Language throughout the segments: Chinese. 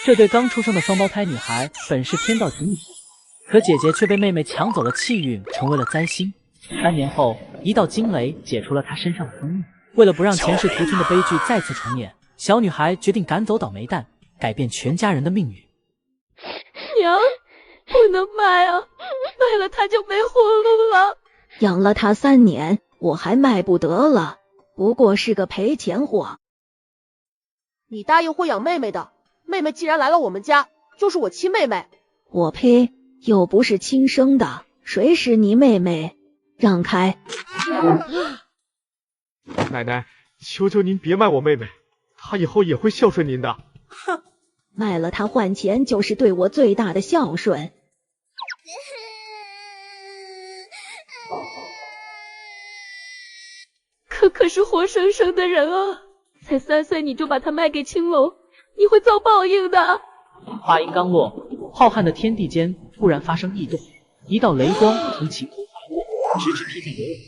这对刚出生的双胞胎女孩本是天道情侣，可姐姐却被妹妹抢走了气运，成为了灾星。3年后，一道惊雷解除了她身上的封印。为了不让前世屠村的悲剧再次重演，小女孩决定赶走倒霉蛋，改变全家人的命运。娘，不能卖啊，卖了她就没活路了。养了她3年，我还卖不得了，不过是个赔钱货。你答应会养妹妹的，妹妹既然来了我们家，就是我亲妹妹。我呸，又不是亲生的，谁是你妹妹？让开！奶奶，求求您别卖我妹妹，她以后也会孝顺您的。哼，卖了她换钱就是对我最大的孝顺。可是活生生的人啊，才3岁你就把她卖给青龙，你会遭报应的。话音刚落，浩瀚的天地间突然发生异动，一道雷光从晴空划过，直直劈向刘伟。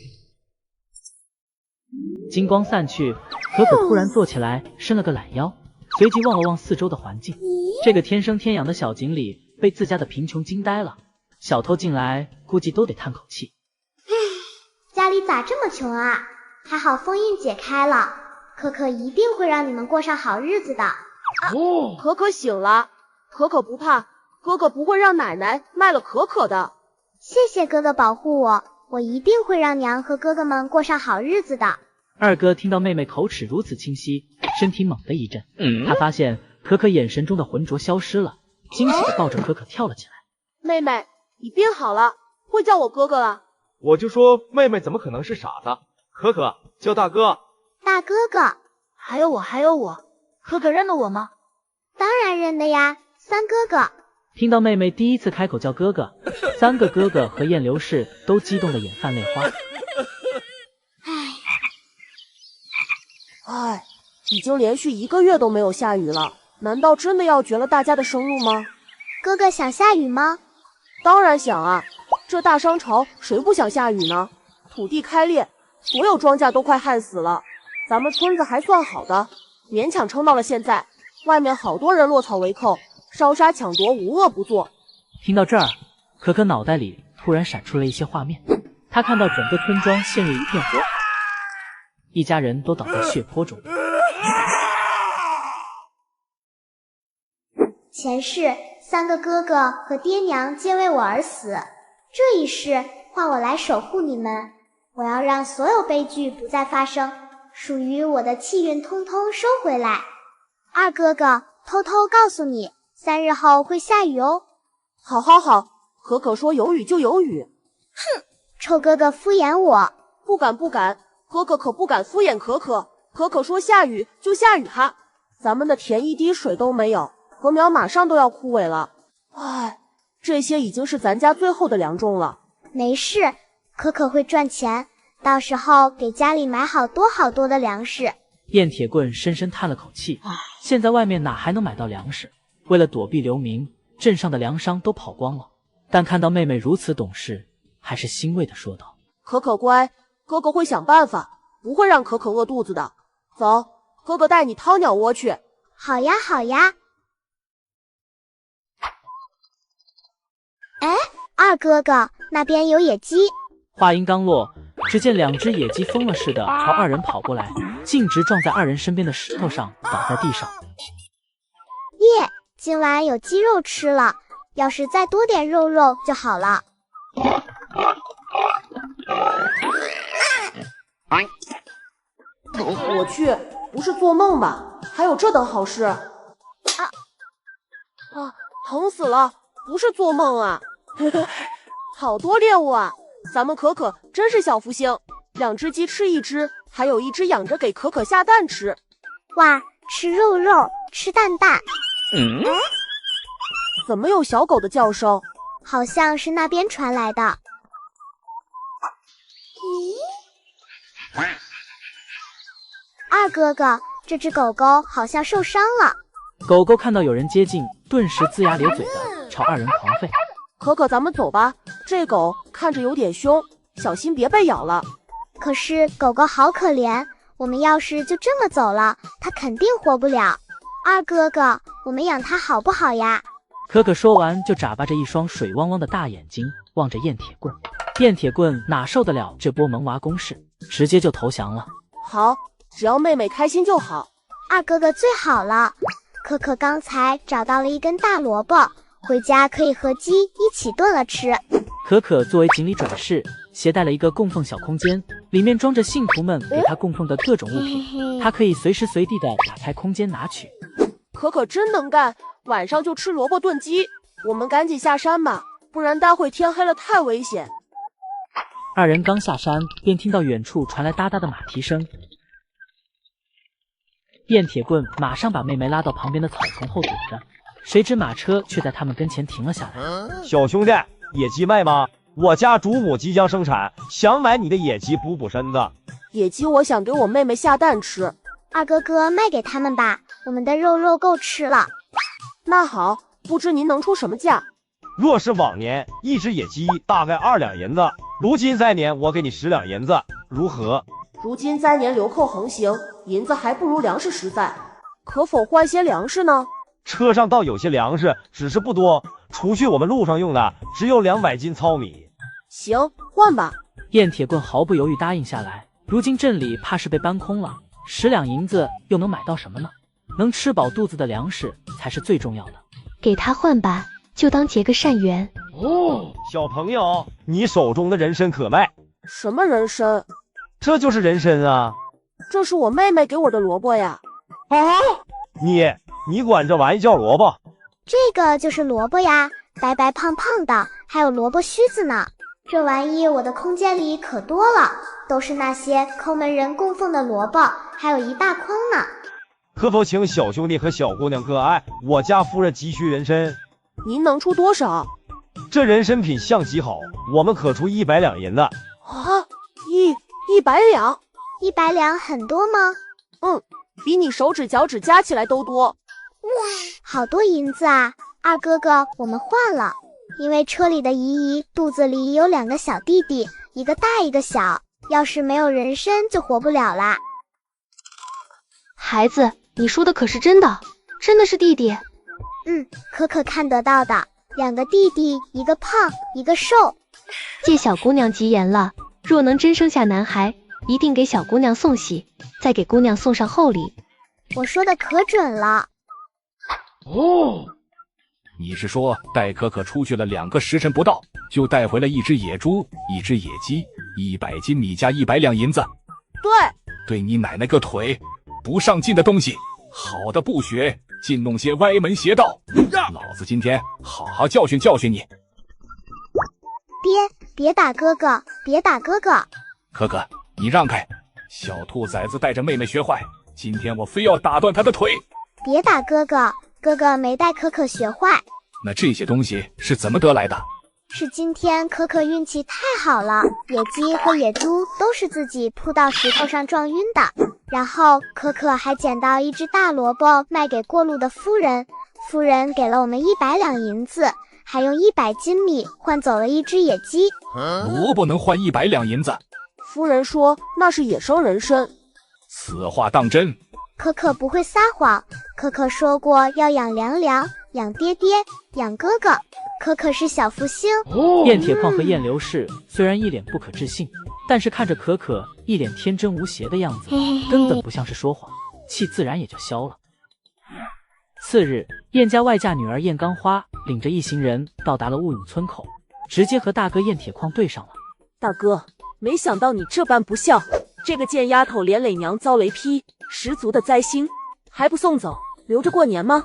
金光散去，可可突然坐起来，伸了个懒腰，随即望了望四周的环境。这个天生天养的小锦鲤被自家的贫穷惊呆了，小偷进来估计都得叹口气。家里咋这么穷啊？还好封印解开了，可可一定会让你们过上好日子的。可可醒了，可可不怕，哥哥不会让奶奶卖了可可的。谢谢哥哥保护我，我一定会让娘和哥哥们过上好日子的。二哥听到妹妹口齿如此清晰，身体猛地一震，他发现可可眼神中的浑浊消失了，惊喜地抱着可可跳了起来。妹妹，你病好了，会叫我哥哥了。我就说妹妹怎么可能是傻子，可可叫大哥。大哥哥。还有我，可可认得我吗？当然认得呀，三哥哥。听到妹妹第一次开口叫哥哥，3个哥哥和燕流氏都激动得眼泛泪花。唉，已经连续1个月都没有下雨了，难道真的要绝了大家的生路吗？哥哥想下雨吗？当然想啊，这大商朝谁不想下雨呢？土地开裂，所有庄稼都快旱死了，咱们村子还算好的，勉强撑到了现在，外面好多人落草为寇，烧杀抢夺无恶不作。听到这儿，可可脑袋里突然闪出了一些画面，他看到整个村庄陷入一片火海，一家人都倒在血泊中。前世3个哥哥和爹娘皆为我而死，这一世换我来守护你们，我要让所有悲剧不再发生，属于我的气运通通收回来。二哥哥，偷偷告诉你，3日后会下雨哦。好好好，可可说有雨就有雨。哼，臭哥哥敷衍我。不敢，哥哥可不敢敷衍可可。可可说下雨就下雨哈，咱们的田一滴水都没有，禾苗马上都要枯萎了。唉，这些已经是咱家最后的粮种了。没事，可可会赚钱，到时候给家里买好多好多的粮食。燕铁棍深深叹了口气，现在外面哪还能买到粮食？为了躲避流民，镇上的粮商都跑光了。但看到妹妹如此懂事，还是欣慰地说道：可可乖，哥哥会想办法，不会让可可饿肚子的。走，哥哥带你掏鸟窝去。好呀好呀。哎，二哥哥，那边有野鸡。话音刚落，只见2只野鸡疯了似的朝2人跑过来，径直撞在2人身边的石头上，倒在地上。耶，今晚有鸡肉吃了，要是再多点肉就好了。我去，不是做梦吧？还有这等好事？啊，疼死了！不是做梦啊！好多猎物啊！咱们可可真是小福星，2只鸡吃1只，还有1只养着给可可下蛋吃。哇，吃肉，吃蛋。怎么有小狗的叫声？好像是那边传来的。二哥哥，这只狗狗好像受伤了。狗狗看到有人接近，顿时龇牙咧嘴的朝2人狂吠。可可，咱们走吧，这狗看着有点凶，小心别被咬了。可是狗狗好可怜，我们要是就这么走了，它肯定活不了。二哥哥，我们养它好不好呀？可可说完就眨巴着一双水汪汪的大眼睛望着燕铁棍。燕铁棍哪受得了这波萌娃攻势，直接就投降了。好，只要妹妹开心就好。二哥哥最好了，可可刚才找到了一根大萝卜，回家可以和鸡一起炖了吃。可可作为锦鲤转世，携带了一个供奉小空间，里面装着信徒们给他供奉的各种物品，他可以随时随地的打开空间拿取。可可真能干，晚上就吃萝卜炖鸡。我们赶紧下山吧，不然待会天黑了太危险。二人刚下山，便听到远处传来哒哒的马蹄声。燕铁棍马上把妹妹拉到旁边的草丛后躲着，谁知马车却在他们跟前停了下来。小兄弟，野鸡卖吗？我家主母即将生产，想买你的野鸡补补身子。野鸡我想给我妹妹下蛋吃。二哥哥卖给他们吧，我们的肉够吃了。那好，不知您能出什么价？若是往年，一只野鸡大概2两银子，如今再年我给你10两银子，如何？如今灾年流寇横行，银子还不如粮食实在，可否换些粮食呢？车上倒有些粮食，只是不多，除去我们路上用的，只有200斤糙米。行，换吧。燕铁棍毫不犹豫答应下来。如今镇里怕是被搬空了，10两银子又能买到什么呢？能吃饱肚子的粮食才是最重要的。给他换吧，就当结个善缘。小朋友，你手中的人参可卖。什么人参？这就是人参啊。这是我妹妹给我的萝卜呀。啊！你管这玩意叫萝卜？这个就是萝卜呀，白白胖胖的，还有萝卜须子呢。这玩意我的空间里可多了，都是那些抠门人供奉的萝卜，还有一大筐呢。可否请小兄弟和小姑娘割爱？我家夫人急需人参。您能出多少？这人参品相极好，我们可出100两银子。啊，100两？100两很多吗？比你手指脚趾加起来都多。好多银子啊！二哥哥，我们换了，因为车里的姨姨肚子里有2个小弟弟，一个大一个小，要是没有人参就活不了啦。孩子，你说的可是真的？真的是弟弟？可可看得到的，2个弟弟，一个胖一个瘦。借小姑娘吉言了，若能真生下男孩，一定给小姑娘送喜，再给姑娘送上厚礼。我说的可准了。你是说带可可出去了2个时辰不到，就带回了1只野猪、1只野鸡、100斤米加100两银子？对你奶奶个腿！不上进的东西，好的不学，尽弄些歪门邪道。老子今天好好教训教训你。别打哥哥，别打哥哥。可可，你让开！小兔崽子带着妹妹学坏，今天我非要打断他的腿。别打哥哥，哥哥没带可可学坏。那这些东西是怎么得来的？是今天可可运气太好了，野鸡和野猪都是自己扑到石头上撞晕的。然后可可还捡到1只大萝卜卖给过路的夫人，夫人给了我们100两银子，还用100斤米换走了1只野鸡。萝卜能换100两银子？夫人说那是野生人参。此话当真？可可不会撒谎，可可说过要养凉凉，养爹爹，养哥哥。可可是小福星。燕铁矿和燕流士虽然一脸不可置信，但是看着可可一脸天真无邪的样子，根本不像是说谎，气自然也就消了。次日，燕家外嫁女儿燕钢花领着一行人到达了雾隐村口，直接和大哥燕铁矿对上了。大哥，没想到你这般不孝，这个贱丫头连累娘遭雷劈，十足的灾星，还不送走，留着过年吗？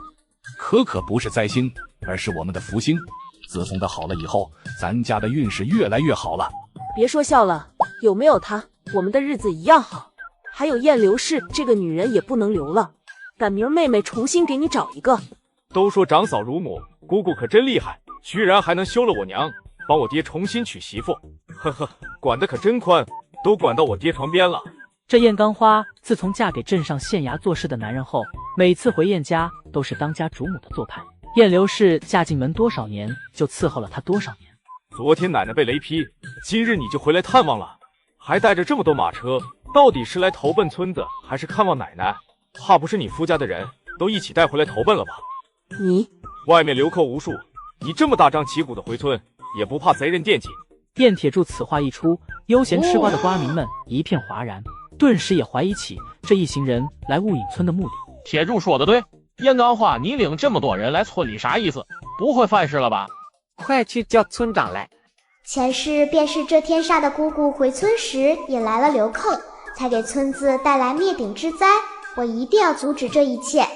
可可不是灾星，而是我们的福星。自从她好了以后，咱家的运势越来越好了。别说笑了，有没有她，我们的日子一样好。还有燕流氏这个女人也不能留了，赶明儿妹妹重新给你找一个。都说长嫂如母，姑姑可真厉害，居然还能休了我娘，帮我爹重新娶媳妇。呵呵，管得可真宽，都管到我爹床边了。这燕钢花自从嫁给镇上县衙做事的男人后，每次回燕家都是当家主母的做派。燕流氏嫁进门多少年，就伺候了她多少年。昨天奶奶被雷劈，今日你就回来探望了，还带着这么多马车，到底是来投奔村子，还是看望奶奶？怕不是你夫家的人都一起带回来投奔了吧？你外面流寇无数，你这么大张旗鼓的回村，也不怕贼人惦记？燕铁柱此话一出，悠闲吃瓜的瓜民们一片哗然，顿时也怀疑起这一行人来雾隐村的目的。铁柱说的对，燕刚话，你领这么多人来村里啥意思？不会犯事了吧？快去叫村长来。前世便是这天煞的姑姑回村时引来了流寇，才给村子带来灭顶之灾。我一定要阻止这一切。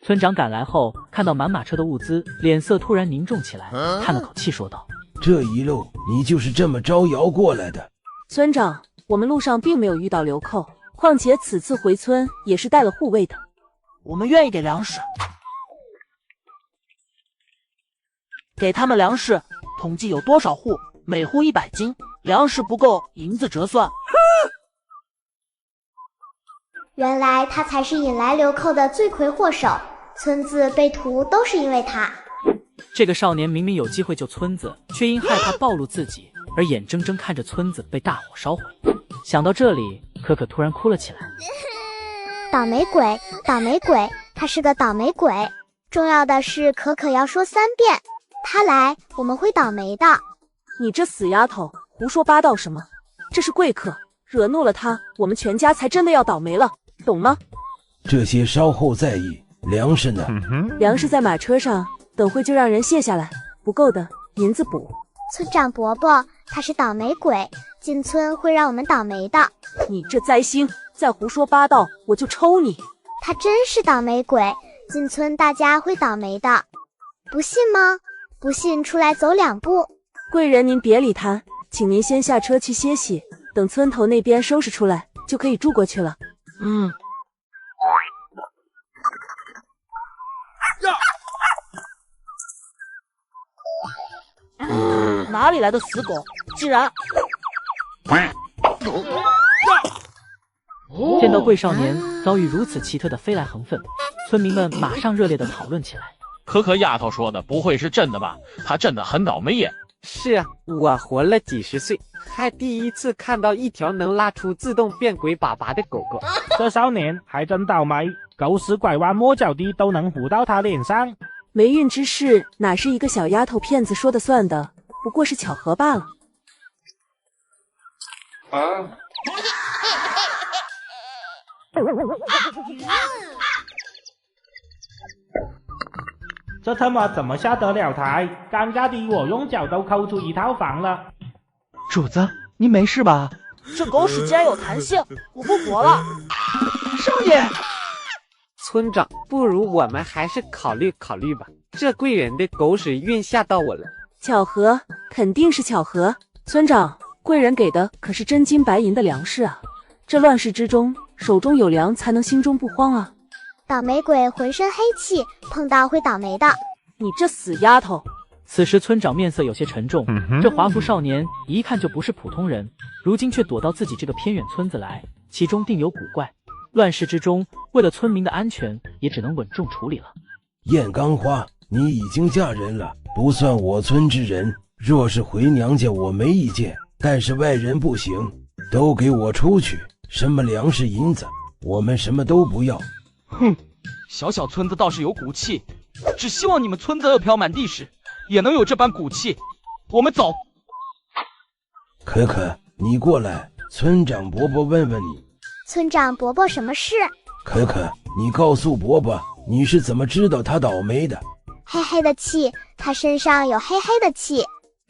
村长赶来后，看到满马车的物资，脸色突然凝重起来，叹了口气说道：这一路你就是这么招摇过来的？村长，我们路上并没有遇到流寇，况且此次回村也是带了护卫的。我们愿意给粮食，给他们粮食，统计有多少户，每户100斤，粮食不够，银子折算。原来他才是引来流寇的罪魁祸首，村子被屠都是因为他。这个少年明明有机会救村子，却因害怕暴露自己而眼睁睁看着村子被大火烧毁。想到这里，可可突然哭了起来。倒霉鬼，倒霉鬼，他是个倒霉鬼。重要的是可可要说3遍，他来我们会倒霉的。你这死丫头，胡说八道什么？这是贵客，惹怒了他，我们全家才真的要倒霉了，懂吗？这些稍后再议。粮食呢？粮食在马车上，等会就让人卸下来，不够的银子补。村长伯伯，他是倒霉鬼，进村会让我们倒霉的。你这灾星，再胡说八道，我就抽你！他真是倒霉鬼，进村大家会倒霉的，不信吗？不信出来走2步。贵人您别理他，请您先下车去歇息，等村头那边收拾出来，就可以住过去了。哪里来的死狗？竟然！见到贵少年遭遇如此奇特的飞来横愤，村民们马上热烈地讨论起来。可可丫头说的不会是真的吧？她真的很倒霉耶。是啊，我活了几十岁，还第一次看到一条能拉出自动变鬼粑粑的狗狗。这少年还真倒霉，狗屎拐弯抹角的都能糊到他脸上。霉运之事哪是一个小丫头片子说的算的，不过是巧合罢了。这他妈怎么下得了台？尴尬的我用脚都抠出一套房了。主子，你没事吧？这狗屎竟然有弹性，我不活了！少爷，村长，不如我们还是考虑考虑吧。这贵人的狗屎运吓到我了。巧合，肯定是巧合。村长，贵人给的可是真金白银的粮食啊！这乱世之中，手中有粮才能心中不慌啊！倒霉鬼浑身黑气，碰到会倒霉的。你这死丫头！此时村长面色有些沉重，这华服少年一看就不是普通人，如今却躲到自己这个偏远村子来，其中定有古怪。乱世之中，为了村民的安全，也只能稳重处理了。燕刚花，你已经嫁人了，不算我村之人。若是回娘家，我没意见，但是外人不行，都给我出去！什么粮食银子，我们什么都不要。哼，小小村子倒是有骨气，只希望你们村子饿殍满地时，也能有这般骨气。我们走。可可，你过来，村长伯伯问问你。村长伯伯，什么事？可可，你告诉伯伯，你是怎么知道他倒霉的？黑黑的气，他身上有黑黑的气，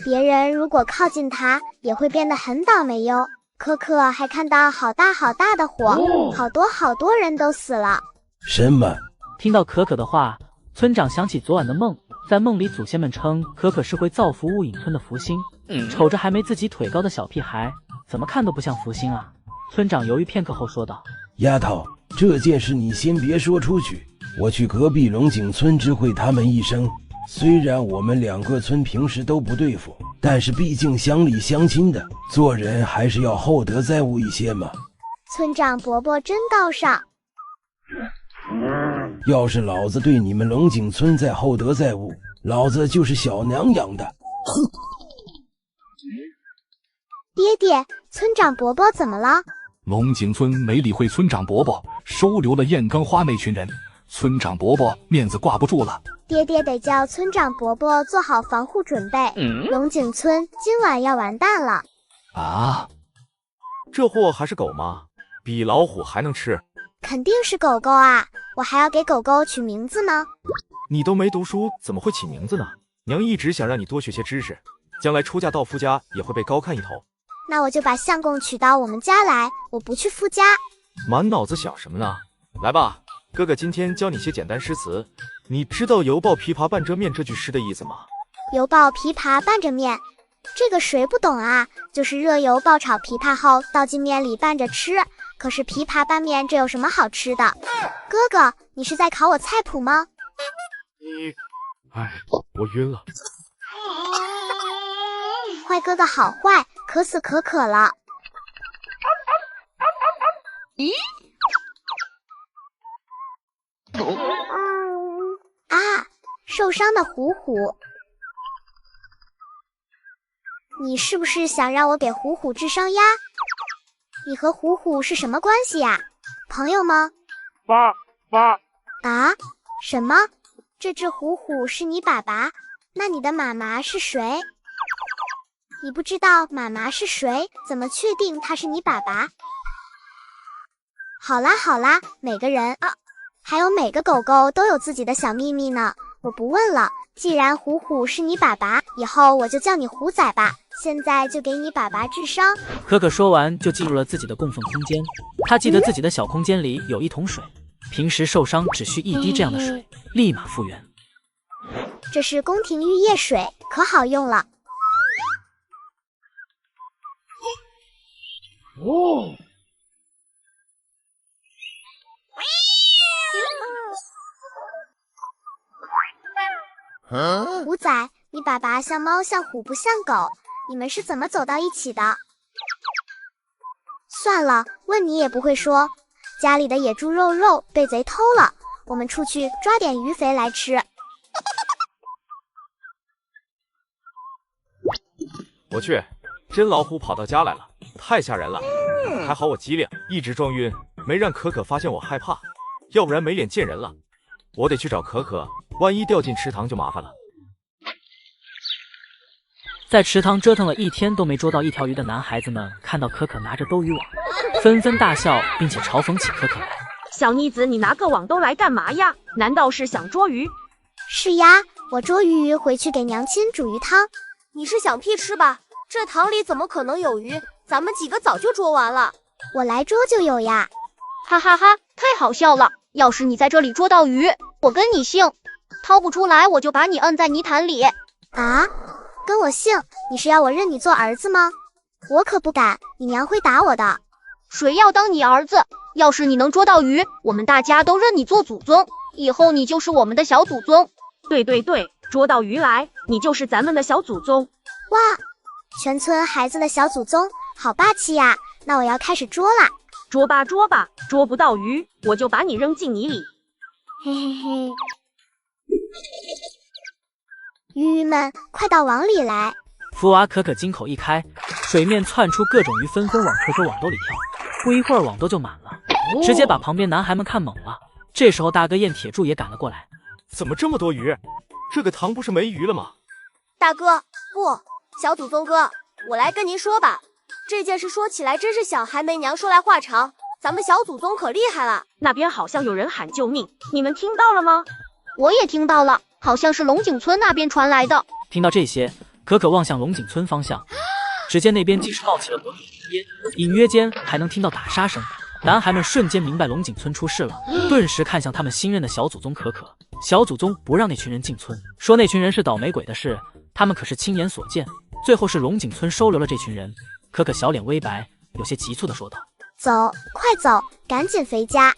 别人如果靠近他，也会变得很倒霉哟。可可还看到好大好大的火，好多好多人都死了。什么？听到可可的话，村长想起昨晚的梦，在梦里祖先们称可可是会造福雾隐村的福星，瞅着还没自己腿高的小屁孩，怎么看都不像福星啊。村长犹豫片刻后说道：丫头，这件事你先别说出去，我去隔壁龙井村知会他们一声。虽然我们2个村平时都不对付，但是毕竟乡里乡亲的，做人还是要厚德载物一些嘛。村长伯伯真高尚。要是老子对你们龙井村再厚德载物，老子就是小娘养的。爹爹，村长伯伯怎么了？龙井村没理会村长伯伯，收留了燕刚花那群人，村长伯伯面子挂不住了。爹爹得叫村长伯伯做好防护准备。龙井村今晚要完蛋了。啊！这货还是狗吗？比老虎还能吃？肯定是狗狗啊！我还要给狗狗取名字呢。你都没读书，怎么会起名字呢？娘一直想让你多学些知识，将来出嫁到夫家也会被高看一头。那我就把相公娶到我们家来，我不去夫家。满脑子想什么呢？来吧，哥哥今天教你些简单诗词。你知道油爆琵琶半遮面这句诗的意思吗？油爆琵琶半着面，这个谁不懂啊？就是热油爆炒琵琶后倒进面里拌着吃。可是琵琶拌面这有什么好吃的？哥哥，你是在考我菜谱吗？我晕了。坏哥哥好坏，可死可渴了。咦？啊！受伤的虎虎，你是不是想让我给虎虎治伤呀？你和虎虎是什么关系呀？朋友吗？爸。啊？什么？这只虎虎是你爸爸？那你的妈妈是谁？你不知道妈妈是谁，怎么确定他是你爸爸？好啦，每个人还有每个狗狗都有自己的小秘密呢。我不问了，既然虎虎是你爸爸，以后我就叫你虎仔吧。现在就给你爸爸治伤。可可说完就进入了自己的供奉空间。他记得自己的小空间里有一桶水，平时受伤只需一滴这样的水，立马复原。这是宫廷玉液水，可好用了。虎仔，你爸爸像猫像虎不像狗，你们是怎么走到一起的？算了，问你也不会说。家里的野猪肉被贼偷了，我们出去抓点鱼肥来吃。我去，真老虎跑到家来了，太吓人了。还好我机灵，一直装晕，没让可可发现我害怕，要不然没脸见人了。我得去找可可，万一掉进池塘就麻烦了。在池塘折腾了一天都没捉到一条鱼的男孩子们看到可可拿着兜鱼网，纷纷大笑，并且嘲讽起可可来。小妮子，你拿个网兜来干嘛呀？难道是想捉鱼？是呀，我捉鱼回去给娘亲煮鱼汤。你是想屁吃吧？这塘里怎么可能有鱼？咱们几个早就捉完了。我来捉就有呀。哈哈哈，太好笑了！要是你在这里捉到鱼，我跟你姓，掏不出来我就把你摁在泥潭里。啊？跟我姓？你是要我认你做儿子吗？我可不敢，你娘会打我的。谁要当你儿子？要是你能捉到鱼，我们大家都认你做祖宗，以后你就是我们的小祖宗。对，捉到鱼来，你就是咱们的小祖宗。哇，全村孩子的小祖宗，好霸气呀！那我要开始捉啦。捉吧，捉不到鱼，我就把你扔进泥里。嘿嘿嘿。鱼们，快到网里来！福娃可可金口一开，水面窜出各种鱼，纷纷往可可网兜里跳。不一会儿，网兜就满了，直接把旁边男孩们看懵了。这时候，大哥燕铁柱也赶了过来。怎么这么多鱼？这个塘不是没鱼了吗？大哥，不，小祖宗哥，我来跟您说吧。这件事说起来真是小孩没娘，说来话长。咱们小祖宗可厉害了。那边好像有人喊救命，你们听到了吗？我也听到了，好像是龙井村那边传来的。听到这些，可可望向龙井村方向，只见那边竟是冒起了滚滚烟，隐约间还能听到打杀声。男孩们瞬间明白龙井村出事了，顿时看向他们新任的小祖宗可可。小祖宗不让那群人进村，说那群人是倒霉鬼的事，他们可是亲眼所见。最后是龙井村收留了这群人。可可小脸微白，有些急促地说道：“走，快走，赶紧回家。”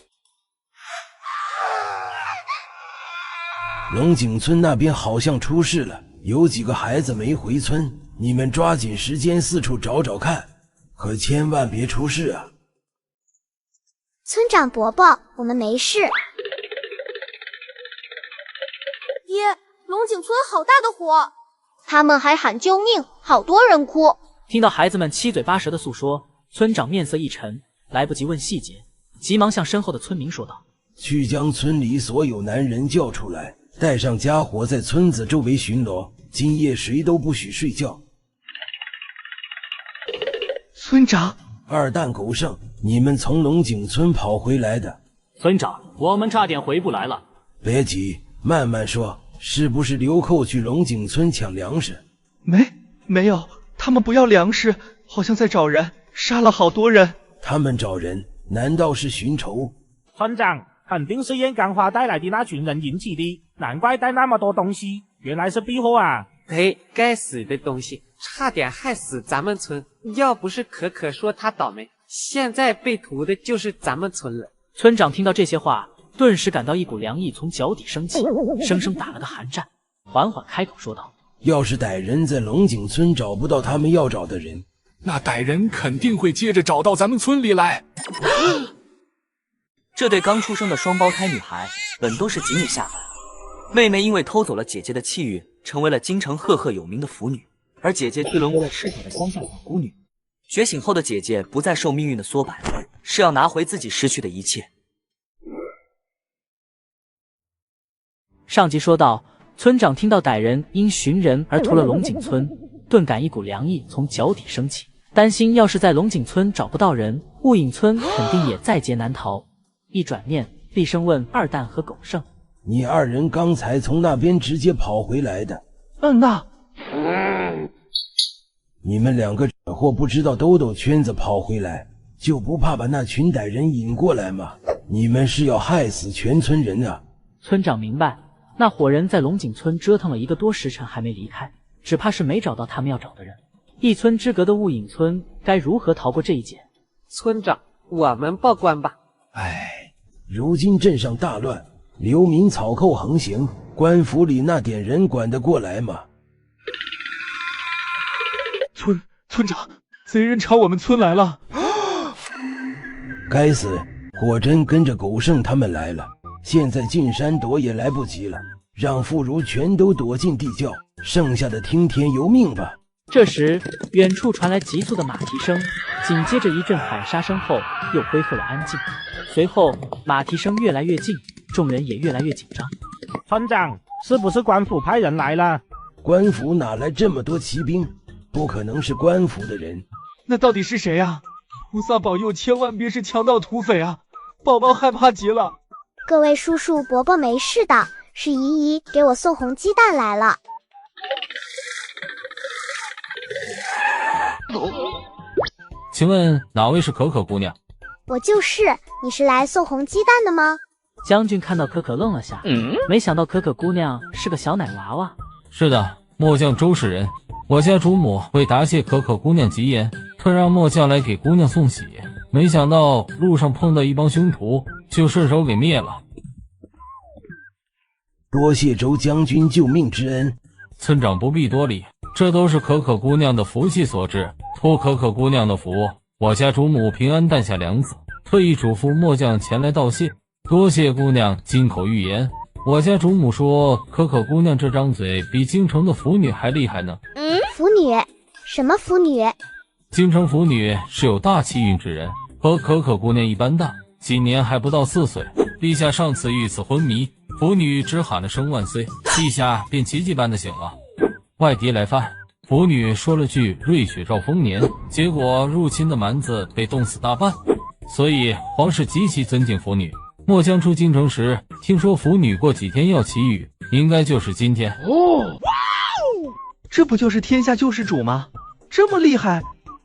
龙井村那边好像出事了，有几个孩子没回村，你们抓紧时间四处找找看，可千万别出事啊！村长伯伯，我们没事。爹，龙井村好大的火！他们还喊救命，好多人哭。听到孩子们七嘴八舌的诉说，村长面色一沉，来不及问细节，急忙向身后的村民说道：“去将村里所有男人叫出来，带上家伙在村子周围巡逻，今夜谁都不许睡觉。村长，二蛋狗剩，你们从龙井村跑回来的。村长，我们差点回不来了。别急，慢慢说，是不是流寇去龙井村抢粮食？没有，他们不要粮食，好像在找人，杀了好多人。他们找人，难道是寻仇？村长，肯定是燕岗花带来的那群人引起的，难怪带那么多东西，原来是避祸啊！对，该死的东西，差点害死咱们村。要不是可可说他倒霉，现在被屠的就是咱们村了。村长听到这些话，顿时感到一股凉意从脚底升起，生生打了个寒战，缓缓开口说道：要是歹人在龙井村找不到他们要找的人，那歹人肯定会接着找到咱们村里来。这对刚出生的双胞胎女孩本都是极女下凡，妹妹因为偷走了姐姐的气运，成为了京城赫赫有名的腐女，而姐姐却沦为了赤脚的乡下小孤女。觉醒后的姐姐不再受命运的唆摆，是要拿回自己失去的一切。上集说到，村长听到歹人因寻人而屠了龙井村，顿感一股凉意从脚底升起，担心要是在龙井村找不到人，雾隐村肯定也在劫难逃。一转念，厉声问二蛋和狗剩：你二人刚才从那边直接跑回来的？你们两个蠢货不知道兜兜圈子跑回来，就不怕把那群歹人引过来吗？你们是要害死全村人啊！村长明白，那伙人在龙井村折腾了1个多时辰还没离开，只怕是没找到他们要找的人。一村之隔的雾隐村该如何逃过这一劫？村长，我们报官吧。如今镇上大乱，流民草寇横行，官府里那点人管得过来吗？村长，贼人朝我们村来了！该死，果真跟着狗剩他们来了。现在进山躲也来不及了，让妇孺全都躲进地窖，剩下的听天由命吧。这时，远处传来急促的马蹄声，紧接着一阵喊杀声后，又恢复了安静。随后，马蹄声越来越近，众人也越来越紧张。村长，是不是官府派人来了？官府哪来这么多骑兵？不可能是官府的人。那到底是谁啊？菩萨保佑，千万别是强盗土匪啊！宝宝害怕极了。各位叔叔伯伯没事的，是姨姨给我送红鸡蛋来了。请问哪位是可可姑娘？我就是，你是来送红鸡蛋的吗？将军看到可可愣了下，没想到可可姑娘是个小奶娃娃。是的，末将周氏人。我家主母为答谢可可姑娘吉言，特让末将来给姑娘送喜，没想到路上碰到一帮凶徒，就顺手给灭了。多谢周将军救命之恩。村长不必多礼，这都是可可姑娘的福气所致，托可可姑娘的福，我家主母平安诞下良子，特意嘱咐末将前来道谢，多谢姑娘金口玉言。我家主母说，可可姑娘这张嘴比京城的腐女还厉害呢。腐女？什么腐女？京城腐女是有大气运之人，和可可姑娘一般大，今年还不到4岁。陛下上次遇刺昏迷，腐女只喊了声万岁，陛下便奇迹般的醒了。外敌来犯，腐女说了句瑞雪兆丰年，结果入侵的蛮子被冻死大半，所以皇室极其尊敬腐女。末将出京城时，听说腐女过几天要起雨，应该就是今天。这不就是天下救世主吗？这么厉害！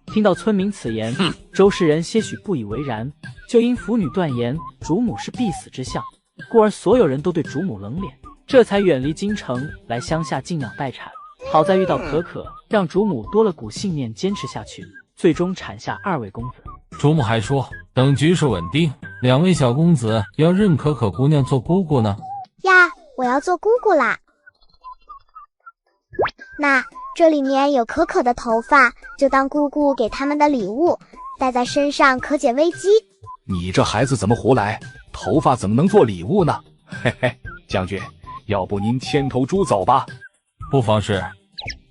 听到村民此言，周氏人些许不以为然，就因腐女断言主母是必死之相，故而所有人都对主母冷脸，这才远离京城来乡下静养待产。好在遇到可可，让主母多了股信念坚持下去，最终产下2位公子。主母还说，等局势稳定，2位小公子要认可可姑娘做姑姑呢。呀，我要做姑姑啦！那这里面有可可的头发，就当姑姑给他们的礼物，戴在身上可解危机。你这孩子怎么胡来？头发怎么能做礼物呢？嘿嘿，将军，要不您牵头猪走吧？不妨事，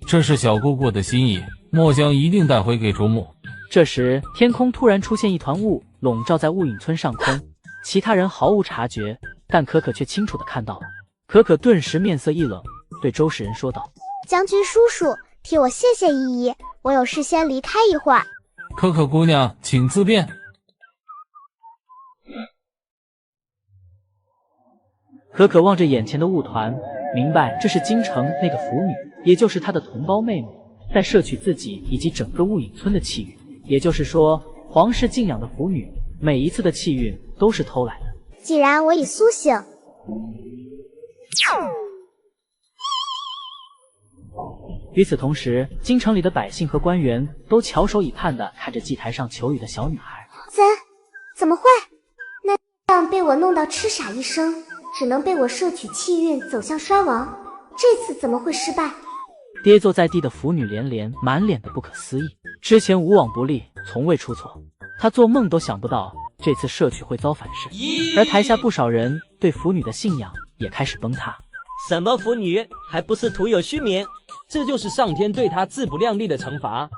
这是小姑姑的心意，末将一定带回给主母。这时，天空突然出现一团雾，笼罩在雾隐村上空。其他人毫无察觉，但可可却清楚地看到了。可可顿时面色一冷，对周氏人说道：“将军叔叔，替我谢谢依依，我有事先离开一会儿。”可可姑娘，请自便。可可望着眼前的雾团，明白这是京城那个腐女，也就是她的同胞妹妹，在摄取自己以及整个雾隐村的气运。也就是说，皇室敬仰的腐女，每一次的气运都是偷来的。既然我已苏醒，与此同时，京城里的百姓和官员都翘首以盼地看着祭台上求雨的小女孩。怎么会？那样被我弄到痴傻一生，只能被我摄取气运，走向衰亡。这次怎么会失败？跌坐在地的腐女连连，满脸的不可思议。之前无往不利，从未出错，她做梦都想不到这次摄取会遭反噬。而台下不少人对腐女的信仰也开始崩塌。什么腐女，还不是徒有虚名？这就是上天对她自不量力的惩罚。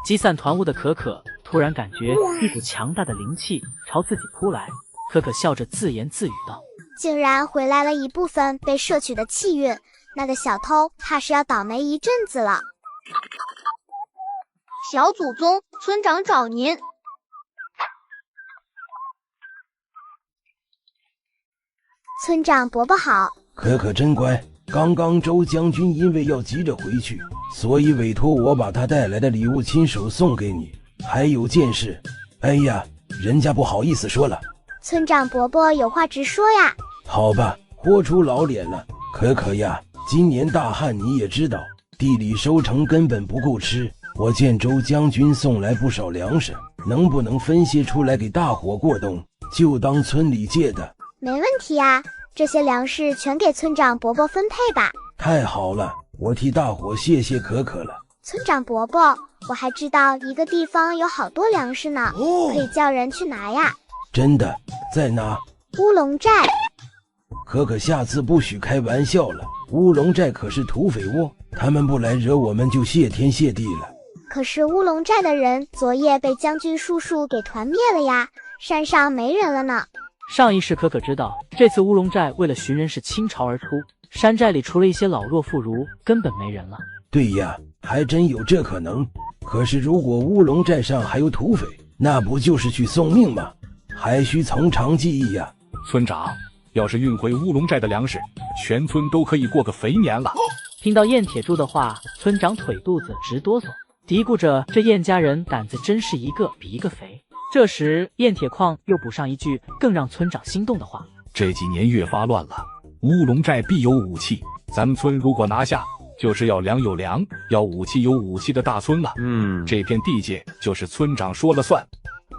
积散团雾的可可突然感觉一股强大的灵气朝自己扑来，可可笑着自言自语道：“竟然回来了一部分被摄取的气运，那个小偷怕是要倒霉一阵子了。”小祖宗，村长找您。村长伯伯好。可可真乖，刚刚周将军因为要急着回去，所以委托我把他带来的礼物亲手送给你。还有件事，哎呀，人家不好意思说了。村长伯伯有话直说呀。好吧，豁出老脸了。可可呀，今年大旱你也知道，地里收成根本不够吃。我见周将军送来不少粮食，能不能分些出来给大伙过冬，就当村里借的。没问题呀，这些粮食全给村长伯伯分配吧。太好了，我替大伙谢谢可可了。村长伯伯，我还知道一个地方有好多粮食呢，可以叫人去拿呀。真的？在哪？乌龙寨。可可下次不许开玩笑了，乌龙寨可是土匪窝，他们不来惹我们就谢天谢地了。可是乌龙寨的人昨夜被将军叔叔给团灭了呀，山上没人了呢。上一世可可知道，这次乌龙寨为了寻人是倾巢而出，山寨里除了一些老弱妇孺，根本没人了。对呀，还真有这可能。可是如果乌龙寨上还有土匪，那不就是去送命吗？还需从长计议呀。村长，要是运回乌龙寨的粮食，全村都可以过个肥年了。听到燕铁柱的话，村长腿肚子直哆嗦，嘀咕着这燕家人胆子真是一个比一个肥。这时，燕铁矿又补上一句更让村长心动的话：“这几年越发乱了，乌龙寨必有武器，咱们村如果拿下，就是要粮有粮，要武器有武器的大村了。这片地界就是村长说了算。”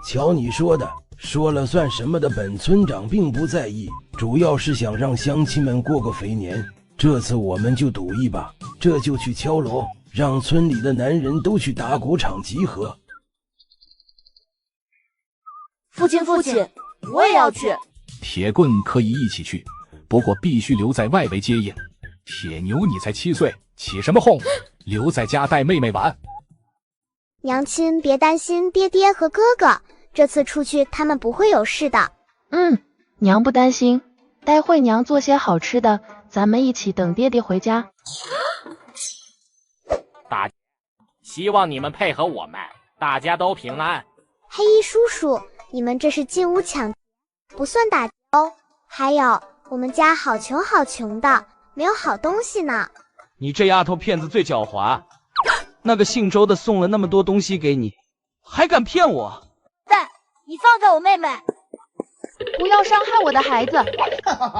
瞧你说的，说了算什么的，本村长并不在意，主要是想让乡亲们过个肥年。这次我们就赌一把，这就去敲锣，让村里的男人都去打谷场集合。父亲，我也要去。铁棍可以一起去，不过必须留在外围接应。铁牛，你才7岁，起什么哄？留在家带妹妹玩。娘亲别担心爹爹和哥哥，这次出去他们不会有事的。娘不担心，待会娘做些好吃的，咱们一起等爹爹回家。大，希望你们配合我们，大家都平安。黑衣叔叔，你们这是进屋抢，不算打劫哦。还有，我们家好穷好穷的，没有好东西呢。你这丫头片子最狡猾，那个姓周的送了那么多东西给你，还敢骗我？你放开我妹妹！不要伤害我的孩子！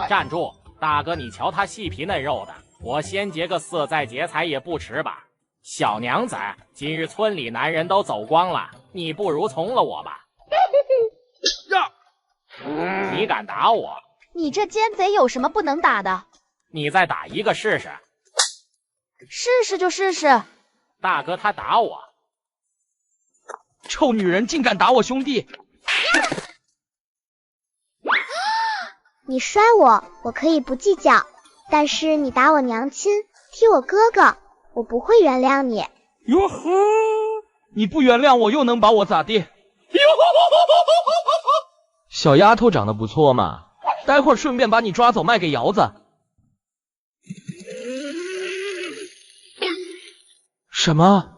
站住！大哥，你瞧她细皮嫩肉的，我先结个色再劫财也不迟吧？小娘子，今日村里男人都走光了，你不如从了我吧。你敢打我？你这奸贼有什么不能打的？你再打一个试试。试试就试试。大哥他打我。臭女人竟敢打我兄弟！你摔我，我可以不计较，但是你打我娘亲，踢我哥哥，我不会原谅你。哟呵，你不原谅我又能把我咋地？小丫头长得不错嘛，待会儿顺便把你抓走卖给瑶子。什么？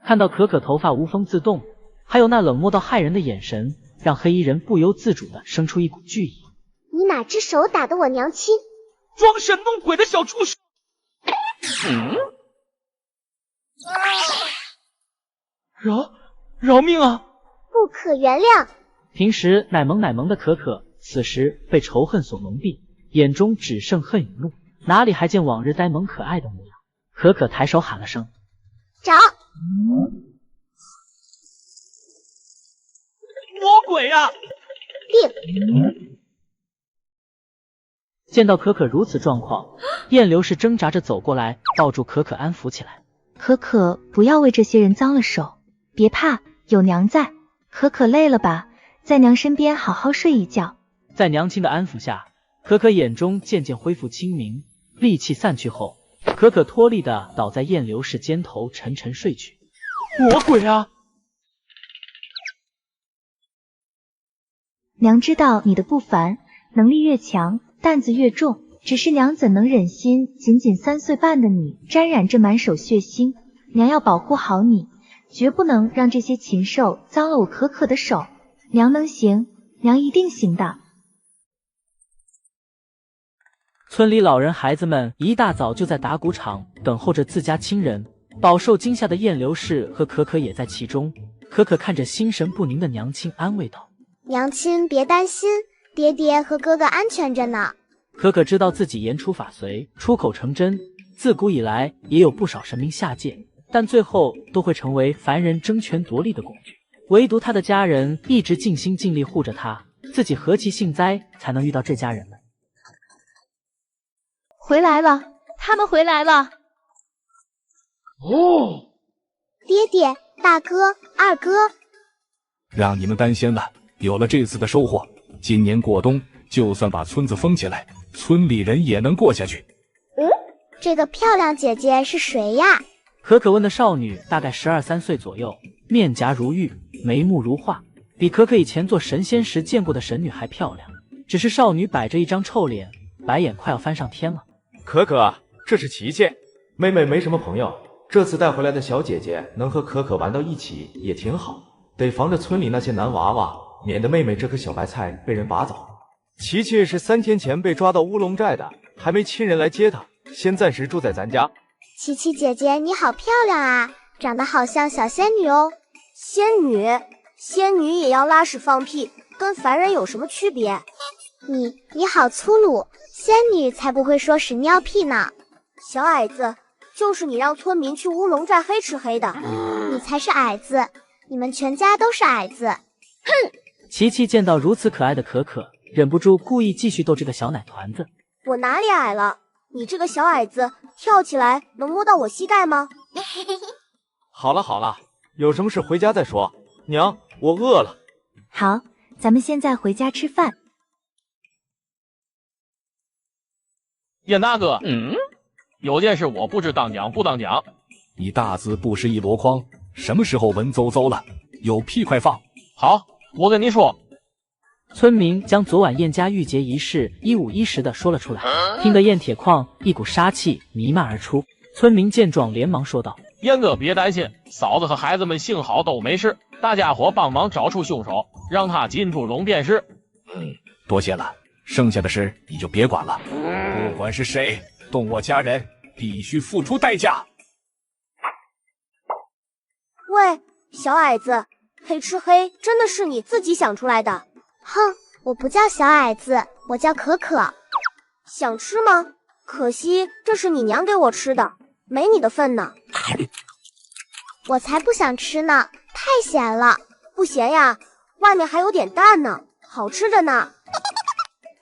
看到可可头发无风自动，还有那冷漠到害人的眼神，让黑衣人不由自主地生出一股惧意。你哪只手打的我娘亲？装神弄鬼的小畜生！饶命啊！不可原谅！平时奶萌奶萌的可可，此时被仇恨所蒙蔽，眼中只剩恨与怒，哪里还见往日呆萌可爱的模样？可可抬手喊了声：“找！”魔鬼啊！定！见到可可如此状况，燕流是挣扎着走过来，抱住可可安抚起来。可可，不要为这些人脏了手，别怕，有娘在。可可累了吧，在娘身边好好睡一觉。在娘亲的安抚下，可可眼中渐渐恢复清明，戾气散去后，可可脱力的倒在燕流氏肩头，沉沉睡去。魔鬼啊！娘知道你的不凡，能力越强，担子越重，只是娘怎能忍心仅仅3岁半的你沾染这满手血腥？娘要保护好你，绝不能让这些禽兽脏了我可可的手。娘能行，娘一定行的。村里老人孩子们一大早就在打谷场等候着自家亲人，饱受惊吓的燕流氏和可可也在其中。可可看着心神不宁的娘亲，安慰道：“娘亲别担心，爹爹和哥哥安全着呢。”可可知道自己言出法随，出口成真，自古以来也有不少神明下界，但最后都会成为凡人争权夺利的工具。唯独他的家人一直尽心尽力护着他，自己何其幸灾，才能遇到这家人们。回来了，他们回来了。哦，爹爹、大哥、二哥，让你们担心了。有了这次的收获，今年过冬，就算把村子封起来，村里人也能过下去。这个漂亮姐姐是谁呀？可可问的少女大概12、13岁左右，面颊如玉，眉目如画，比可可以前做神仙时见过的神女还漂亮。只是少女摆着一张臭脸，白眼快要翻上天了。可可，这是琪琪，妹妹没什么朋友，这次带回来的小姐姐能和可可玩到一起也挺好，得防着村里那些男娃娃，免得妹妹这颗小白菜被人拔走。琪琪是3天前被抓到乌龙寨的，还没亲人来接她，先暂时住在咱家。琪琪姐姐你好漂亮啊，长得好像小仙女哦。仙女？仙女也要拉屎放屁，跟凡人有什么区别？你好粗鲁，仙女才不会说屎尿屁呢。小矮子，就是你让村民去乌龙寨黑吃黑的。你才是矮子，你们全家都是矮子。哼！琪琪见到如此可爱的可可，忍不住故意继续逗这个小奶团子。我哪里矮了？你这个小矮子，跳起来能摸到我膝盖吗？好了好了，有什么事回家再说。娘，我饿了。好，咱们现在回家吃饭。燕大哥，有件事我不知当讲不当讲。你大字不识一箩筐，什么时候文绉绉了？有屁快放！好，我跟你说。村民将昨晚燕家玉洁一事一五一十的说了出来，听得燕铁矿一股杀气弥漫而出。村民见状连忙说道：“燕哥别担心，嫂子和孩子们幸好都没事，大家伙帮忙找出凶手，让他进猪笼便是。”多谢了，剩下的事你就别管了。不管是谁动我家人，必须付出代价。喂，小矮子，黑吃黑真的是你自己想出来的？哼，我不叫小矮子，我叫可可。想吃吗？可惜这是你娘给我吃的，没你的份呢。我才不想吃呢，太咸了。不咸呀，外面还有点淡呢，好吃着呢。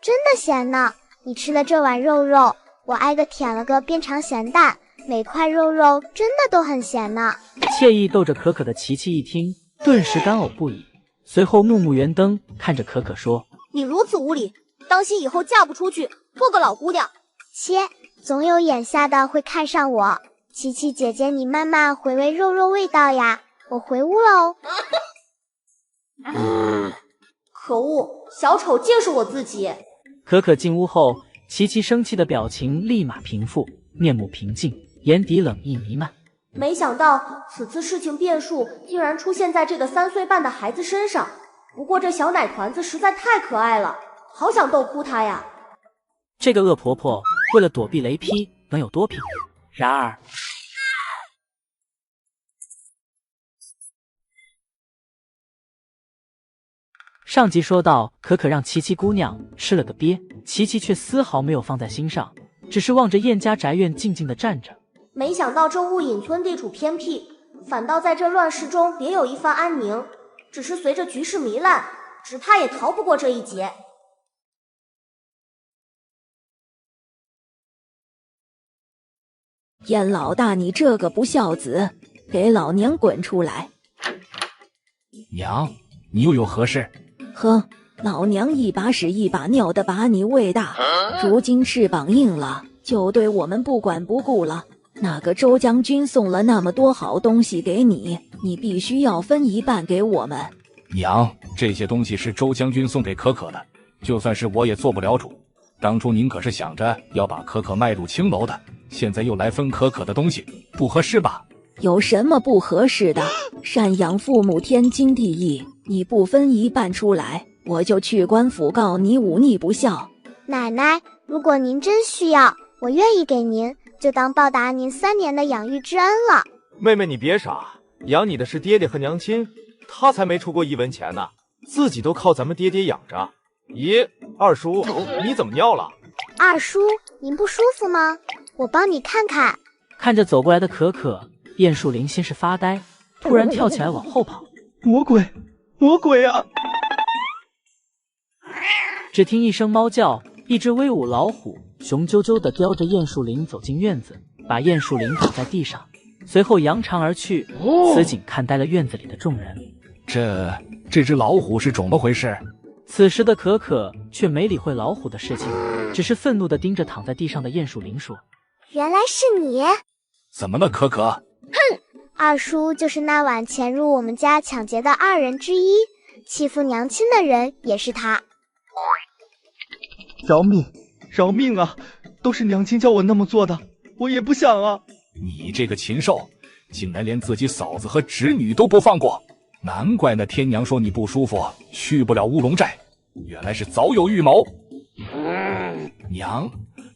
真的咸呢，你吃的这碗肉肉，我挨个舔了个边肠咸蛋，每块肉肉真的都很咸呢。惬意逗着可可的琪琪一听，顿时干呕不已。随后怒目圆瞪，看着可可说：“你如此无礼，当心以后嫁不出去，做个老姑娘。”切，总有眼下的会看上我。琪琪姐姐，你慢慢回味肉肉味道呀，我回屋喽。可恶，小丑竟是我自己！可可进屋后，琪琪生气的表情立马平复，面目平静，眼底冷意弥漫。没想到此次事情变数竟然出现在这个3岁半的孩子身上。不过这小奶团子实在太可爱了，好想逗哭他呀！这个恶婆婆为了躲避雷劈能有多拼？然而，上集说到，可可让琪琪姑娘吃了个鳖，琪琪却丝毫没有放在心上，只是望着燕家宅院静静地站着。没想到这雾隐村地处偏僻，反倒在这乱世中别有一番安宁。只是随着局势糜烂，只怕也逃不过这一劫。燕老大，你这个不孝子，给老娘滚出来！娘，你又有何事？哼，老娘一把屎一把尿的把你喂大，如今翅膀硬了，就对我们不管不顾了。那个周将军送了那么多好东西给你，你必须要分一半给我们。娘，这些东西是周将军送给可可的，就算是我也做不了主。当初您可是想着要把可可卖入青楼的，现在又来分可可的东西，不合适吧？有什么不合适的？赡养父母天经地义，你不分一半出来，我就去官府告你忤逆不孝。奶奶，如果您真需要，我愿意给您，就当报答您3年的养育之恩了。妹妹，你别傻，养你的是爹爹和娘亲，他才没出过1文钱呢，自己都靠咱们爹爹养着。咦，二叔，你怎么尿了？二叔，您不舒服吗？我帮你看看。看着走过来的可可，燕树林先是发呆，突然跳起来往后跑。魔鬼，魔鬼啊！只听一声猫叫，一只威武老虎雄赳赳地叼着燕树林走进院子，把燕树林躺在地上，随后扬长而去。此景看呆了院子里的众人。这只老虎是怎么回事？此时的可可却没理会老虎的事情，只是愤怒地盯着躺在地上的燕树林说：原来是你！怎么了，可可？哼，二叔就是那晚潜入我们家抢劫的2人之一，欺负娘亲的人也是他。饶命，饶命啊！都是娘亲叫我那么做的，我也不想啊。你这个禽兽，竟然连自己嫂子和侄女都不放过，难怪那天娘说你不舒服，去不了乌龙寨，原来是早有预谋。娘，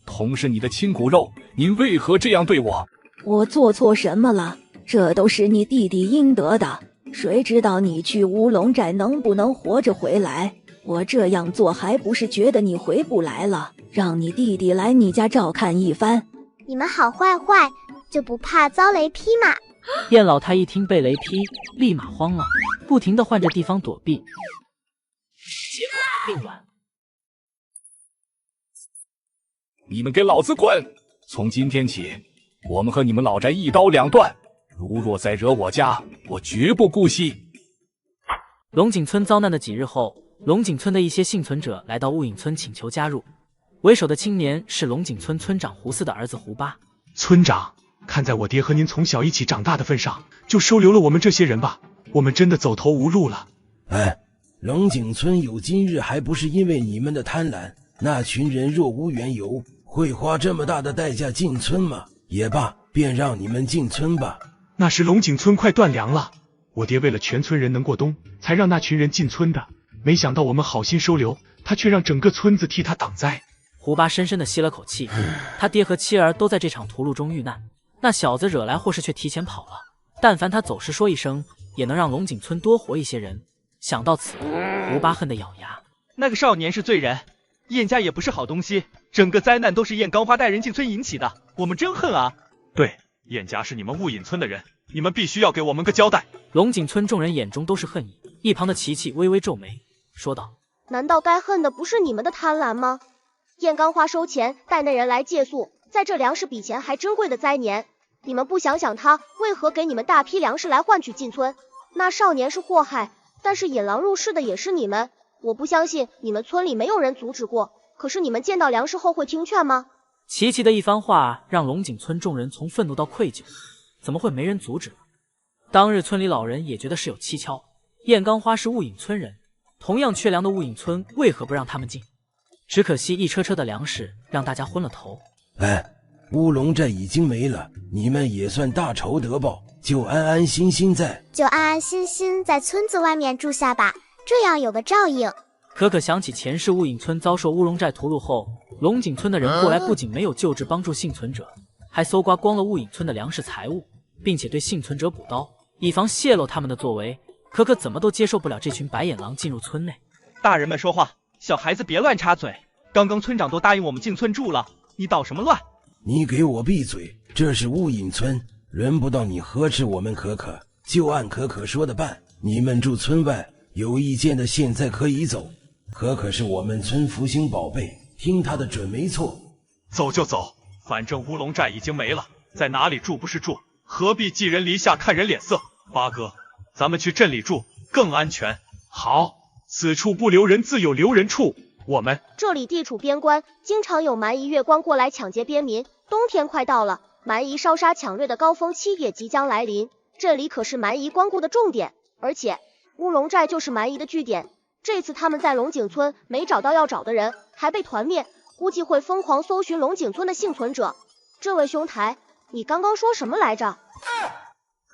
同是你的亲骨肉，您为何这样对我？我做错什么了？这都是你弟弟应得的，谁知道你去乌龙寨能不能活着回来？我这样做还不是觉得你回不来了，让你弟弟来你家照看一番。你们好坏坏，就不怕遭雷劈吗？燕老太一听被雷劈，立马慌了，不停地换着地方躲避，结果并乱。你们给老子滚！从今天起，我们和你们老宅一刀两断，如若再惹我家，我绝不姑息。龙井村遭难的几日后，龙井村的一些幸存者来到雾隐村请求加入，为首的青年是龙井村村长胡四的儿子胡八。村长，看在我爹和您从小一起长大的份上，就收留了我们这些人吧，我们真的走投无路了。哎，龙井村有今日还不是因为你们的贪婪？那群人若无缘由，会花这么大的代价进村吗？也罢，便让你们进村吧。那时龙井村快断粮了，我爹为了全村人能过冬，才让那群人进村的。没想到我们好心收留，他却让整个村子替他挡灾。胡八深深地吸了口气，他爹和妻儿都在这场屠戮中遇难，那小子惹来祸事却提前跑了。但凡他走时说一声，也能让龙井村多活一些人。想到此，胡八恨得咬牙。那个少年是罪人，燕家也不是好东西，整个灾难都是燕钢花带人进村引起的，我们真恨啊！对，燕家是你们雾隐村的人，你们必须要给我们个交代。龙井村众人眼中都是恨意，一旁的琪琪微微皱眉，说道：难道该恨的不是你们的贪婪吗？燕钢花收钱带那人来借宿，在这粮食比钱还珍贵的灾年，你们不想想他为何给你们大批粮食来换取进村？那少年是祸害，但是引狼入室的也是你们，我不相信你们村里没有人阻止过，可是你们见到粮食后会听劝吗？琪琪的一番话让龙井村众人从愤怒到愧疚，怎么会没人阻止呢？当日村里老人也觉得事有蹊跷，燕钢花是雾隐村人，同样缺粮的雾隐村为何不让他们进？只可惜一车车的粮食让大家昏了头。哎，乌龙寨已经没了，你们也算大仇得报，就安安心心在村子外面住下吧，这样有个照应。可可想起前世雾隐村遭受乌龙寨屠戮后，龙井村的人过来，不仅没有救治帮助幸存者，还搜刮光了雾隐村的粮食财物，并且对幸存者补刀，以防泄露他们的作为。可可怎么都接受不了这群白眼狼进入村内。大人们说话，小孩子别乱插嘴。刚刚村长都答应我们进村住了，你捣什么乱？你给我闭嘴！这是雾隐村，轮不到你呵斥我们可可，就按可可说的办。你们住村外，有意见的现在可以走。可可是我们村福星宝贝，听他的准没错。走就走，反正乌龙寨已经没了，在哪里住不是住，何必寄人篱下看人脸色？八哥，咱们去镇里住更安全。好，此处不留人，自有留人处。我们这里地处边关，经常有蛮夷月光过来抢劫边民。冬天快到了，蛮夷烧杀抢掠的高峰期也即将来临。这里可是蛮夷光顾的重点，而且乌龙寨就是蛮夷的据点。这次他们在龙井村没找到要找的人，还被团灭，估计会疯狂搜寻龙井村的幸存者。这位兄台，你刚刚说什么来着？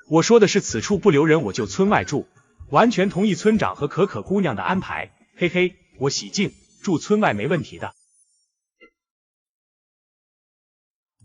我说的是此处不留人，我就村外住，完全同意村长和可可姑娘的安排。嘿嘿，我喜静，住村外没问题的。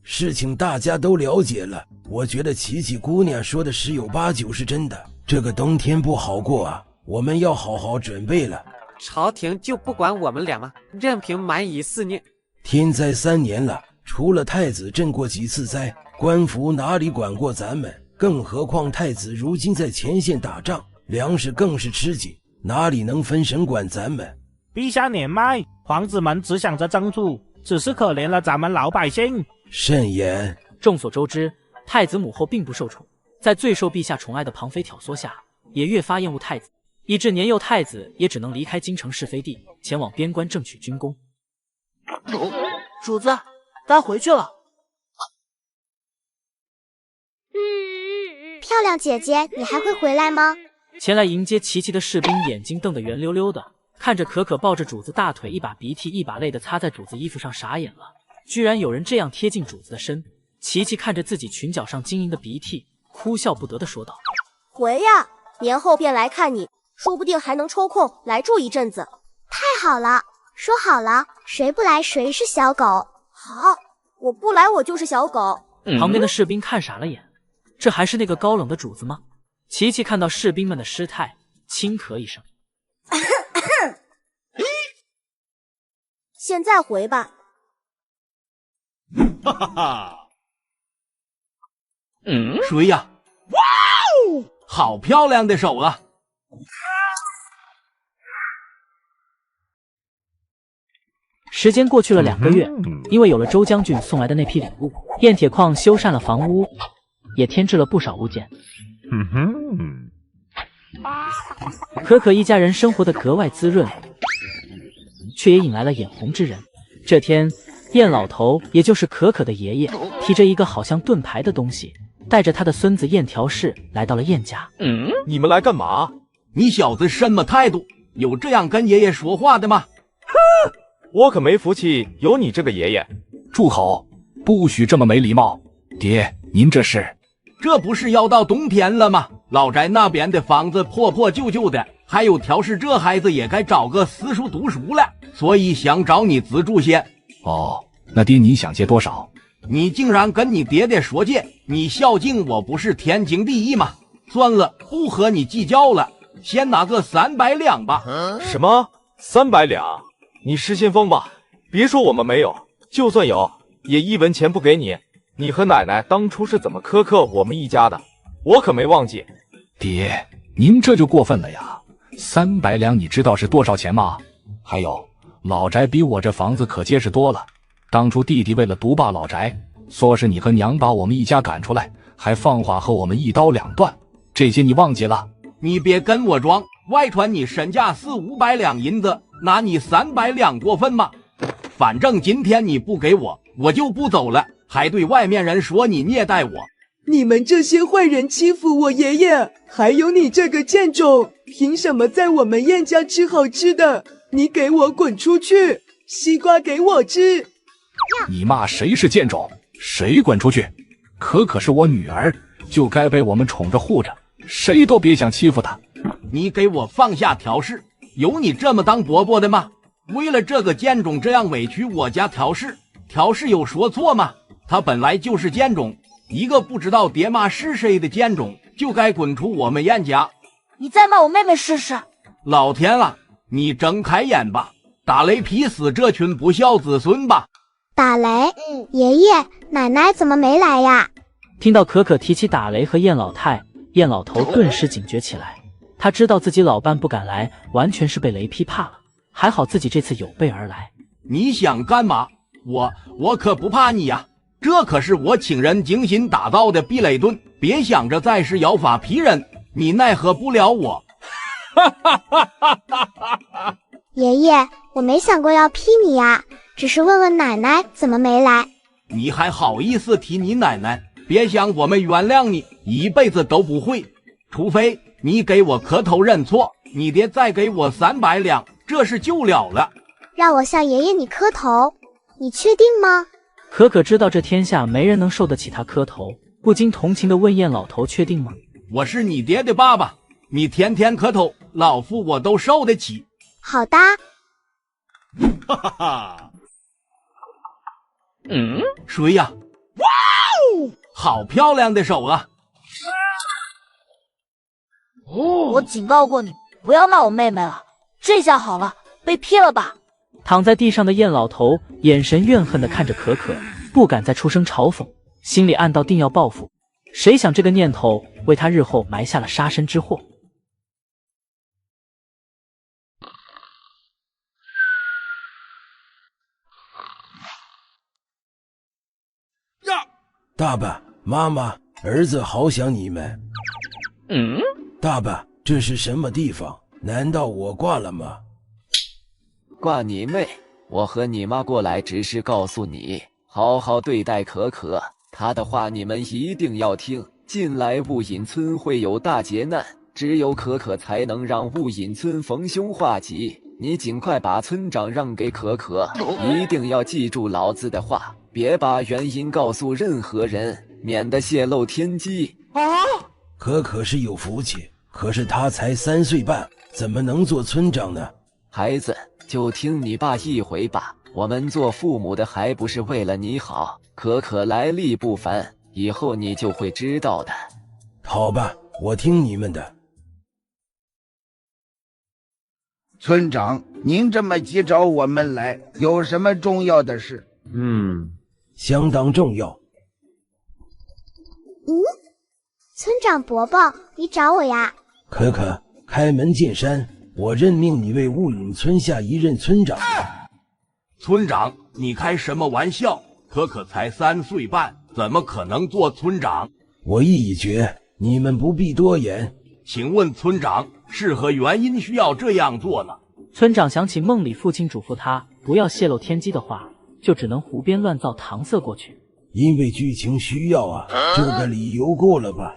事情大家都了解了，我觉得琪琪姑娘说的10有8九是真的。这个冬天不好过啊，我们要好好准备了。朝廷就不管我们俩吗？任凭蛮夷肆虐。天灾3年了，除了太子赈过几次灾，官府哪里管过咱们？更何况太子如今在前线打仗，粮食更是吃紧，哪里能分神管咱们？陛下年迈，皇子们只想着争储，只是可怜了咱们老百姓。慎言。众所周知，太子母后并不受宠，在最受陛下宠爱的庞妃挑唆下，也越发厌恶太子，以致年幼太子也只能离开京城是非地，前往边关争取军功。主子，该回去了。漂亮姐姐，你还会回来吗？前来迎接琪琪的士兵眼睛瞪得圆溜溜的，看着可可抱着主子大腿，一把鼻涕一把泪的擦在主子衣服上，傻眼了。居然有人这样贴近主子的身。琪琪看着自己裙角上晶莹的鼻涕，哭笑不得的说道：回呀，年后便来看你，说不定还能抽空来住一阵子。太好了，说好了，谁不来谁是小狗。好，我不来我就是小狗。旁边的士兵看傻了眼，这还是那个高冷的主子吗？琪琪看到士兵们的失态，轻咳一声现在回吧。哈哈哈！谁呀？哇哦，好漂亮的手啊！时间过去了2个月，因为有了周将军送来的那批礼物，燕铁矿修缮了房屋，也添置了不少物件。可可一家人生活得格外滋润，却也引来了眼红之人。这天，燕老头，也就是可可的爷爷，提着一个好像盾牌的东西，带着他的孙子燕条氏来到了燕家。你们来干嘛？你小子什么态度？有这样跟爷爷说话的吗？我可没福气有你这个爷爷。住口！不许这么没礼貌。爹，您这是？这不是要到冬天了吗？老宅那边的房子破破旧旧的，还有条氏这孩子也该找个私塾读书了，所以想找你资助些。哦，那爹你想借多少？你竟然跟你爹爹说借，你孝敬我不是天经地义吗？算了，不和你计较了，先拿个300两吧。什么？300两？你失心疯吧？别说我们没有，就算有，也1文钱不给你。你和奶奶当初是怎么苛刻我们一家的，我可没忘记。爹，您这就过分了呀！300两你知道是多少钱吗？还有，老宅比我这房子可结实多了。当初弟弟为了独霸老宅，说是你和娘把我们一家赶出来，还放话和我们一刀两断，这些你忘记了？你别跟我装，外传你身价400-500两银子，拿你300两过分吗？反正今天你不给我，我就不走了，还对外面人说你虐待我。你们这些坏人欺负我爷爷，还有你这个贱种，凭什么在我们燕家吃好吃的？你给我滚出去！西瓜给我吃！你骂谁是贱种？谁滚出去？可可是我女儿，就该被我们宠着护着，谁都别想欺负她。你给我放下挑事，有你这么当伯伯的吗？为了这个贱种这样委屈我家挑事，挑事有说错吗？他本来就是贱种，一个不知道爹妈是谁的贱种，就该滚出我们燕家。你再骂我妹妹试试！老天啊，你睁开眼吧，打雷劈死这群不孝子孙吧！打雷？爷爷奶奶怎么没来呀？听到可可提起打雷和燕老太，燕老头顿时警觉起来。他知道自己老伴不敢来，完全是被雷劈怕了。还好自己这次有备而来。你想干嘛？我可不怕你呀！这可是我请人精心打造的避雷盾，别想着再是妖法劈人，你奈何不了我。爷爷，我没想过要劈你呀，只是问问奶奶怎么没来。你还好意思提你奶奶？别想我们原谅你，一辈子都不会，除非你给我磕头认错，你爹再给我300两，这是救了了。让我向爷爷你磕头，你确定吗？可可知道这天下没人能受得起他磕头，不禁同情地问燕老头：“确定吗？”我是你爹的爸爸，你天天磕头，老夫我都受得起。好的。哈哈哈。谁呀？哇哦，好漂亮的手啊！我警告过你，不要骂我妹妹了。这下好了，被劈了吧。躺在地上的燕老头眼神怨恨地看着可可，不敢再出声嘲讽，心里暗道定要报复。谁想这个念头为他日后埋下了杀身之祸。爸爸妈妈，儿子好想你们。爸爸，这是什么地方？难道我挂了吗？挂你妹！我和你妈过来只是告诉你，好好对待可可，她的话你们一定要听。近来雾隐村会有大劫难，只有可可才能让雾隐村逢凶化吉。你尽快把村长让给可可，一定要记住老子的话，别把原因告诉任何人，免得泄露天机。可可是有福气，可是她才3岁半，怎么能做村长呢？孩子，就听你爸一回吧。我们做父母的还不是为了你好？可可来历不凡，以后你就会知道的。好吧，我听你们的。村长，您这么急找我们来，有什么重要的事？相当重要。村长伯伯，你找我呀？可可，开门见山，我任命你为雾隐村下一任村长。村长，你开什么玩笑？可可才3岁半，怎么可能做村长？我意已决，你们不必多言。请问村长，是何原因需要这样做呢？村长想起梦里父亲嘱咐他不要泄露天机的话，就只能胡编乱造搪塞过去。因为剧情需要啊，这个理由够了吧？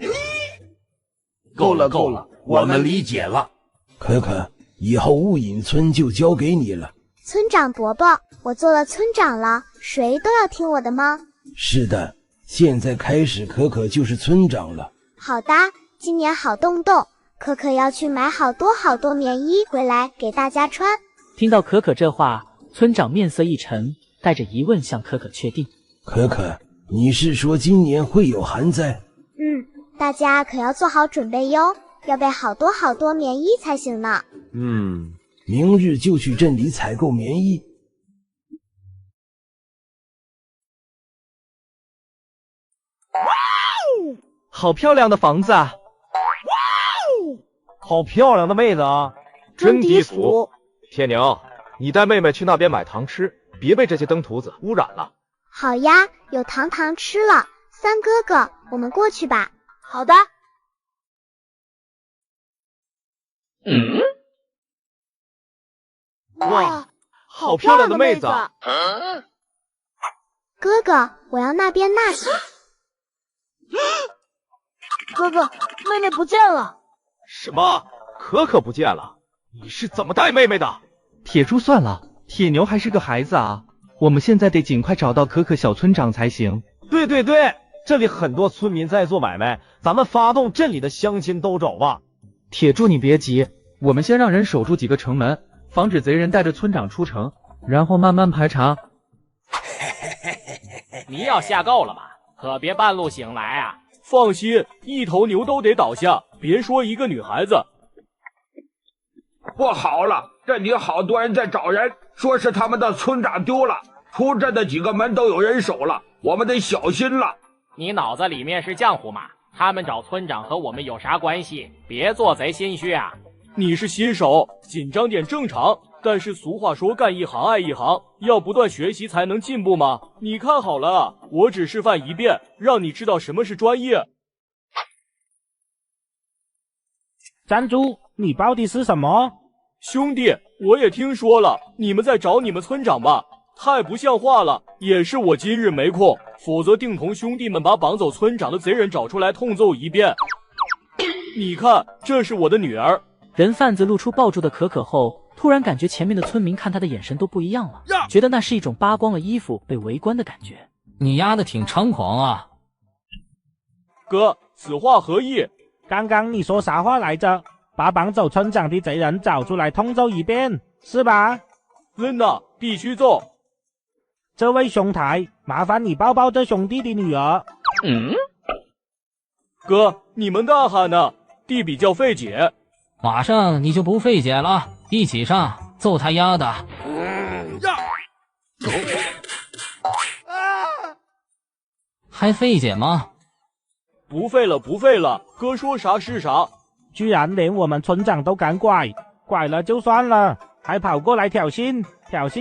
够了，我们理解了。可可，以后雾隐村就交给你了。村长伯伯，我做了村长了，谁都要听我的吗？是的，现在开始可可就是村长了。好的，今年好动动，可可要去买好多棉衣回来给大家穿。听到可可这话，村长面色一沉，带着疑问向可可确定。可可，你是说今年会有寒灾？大家可要做好准备哟，要备好多棉衣才行呢。明日就去镇里采购棉衣。好漂亮的房子啊！好漂亮的妹子啊！真低俗。天宁，你带妹妹去那边买糖吃，别被这些登徒子污染了。好呀，有糖吃了。三哥哥，我们过去吧。好的。哇，好漂亮的妹子！哥哥，我要那边那些。哥哥，妹妹不见了。什么？可可不见了？你是怎么带妹妹的？铁柱算了，铁牛还是个孩子啊。我们现在得尽快找到可可小村长才行。对，这里很多村民在做买卖，咱们发动镇里的乡亲都走吧。铁柱你别急，我们先让人守住几个城门，防止贼人带着村长出城，然后慢慢排查。你要下够了吧？可别半路醒来啊！放心，一头牛都得倒下，别说一个女孩子。不好了，这里好多人在找人，说是他们的村长丢了，出镇的几个门都有人守了，我们得小心了。你脑子里面是浆糊吗？他们找村长和我们有啥关系？别做贼心虚啊！你是新手，紧张点正常。但是俗话说干一行爱一行，要不断学习才能进步嘛。你看好了，我只示范一遍，让你知道什么是专业。站住！你报的是什么？兄弟，我也听说了，你们在找你们村长吧？太不像话了！也是我今日没空，否则定同兄弟们把绑走村长的贼人找出来痛揍一遍。你看，这是我的女儿。人贩子露出抱住的可可后，突然感觉前面的村民看他的眼神都不一样了，觉得那是一种扒光了衣服被围观的感觉。你丫的挺猖狂啊！哥，此话何意？刚刚你说啥话来着？把绑走村长的贼人找出来痛揍一遍，是吧？的，必须揍。这位兄台，麻烦你抱抱这兄弟的女儿。哥，你们大喊呢，弟比较费解。马上你就不费解了，一起上，揍他丫的！还费解吗？不费了，哥说啥是啥。居然连我们村长都敢拐了就算了，还跑过来挑衅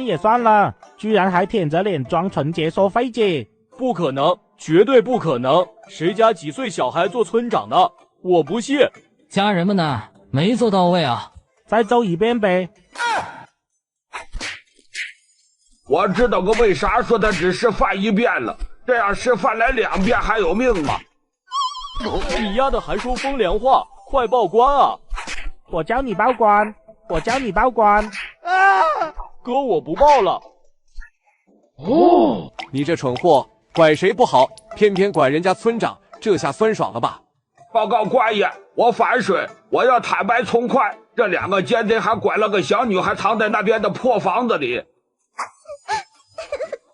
也算了，居然还舔着脸装纯洁说费解。不可能，绝对不可能，谁家几岁小孩做村长的？我不信。家人们呢？没揍到位啊！再揍一遍呗。我知道个为啥说他只示范一遍了，这样示范来2遍还有命吗？你丫的还说风凉话，快报官啊！我叫你报官！哥，我不报了。你这蠢货，拐谁不好，偏偏拐人家村长，这下酸爽了吧？报告官爷，我反水，我要坦白从宽。这2个奸贼还拐了个小女孩，藏在那边的破房子里。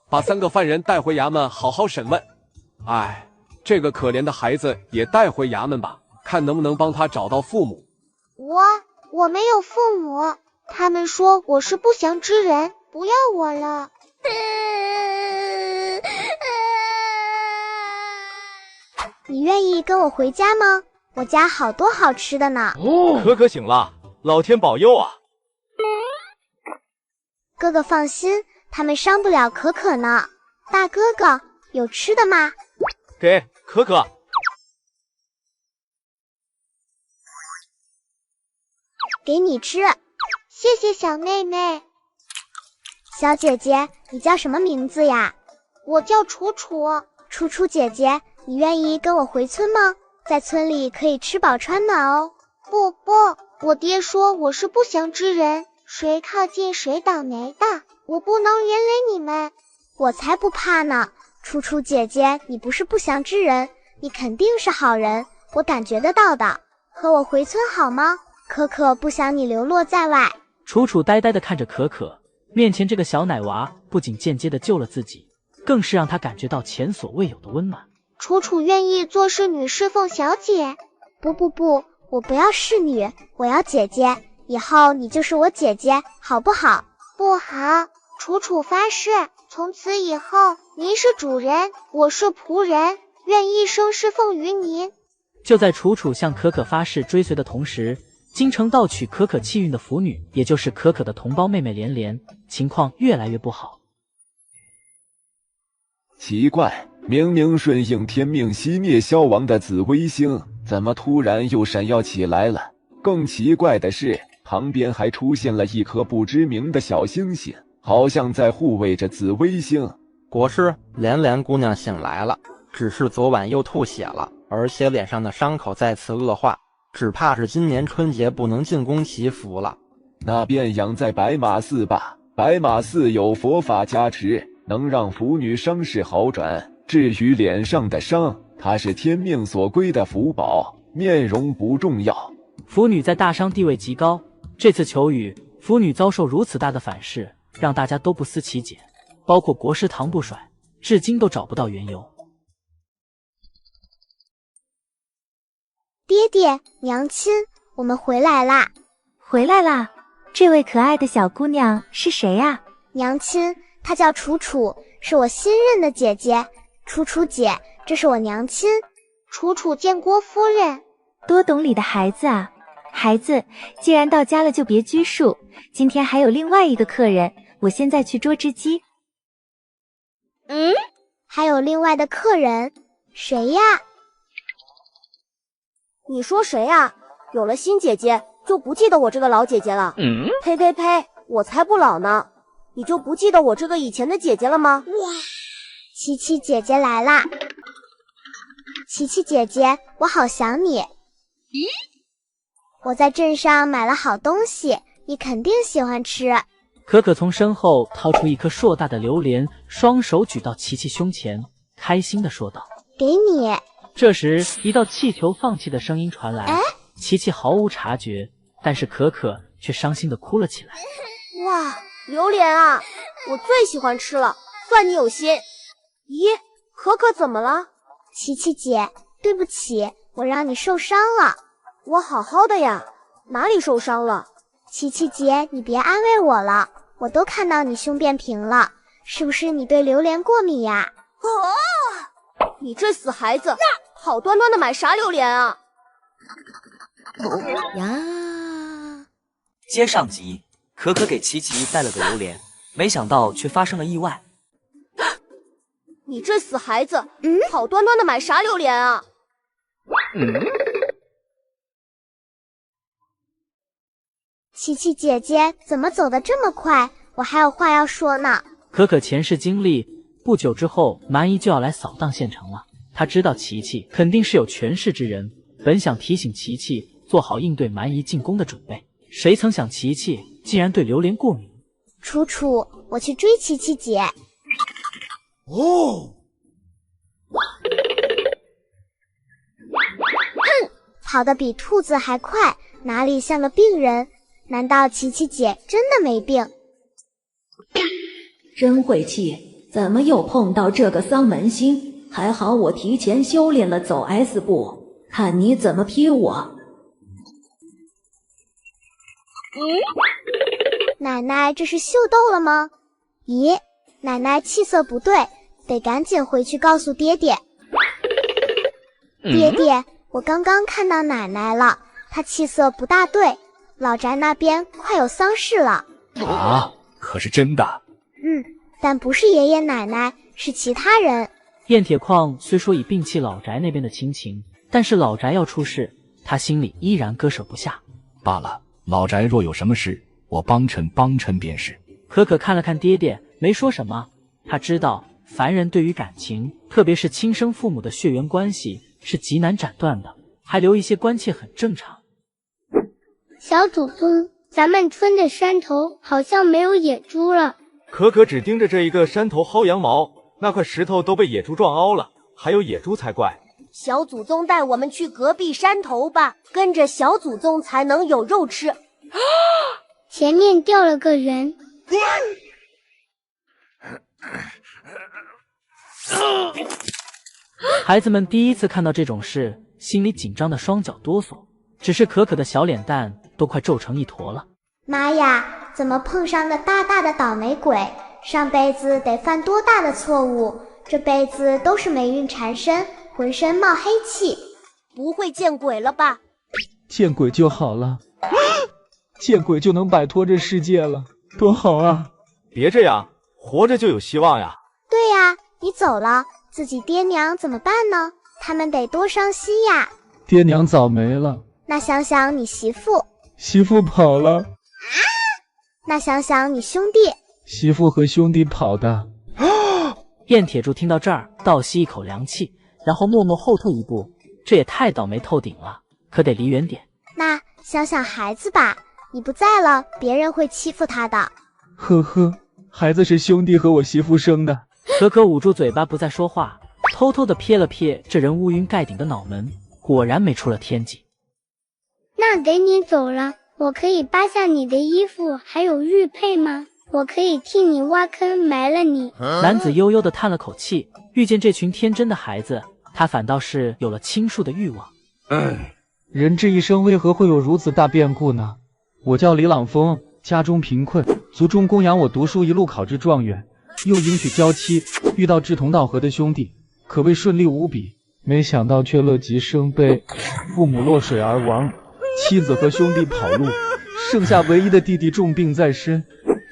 把3个犯人带回衙门，好好审问。哎，这个可怜的孩子也带回衙门吧，看能不能帮他找到父母。我没有父母，他们说我是不祥之人，不要我了。你愿意跟我回家吗？我家好多好吃的呢。可可醒了，老天保佑啊！哥哥放心，他们伤不了可可呢。大哥哥，有吃的吗？给可可。给你吃，谢谢小妹妹。小姐姐，你叫什么名字呀？我叫楚楚。楚楚姐姐，你愿意跟我回村吗？在村里可以吃饱穿暖哦。不，我爹说我是不祥之人，谁靠近谁倒霉的，我不能连累你们。我才不怕呢。楚楚姐姐，你不是不祥之人，你肯定是好人，我感觉得到的。和我回村好吗？可可不想你流落在外。楚楚呆呆地看着可可，面前这个小奶娃不仅间接地救了自己，更是让她感觉到前所未有的温暖。楚楚愿意做侍女侍奉小姐。不，我不要侍女，我要姐姐，以后你就是我姐姐，好不好？不好。楚楚发誓，从此以后您是主人，我是仆人，愿一生侍奉于您。就在楚楚向可可发誓追随的同时，京城盗取可可气运的腐女，也就是可可的同胞妹妹连连，情况越来越不好。奇怪，明明顺应天命熄灭消亡的紫微星，怎么突然又闪耀起来了？更奇怪的是，旁边还出现了一颗不知名的小星星，好像在护卫着紫微星。国师，连连姑娘醒来了。只是昨晚又吐血了，而且脸上的伤口再次恶化，只怕是今年春节不能进宫祈福了。那便养在白马寺吧，白马寺有佛法加持，能让妇女伤势好转。至于脸上的伤，它是天命所归的福宝，面容不重要。腐女在大商地位极高，这次求雨，腐女遭受如此大的反噬，让大家都不思其解，包括国师唐不甩，至今都找不到缘由。爹爹，娘亲，我们回来啦！回来啦！这位可爱的小姑娘是谁呀？娘亲，她叫楚楚，是我新任的姐姐。楚楚姐，这是我娘亲，楚楚见郭夫人。多懂礼的孩子啊！孩子，既然到家了就别拘束，今天还有另外一个客人，我现在去捉只鸡。还有另外的客人？谁呀？你说谁呀？有了新姐姐就不记得我这个老姐姐了？呸呸呸，我才不老呢！你就不记得我这个以前的姐姐了吗？哇，琪琪姐姐来啦！琪琪姐姐，我好想你。我在镇上买了好东西，你肯定喜欢吃。可可从身后掏出一颗硕大的榴莲，双手举到琪琪胸前，开心地说道：“给你。”这时，一道气球放气的声音传来，琪琪毫无察觉，但是可可却伤心地哭了起来。哇，榴莲啊，我最喜欢吃了，算你有心。咦，可可怎么了？琪琪姐，对不起，我让你受伤了。我好好的呀，哪里受伤了？琪琪姐，你别安慰我了，我都看到你胸变平了，是不是你对榴莲过敏呀？你这死孩子，好端端的买啥榴莲啊？呀！接上集，可可给琪琪带了个榴莲，没想到却发生了意外。你这死孩子，好端端的买啥榴莲啊？琪琪姐姐怎么走得这么快？我还有话要说呢。可可前世经历，不久之后蛮夷就要来扫荡县城了。他知道琪琪肯定是有权势之人，本想提醒琪琪做好应对蛮夷进攻的准备，谁曾想琪琪竟然对榴莲过敏。楚楚，我去追琪琪姐。哦，哼，跑得比兔子还快，哪里像个病人？难道琪琪姐真的没病？真晦气，怎么又碰到这个丧门星？还好我提前修炼了走 S 步，看你怎么劈我。奶奶这是秀逗了吗？咦，奶奶气色不对，得赶紧回去告诉爹爹。爹爹，我刚刚看到奶奶了，她气色不大对，老宅那边快有丧事了。啊，可是真的？但不是爷爷奶奶，是其他人。燕铁矿虽说已摒弃老宅那边的亲情，但是老宅要出事，他心里依然割舍不下。罢了，老宅若有什么事，我帮衬便是。可可看了看爹爹，没说什么。他知道凡人对于感情，特别是亲生父母的血缘关系是极难斩断的，还留一些关切很正常。小祖宗，咱们村的山头好像没有野猪了。可可只盯着这一个山头薅羊毛，那块石头都被野猪撞凹了，还有野猪才怪。小祖宗带我们去隔壁山头吧，跟着小祖宗才能有肉吃。前面掉了个人。孩子们第一次看到这种事，心里紧张的双脚哆嗦，只是可可的小脸蛋都快皱成一坨了。妈呀，怎么碰上个大大的倒霉鬼？上辈子得犯多大的错误，这辈子都是霉运缠身，浑身冒黑气。不会见鬼了吧？见鬼就好了，见鬼就能摆脱这世界了，多好啊！别这样，活着就有希望呀。对呀，你走了，自己爹娘怎么办呢？他们得多伤心呀。爹娘早没了。那想想你媳妇，媳妇跑了。那想想你兄弟，媳妇和兄弟跑的。燕铁柱听到这儿，倒吸一口凉气，然后默默后退一步，这也太倒霉透顶了，可得离远点。那想想孩子吧，你不在了，别人会欺负他的。呵呵，孩子是兄弟和我媳妇生的。可可捂住嘴巴不再说话，偷偷地瞥了瞥这人乌云盖顶的脑门，果然没出了天际。那得你走了，我可以扒下你的衣服还有玉佩吗？我可以替你挖坑埋了你。男子悠悠地叹了口气，遇见这群天真的孩子，他反倒是有了倾诉的欲望。人这一生为何会有如此大变故呢？我叫李朗峰，家中贫困，族中供养我读书，一路考至状元，又迎娶娇妻，遇到志同道合的兄弟，可谓顺利无比。没想到却乐极生悲，父母落水而亡，妻子和兄弟跑路，剩下唯一的弟弟重病在身，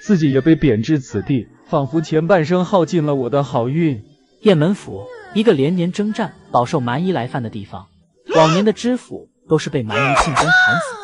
自己也被贬至此地，仿佛前半生耗尽了我的好运。雁门府，一个连年征战饱受蛮夷来犯的地方，往年的知府都是被蛮夷进宫砍死。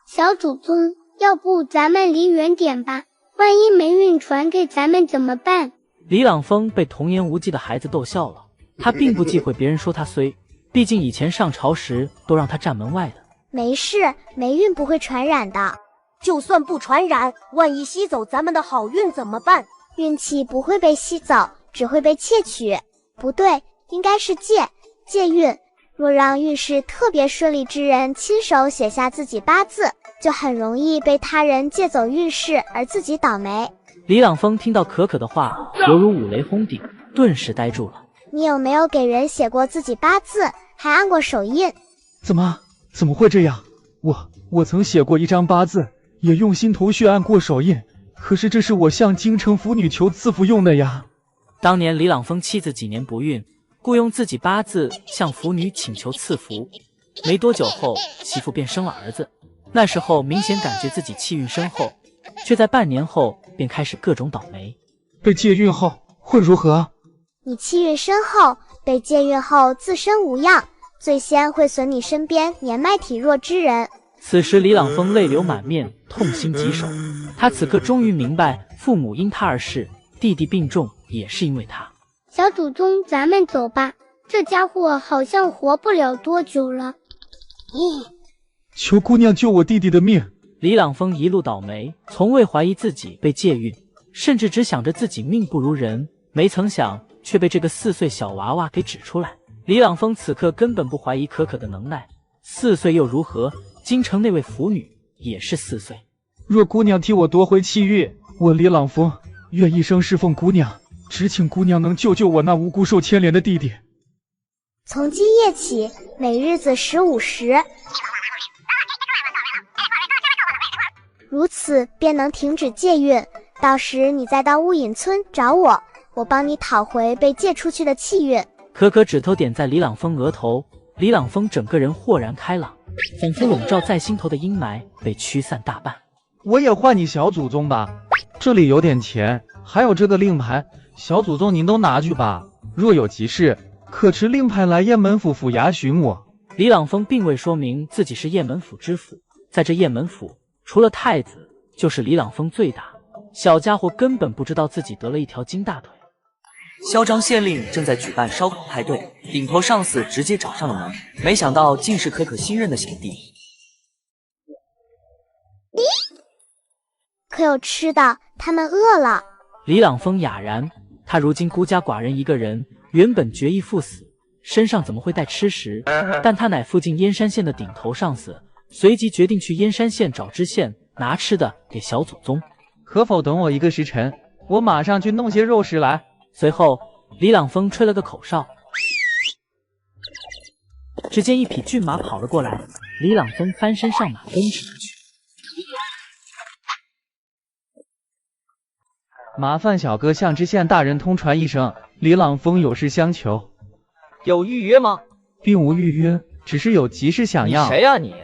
小祖宗，要不咱们离远点吧，万一霉运传给咱们怎么办？李朗峰被童言无忌的孩子逗笑了，他并不忌讳别人说他衰，毕竟以前上朝时都让他站门外的。没事，霉运不会传染的。就算不传染，万一吸走咱们的好运怎么办？运气不会被吸走，只会被窃取。不对，应该是借运。若让运势特别顺利之人亲手写下自己八字，就很容易被他人借走运势而自己倒霉。李朗峰听到可可的话，犹如五雷轰顶，顿时呆住了。你有没有给人写过自己八字，还按过手印？怎么会这样？我曾写过一张八字，也用心头血按过手印，可是这是我向京城府女求赐福用的呀。当年李朗峰妻子几年不孕，故用自己八字向府女请求赐福，没多久后媳妇便生了儿子。那时候明显感觉自己气运深厚，却在半年后便开始各种倒霉。被借运后会如何？你气运深厚，被借运后自身无恙，最先会损你身边年迈体弱之人。此时李朗峰泪流满面，痛心疾首。他此刻终于明白，父母因他而逝，弟弟病重也是因为他。小祖宗，咱们走吧，这家伙好像活不了多久了。求姑娘救我弟弟的命。李朗峰一路倒霉，从未怀疑自己被借运，甚至只想着自己命不如人，没曾想却被这个4岁小娃娃给指出来。李朗峰此刻根本不怀疑可可的能耐，4岁又如何？京城那位府女也是4岁。若姑娘替我夺回气运，我李朗峰愿一生侍奉姑娘，只请姑娘能救救我那无辜受牵连的弟弟。从今夜起，每日子15时，如此便能停止借运。到时你再到雾隐村找我，我帮你讨回被借出去的气运。可可指头点在李朗峰额头，李朗峰整个人豁然开朗，仿佛笼罩在心头的阴霾被驱散大半。我也换你小祖宗吧，这里有点钱，还有这个令牌，小祖宗您都拿去吧。若有急事，可持令牌来雁门府府衙寻我。李朗峰并未说明自己是雁门府知府，在这雁门府，除了太子，就是李朗峰最大。小家伙根本不知道自己得了一条金大腿。嚣张县令正在举办烧烤派对，顶头上司直接找上了门，没想到竟是可可新任的小弟。可有吃的，他们饿了。李朗峰哑然，他如今孤家寡人一个人，原本决意赴死，身上怎么会带吃食？但他乃附近燕山县的顶头上司，随即决定去燕山县找知县拿吃的给小祖宗。可否等我一个时辰，我马上去弄些肉食来。随后李朗峰吹了个口哨，只见一匹骏马跑了过来，李朗峰翻身上马奔驰出去。麻烦小哥向知县大人通传一声，李朗峰有事相求。有预约吗？并无预约，只是有急事想要。你谁呀你？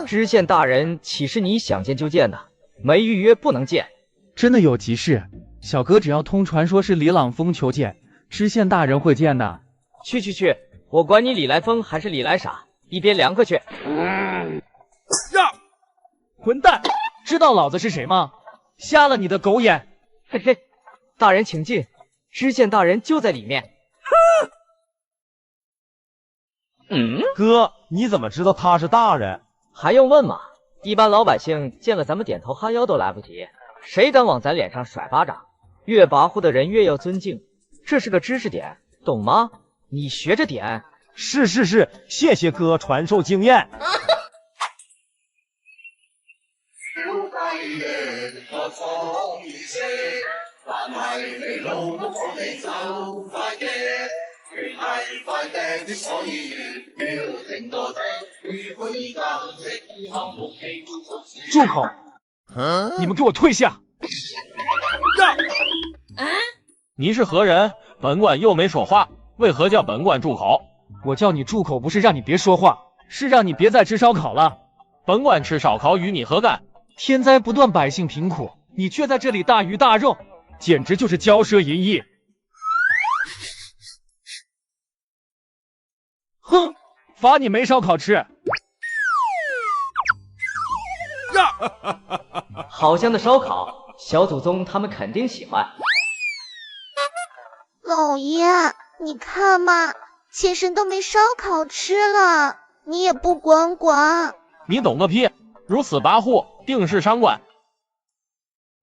知县大人岂是你想见就见的？没预约不能见。真的有急事，小哥只要通传说是李朗峰求见，知县大人会见的。去，我管你李来疯还是李来傻，一边凉快去。混蛋，知道老子是谁吗？瞎了你的狗眼！嘿嘿，大人请进，知县大人就在里面。哥，你怎么知道他是大人？还用问吗？一般老百姓见了咱们点头哈腰都来不及，谁敢往咱脸上甩巴掌？越跋扈的人越要尊敬，这是个知识点，懂吗？你学着点。是，谢谢哥传授经验。住口！你们给我退下！你是何人？本馆又没说话，为何叫本馆住口？我叫你住口，不是让你别说话，是让你别再吃烧烤了。本馆吃烧烤与你何干？天灾不断，百姓贫苦，你却在这里大鱼大肉，简直就是骄奢淫逸。哼，罚你没烧烤吃。好香的烧烤，小祖宗他们肯定喜欢。老爷，你看嘛，妾身都没烧烤吃了，你也不管管。你懂个屁！如此跋扈，定是伤官。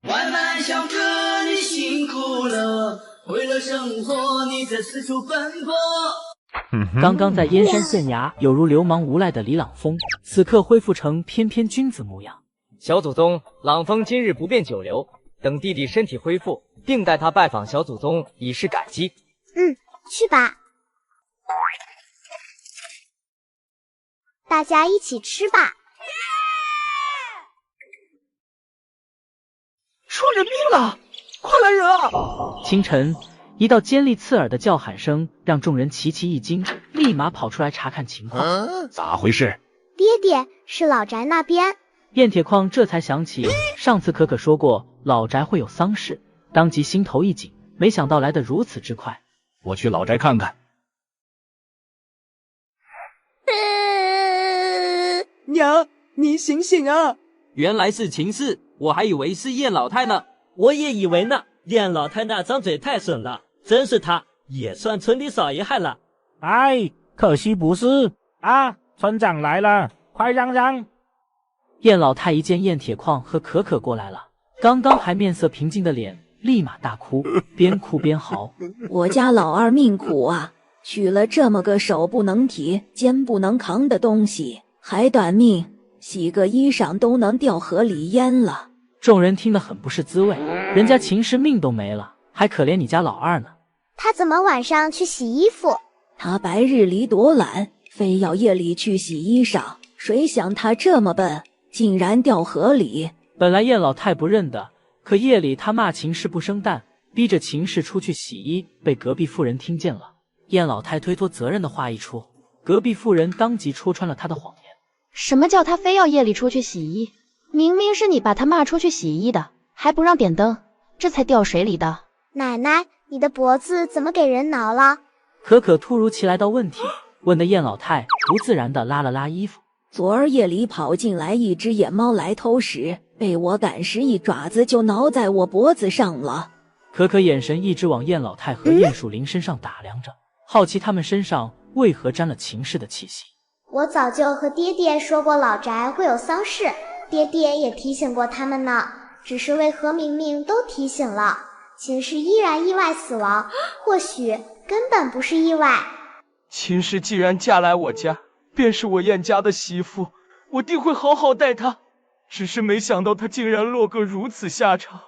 外卖小哥，你辛苦了，为了生活，你在四处奔波。刚刚在燕山县衙有如流氓无赖的李朗风，此刻恢复成翩翩君子模样。小祖宗，朗风今日不便久留，等弟弟身体恢复，定带他拜访小祖宗，以示感激。去吧，大家一起吃吧。出人命了，快来人啊！清晨，一道尖利刺耳的叫喊声让众人齐齐一惊，立马跑出来查看情况。咋回事？爹爹，是老宅那边。燕铁矿这才想起上次可可说过老宅会有丧事，当即心头一紧，没想到来得如此之快。我去老宅看看。娘，你醒醒啊！原来是秦氏，我还以为是燕老太呢。我也以为呢，燕老太那张嘴太损了，真是她也算村里少爷汉了。哎，可惜不是啊！村长来了，快让让！燕老太一见燕铁矿和可可过来了，刚刚还面色平静的脸立马大哭，边哭边嚎：我家老二命苦啊，娶了这么个手不能提、肩不能扛的东西，还短命，洗个衣裳都能掉河里淹了。众人听得很不是滋味，人家秦氏命都没了，还可怜你家老二呢。他怎么晚上去洗衣服？他白日里多懒，非要夜里去洗衣裳，谁想他这么笨，竟然掉河里。本来燕老太不认得，可夜里他骂秦氏不生蛋，逼着秦氏出去洗衣，被隔壁妇人听见了。燕老太推脱责任的话一出，隔壁妇人当即戳穿了他的谎言。什么叫他非要夜里出去洗衣？明明是你把他骂出去洗衣的，还不让点灯，这才掉水里的。奶奶，你的脖子怎么给人挠了？可可突如其来的问题，问得燕老太不自然地拉了拉衣服。昨儿夜里跑进来一只野猫来偷食，被我赶时一爪子就挠在我脖子上了。可可眼神一直往燕老太和燕树林身上打量着，好奇他们身上为何沾了秦氏的气息。我早就和爹爹说过老宅会有丧事，爹爹也提醒过他们呢，只是为何明明都提醒了，秦氏依然意外死亡，或许根本不是意外。秦氏既然嫁来我家，便是我燕家的媳妇，我定会好好待她。只是没想到她竟然落个如此下场，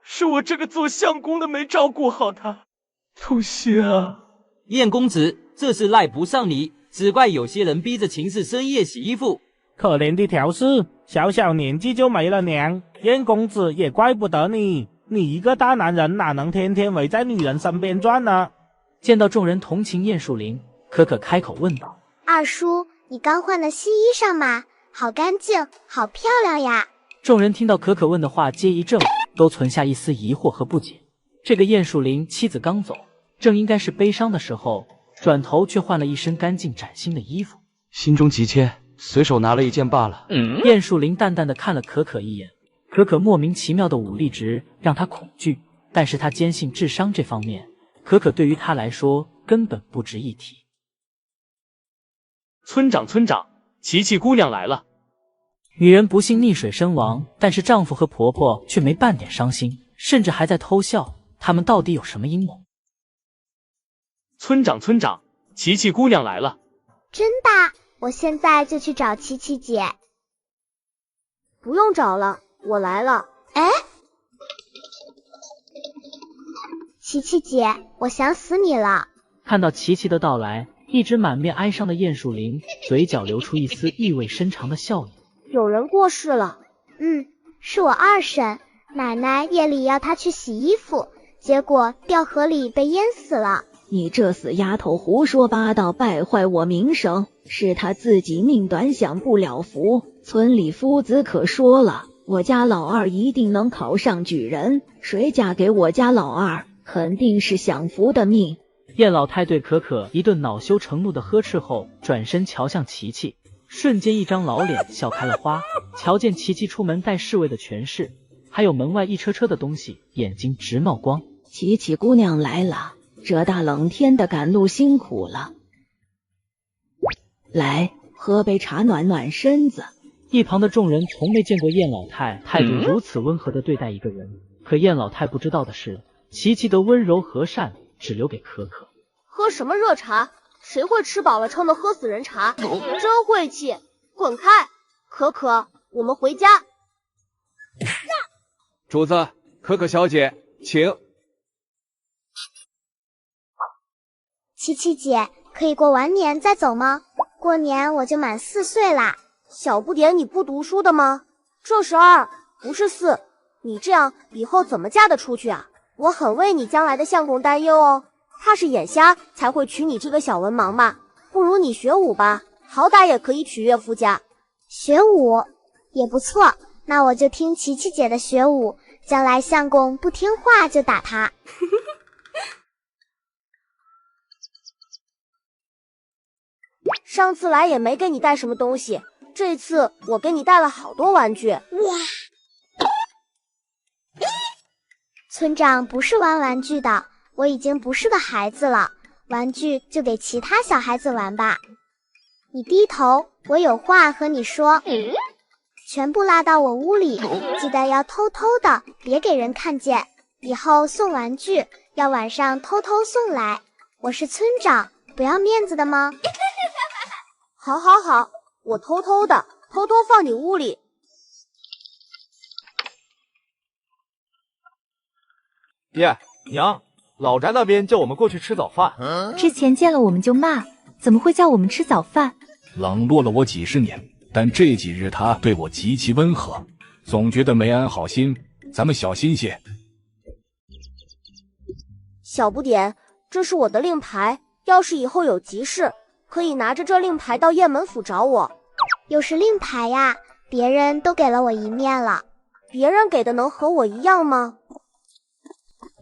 是我这个做相公的没照顾好她。痛心啊！燕公子，这是赖不上你，只怪有些人逼着秦氏深夜洗衣服。可怜的条氏，小小年纪就没了娘，燕公子也怪不得你，你一个大男人哪能天天围在女人身边转呢？见到众人同情燕树林，可可开口问道：二叔，你刚换的新衣裳吗？好干净，好漂亮呀！众人听到可可问的话皆一怔，都存下一丝疑惑和不解。这个燕树林妻子刚走，正应该是悲伤的时候，转头却换了一身干净崭新的衣服。心中急切，随手拿了一件罢了。燕树林淡淡的看了可可一眼，可可莫名其妙的武力值让他恐惧，但是他坚信智商这方面，可可对于他来说根本不值一提。村长，琪琪姑娘来了。女人不幸溺水身亡，但是丈夫和婆婆却没半点伤心，甚至还在偷笑。他们到底有什么阴谋？村长，琪琪姑娘来了。真的？我现在就去找琪琪姐。不用找了，我来了。哎，琪琪姐，我想死你了。看到琪琪的到来，一直满面哀伤的燕树林嘴角流出一丝意味深长的笑意。有人过世了。是我二婶，奶奶夜里要她去洗衣服，结果掉河里被淹死了。你这死丫头胡说八道，败坏我名声，是她自己命短享不了福。村里夫子可说了，我家老二一定能考上举人，谁嫁给我家老二，肯定是享福的命。燕老太对可可一顿恼羞成怒的呵斥后，转身瞧向琪琪，瞬间一张老脸笑开了花。瞧见琪琪出门带侍卫的权势，还有门外一车车的东西，眼睛直冒光。琪琪姑娘来了，这大冷天的赶路辛苦了，来喝杯茶暖暖身子。一旁的众人从没见过燕老太态度如此温和地对待一个人，可燕老太不知道的是，琪琪的温柔和善只留给可可。喝什么热茶？谁会吃饱了撑的喝死人茶？真晦气！滚开！可可，我们回家。主子，可可小姐，请。琪琪姐，可以过完年再走吗？过年我就满4岁啦。小不点，你不读书的吗？这是2，不是4。你这样以后怎么嫁得出去啊？我很为你将来的相公担忧哦。他是眼瞎才会娶你这个小文盲吧？不如你学武吧，好歹也可以娶岳父家。学武也不错，那我就听琪琪姐的学武，将来相公不听话就打他。上次来也没给你带什么东西，这次我给你带了好多玩具。哇！村长不是玩玩具的，我已经不是个孩子了，玩具就给其他小孩子玩吧。你低头，我有话和你说。全部拉到我屋里，记得要偷偷的，别给人看见。以后送玩具要晚上偷偷送来。我是村长，不要面子的吗？好，我偷偷放你屋里。爹娘，老宅那边叫我们过去吃早饭。之前见了我们就骂，怎么会叫我们吃早饭？冷落了我几十年，但这几日他对我极其温和，总觉得没安好心，咱们小心些。小不点，这是我的令牌，要是以后有急事，可以拿着这令牌到雁门府找我。又是令牌呀，别人都给了我一面了。别人给的能和我一样吗？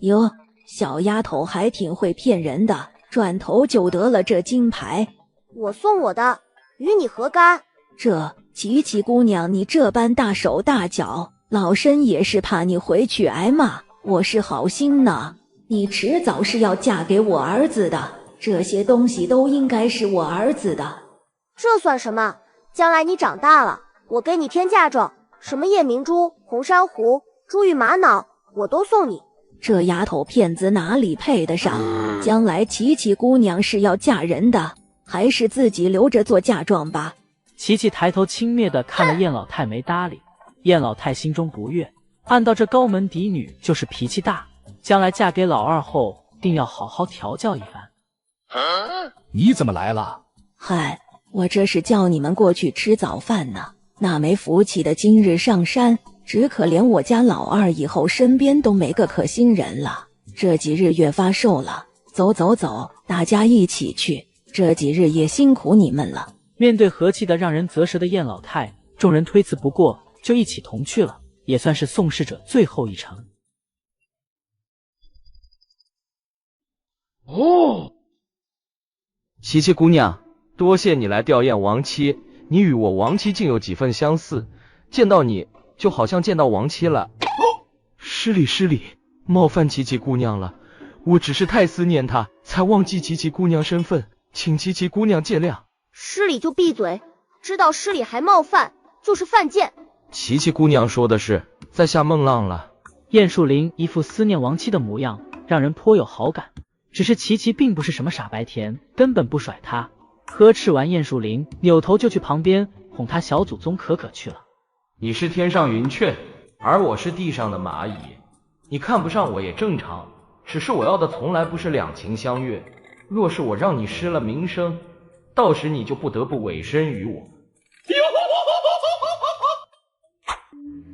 哟，小丫头还挺会骗人的，转头就得了这金牌。我送我的，与你何干？这琪琪姑娘，你这般大手大脚，老身也是怕你回去挨骂。我是好心呢，你迟早是要嫁给我儿子的，这些东西都应该是我儿子的。这算什么？将来你长大了，我给你添嫁妆，什么夜明珠、红珊瑚、珠玉玛瑙，我都送你。这丫头片子哪里配得上？将来琪琪姑娘是要嫁人的，还是自己留着做嫁妆吧。琪琪抬头轻蔑地看了燕老太，没搭理。燕老太心中不悦，按道这高门嫡女就是脾气大，将来嫁给老二后，定要好好调教一番。你怎么来了？嗨，我这是叫你们过去吃早饭呢。那没福气的今日上山，只可怜我家老二以后身边都没个可心人了。这几日越发瘦了，走，大家一起去。这几日也辛苦你们了。面对和气的让人啧舌的燕老太，众人推辞不过，就一起同去了，也算是送逝者最后一程。哦，琪琪姑娘，多谢你来吊唁亡妻，你与我亡妻竟有几分相似，见到你就好像见到亡妻了。失礼，冒犯琪琪姑娘了，我只是太思念她，才忘记琪琪姑娘身份，请琪琪姑娘见谅。失礼就闭嘴，知道失礼还冒犯，就是犯贱。琪琪姑娘说的是，在下孟浪了。燕树林一副思念亡妻的模样，让人颇有好感。只是琪琪并不是什么傻白甜，根本不甩他。呵斥完燕树林，扭头就去旁边哄他小祖宗可可去了。你是天上云雀，而我是地上的蚂蚁，你看不上我也正常，只是我要的从来不是两情相悦。若是我让你失了名声，到时你就不得不委身于我。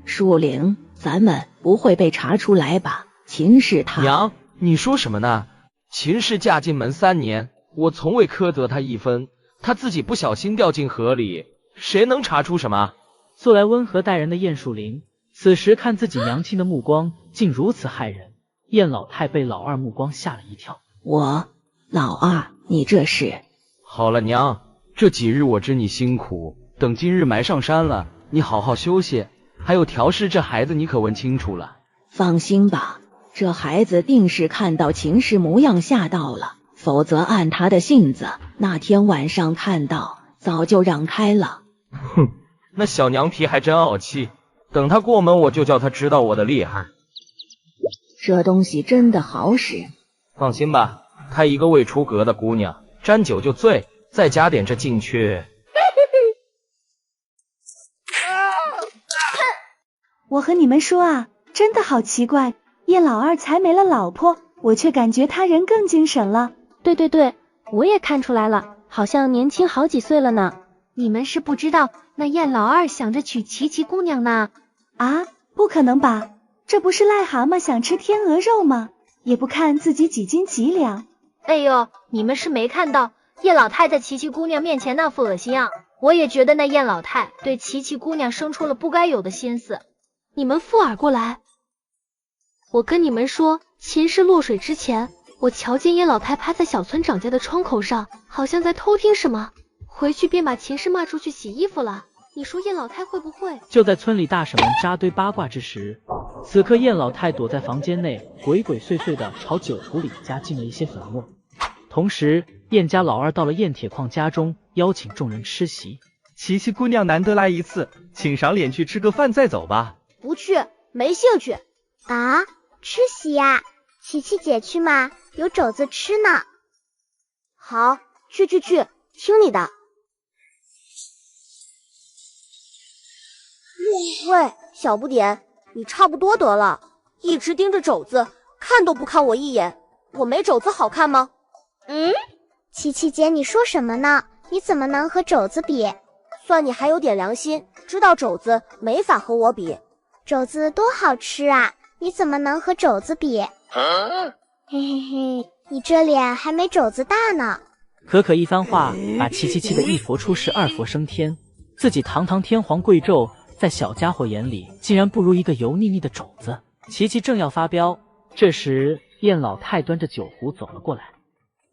树灵，咱们不会被查出来吧？秦氏她……娘，你说什么呢？秦氏嫁进门3年，我从未苛责她一分，她自己不小心掉进河里，谁能查出什么？素来温和待人的燕树林，此时看自己娘亲的目光竟如此骇人。燕老太被老二目光吓了一跳。老二，你这是……好了娘，这几日我知你辛苦，等今日埋上山了，你好好休息。还有调试这孩子，你可问清楚了。放心吧，这孩子定是看到秦氏模样吓到了，否则按他的性子，那天晚上看到早就让开了。哼，那小娘皮还真傲气，等他过门我就叫他知道我的厉害。这东西真的好使。放心吧，她一个未出阁的姑娘，沾酒就醉，再加点这进去。我和你们说啊，真的好奇怪，叶老二才没了老婆，我却感觉他人更精神了。对，我也看出来了，好像年轻好几岁了呢。你们是不知道，那燕老二想着娶琪琪姑娘呢。啊，不可能吧？这不是癞蛤蟆想吃天鹅肉吗？也不看自己几斤几两。哎呦，你们是没看到叶老太在琪琪姑娘面前那副恶心样。我也觉得那燕老太对琪琪姑娘生出了不该有的心思。你们附耳过来。我跟你们说，秦氏落水之前，我瞧见叶老太趴在小村长家的窗口上，好像在偷听什么，回去便把秦氏骂出去洗衣服了。你说叶老太会不会？就在村里大婶们扎堆八卦之时，此刻燕老太躲在房间内，鬼鬼祟祟地朝酒壶里加进了一些粉末。同时，燕家老二到了燕铁矿家中，邀请众人吃席。琪琪姑娘难得来一次，请赏脸去吃个饭再走吧。不去，没兴趣。啊，吃席呀？琪琪姐去嘛，有肘子吃呢。好，去，听你的。喂，小不点，你差不多得了，一直盯着肘子，看都不看我一眼，我没肘子好看吗？琪琪姐，你说什么呢？你怎么能和肘子比？算你还有点良心，知道肘子没法和我比。肘子多好吃啊，你怎么能和肘子比？嘿嘿嘿，你这脸还没肘子大呢。可可一番话把琪琪气得一佛出世二佛升天，自己堂堂天皇贵胄，在小家伙眼里竟然不如一个油腻腻的肘子。琪琪正要发飙，这时燕老太端着酒壶走了过来。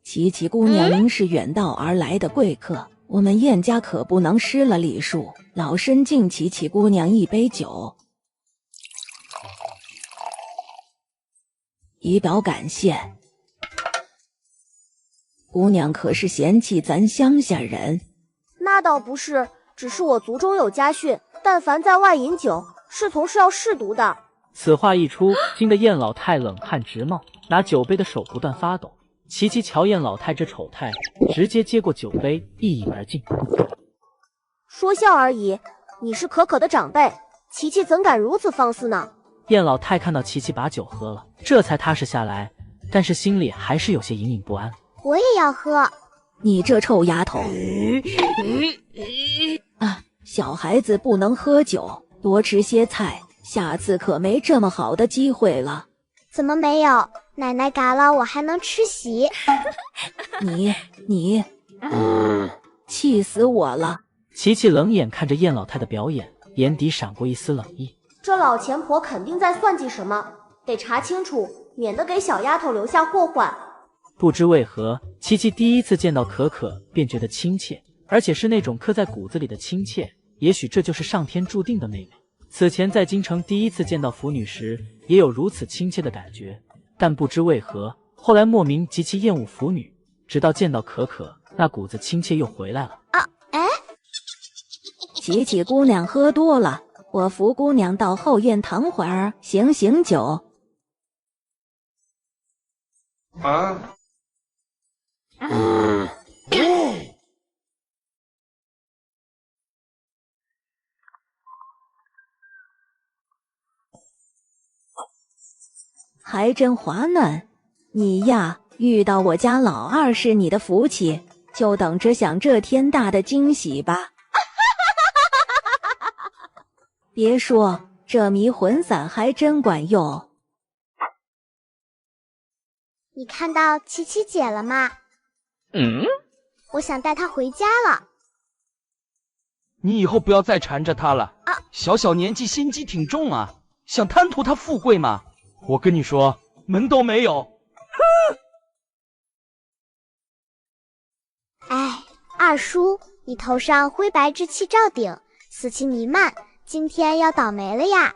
琪琪姑娘您是远道而来的贵客，我们燕家可不能失了礼数，老身敬琪琪姑娘一杯酒，以表感谢。姑娘可是嫌弃咱乡下人？那倒不是，只是我族中有家训，但凡在外饮酒，侍从是要试毒的。此话一出，惊得燕老太冷汗直冒，拿酒杯的手不断发抖。琪琪瞧燕老太这丑态，直接接过酒杯一饮而尽。说笑而已，你是可可的长辈，琪琪怎敢如此放肆呢？燕老太看到琪琪把酒喝了，这才踏实下来，但是心里还是有些隐隐不安。我也要喝。你这臭丫头！啊，小孩子不能喝酒，多吃些菜，下次可没这么好的机会了。怎么没有？奶奶嘎了，我还能吃席。你，气死我了！琪琪冷眼看着燕老太的表演，眼底闪过一丝冷意。这老钱婆肯定在算计什么，得查清楚，免得给小丫头留下祸患。不知为何，琪琪第一次见到可可便觉得亲切，而且是那种刻在骨子里的亲切。也许这就是上天注定的妹妹。此前在京城第一次见到腐女时，也有如此亲切的感觉，但不知为何，后来莫名极其厌恶腐女，直到见到可可，那股子亲切又回来了。琪琪姑娘喝多了，我扶姑娘到后院躺会儿，醒酒。还真滑嫩，你呀，遇到我家老二是你的福气，就等着享这天大的惊喜吧。别说，这迷魂散还真管用。你看到琪琪姐了吗？我想带她回家了。你以后不要再缠着她了。小小年纪心机挺重啊，想贪图她富贵吗？我跟你说，门都没有。哎，二叔，你头上灰白之气照顶，死气弥漫，今天要倒霉了呀。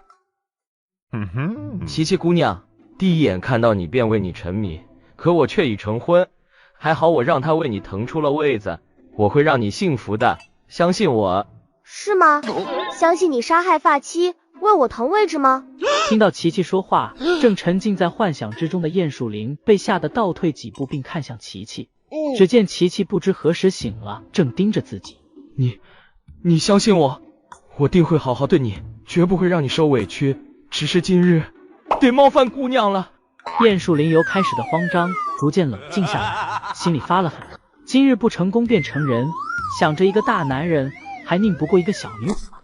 琪琪姑娘，第一眼看到你便为你沉迷，可我却已成婚，还好我让他为你腾出了位子，我会让你幸福的，相信我。是吗？相信你杀害发妻，为我腾位置吗？听到琪琪说话，正沉浸在幻想之中的燕树林被吓得倒退几步，并看向琪琪。只见琪琪不知何时醒了，正盯着自己。你相信我，我定会好好对你，绝不会让你受委屈。只是今日得冒犯姑娘了。燕树林由开始的慌张逐渐冷静下来，心里发了狠。今日不成功便成人，想着一个大男人还宁不过一个小女子吗？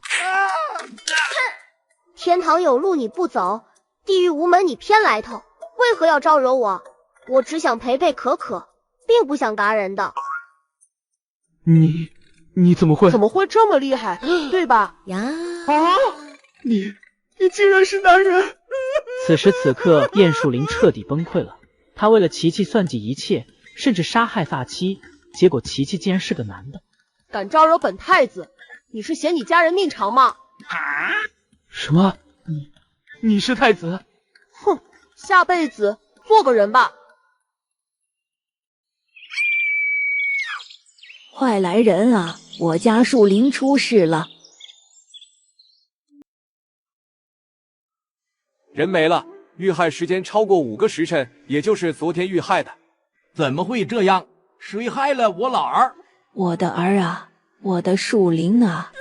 天堂有路你不走，地狱无门你偏来头，为何要招惹我？我只想陪陪可可，并不想嘎人的。你怎么会这么厉害，对吧？你竟然是男人！此时此刻，燕树林彻底崩溃了。他为了琪琪算计一切，甚至杀害发妻，结果琪琪竟然是个男的。敢招惹本太子，你是嫌你家人命长吗？什么？你是太子？哼，下辈子做个人吧。快来人啊！我家树林出事了。人没了，遇害时间超过5个时辰，也就是昨天遇害的。怎么会这样？谁害了我老二？我的儿啊，我的树林啊！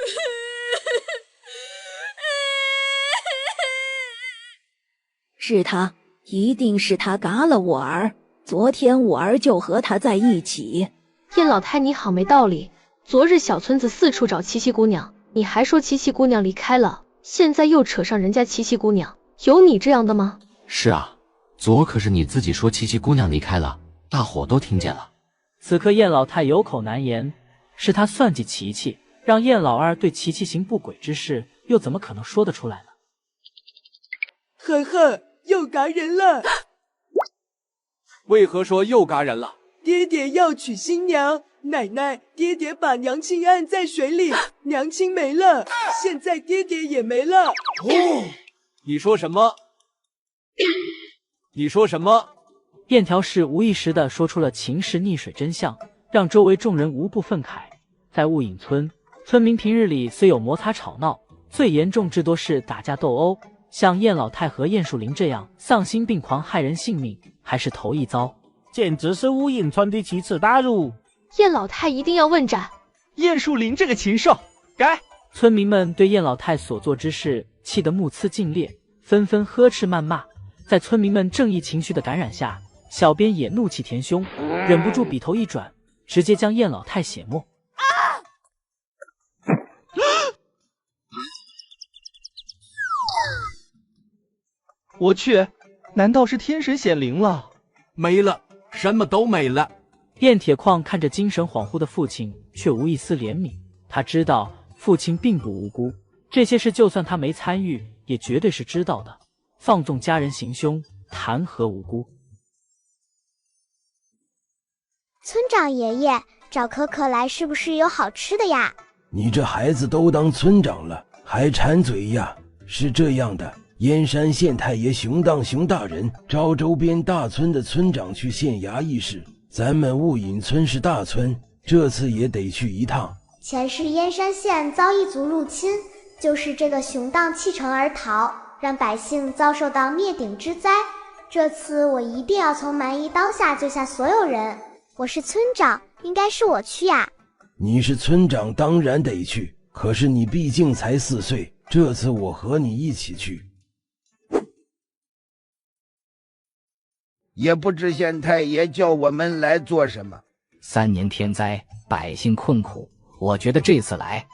是他，一定是他嘎了我儿。昨天我儿就和他在一起。燕老太，你好没道理！昨日小村子四处找琪琪姑娘，你还说琪琪姑娘离开了，现在又扯上人家琪琪姑娘，有你这样的吗？是啊，昨可是你自己说琪琪姑娘离开了，大伙都听见了。此刻燕老太有口难言，是他算计琪琪，让燕老二对琪琪行不轨之事，又怎么可能说得出来呢？呵呵，又嘎人了。为何说又嘎人了？爹爹要娶新娘，奶奶，爹爹把娘亲按在水里，娘亲没了，现在爹爹也没了。你说什么？你说什么？燕条氏无意识地说出了秦氏溺水真相，让周围众人无不愤慨。在雾隐村，村民平日里虽有摩擦吵闹，最严重至多是打架斗殴，像燕老太和燕树林这样丧心病狂害人性命，还是头一遭。简直是雾隐村的奇耻大辱！燕老太一定要问斩！燕树林这个禽兽，该！村民们对燕老太所做之事气得目眦尽裂，纷纷呵斥谩骂。在村民们正义情绪的感染下，小编也怒气填胸，忍不住笔头一转，直接将燕老太血没。我去，难道是天神显灵了？没了，什么都没了。燕铁矿看着精神恍惚的父亲，却无一丝怜悯。他知道父亲并不无辜，这些事就算他没参与，也绝对是知道的。放纵家人行凶，谈何无辜？村长爷爷，找可可来是不是有好吃的呀？你这孩子都当村长了，还馋嘴呀？是这样的，燕山县太爷熊大人召周边大村的村长去县衙议事。咱们雾隐村是大村，这次也得去一趟。前世燕山县遭异族入侵，就是这个熊荡弃城而逃，让百姓遭受到灭顶之灾。这次我一定要从蛮夷刀下救下所有人。我是村长，应该是我去呀。你是村长，当然得去，可是你毕竟才4岁，这次我和你一起去。也不知县太爷叫我们来做什么。3年天灾，百姓困苦，我觉得这次来，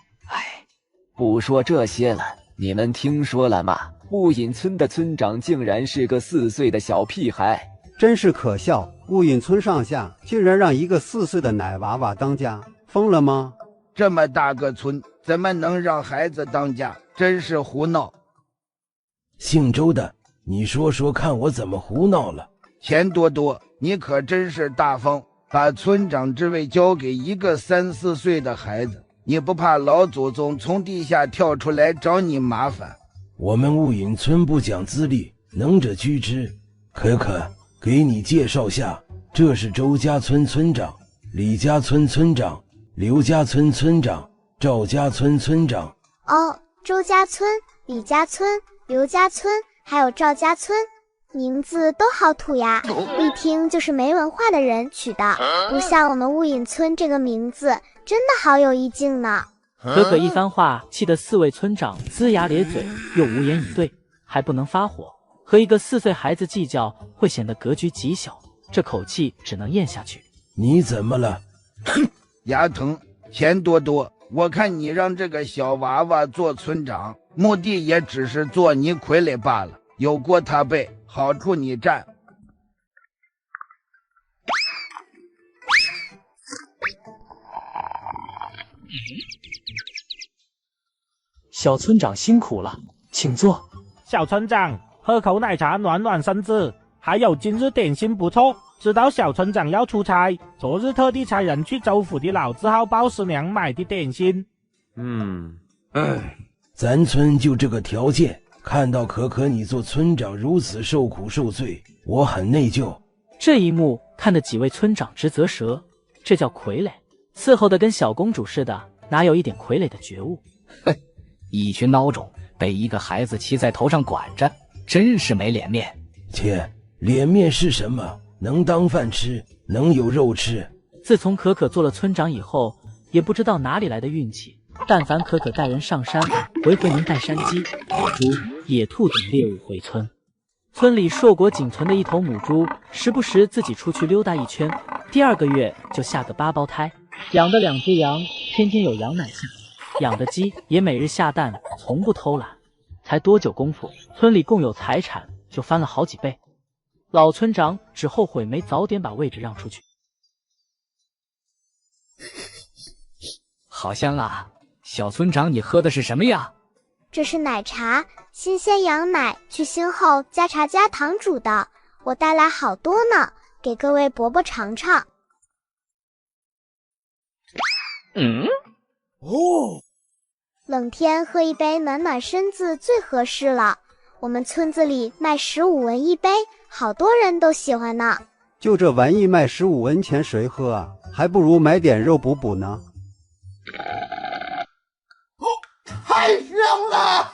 不说这些了，你们听说了吗？雾隐村的村长竟然是个4岁的小屁孩，真是可笑！雾隐村上下竟然让一个4岁的奶娃娃当家，疯了吗？这么大个村，怎么能让孩子当家？真是胡闹！姓周的，你说说看我怎么胡闹了？钱多多，你可真是大方，把村长之位交给一个3、4岁的孩子，你不怕老祖宗从地下跳出来找你麻烦？我们雾隐村不讲资历，能者居之。可可，给你介绍下，这是周家村村长、李家村村长、刘家村村长、赵家村村长。哦，周家村、李家村、刘家村，还有赵家村，名字都好土呀，一听就是没文化的人取的，不像我们雾隐村这个名字，真的好有意境呢。可可一番话气得4位村长龇牙咧嘴，又无言以对，还不能发火，和一个4岁孩子计较会显得格局极小，这口气只能咽下去。你怎么了？牙疼，钱多多，我看你让这个小娃娃做村长，目的也只是做你傀儡罢了，有过他背，好处你占。小村长辛苦了，请坐。小村长，喝口奶茶暖暖身子，还有今日点心不错。知道小村长要出差，昨日特地差人去州府的老字号鲍师娘买的点心。咱村就这个条件，看到可可你做村长如此受苦受罪，我很内疚。这一幕看得几位村长直啧舌，这叫傀儡，伺候的跟小公主似的，哪有一点傀儡的觉悟？一群孬种被一个孩子骑在头上管着，真是没脸面。切，脸面是什么？能当饭吃，能有肉吃。自从可可做了村长以后，也不知道哪里来的运气，但凡可可带人上山，回能带山鸡、野猪、野兔等猎物回村。村里硕果仅存的一头母猪，时不时自己出去溜达一圈，第2个月就下个8胞胎，养的2只羊天天有羊奶下，养的鸡也每日下蛋，从不偷懒。才多久功夫，村里共有财产就翻了好几倍。老村长只后悔没早点把位置让出去。好香啊！小村长，你喝的是什么呀？这是奶茶，新鲜羊奶去腥后加茶加糖煮的，我带来好多呢，给各位伯伯尝尝。冷天喝一杯暖暖身子最合适了。我们村子里卖15文一杯，好多人都喜欢呢。就这玩意卖15文钱谁喝啊？还不如买点肉补补呢。太香了！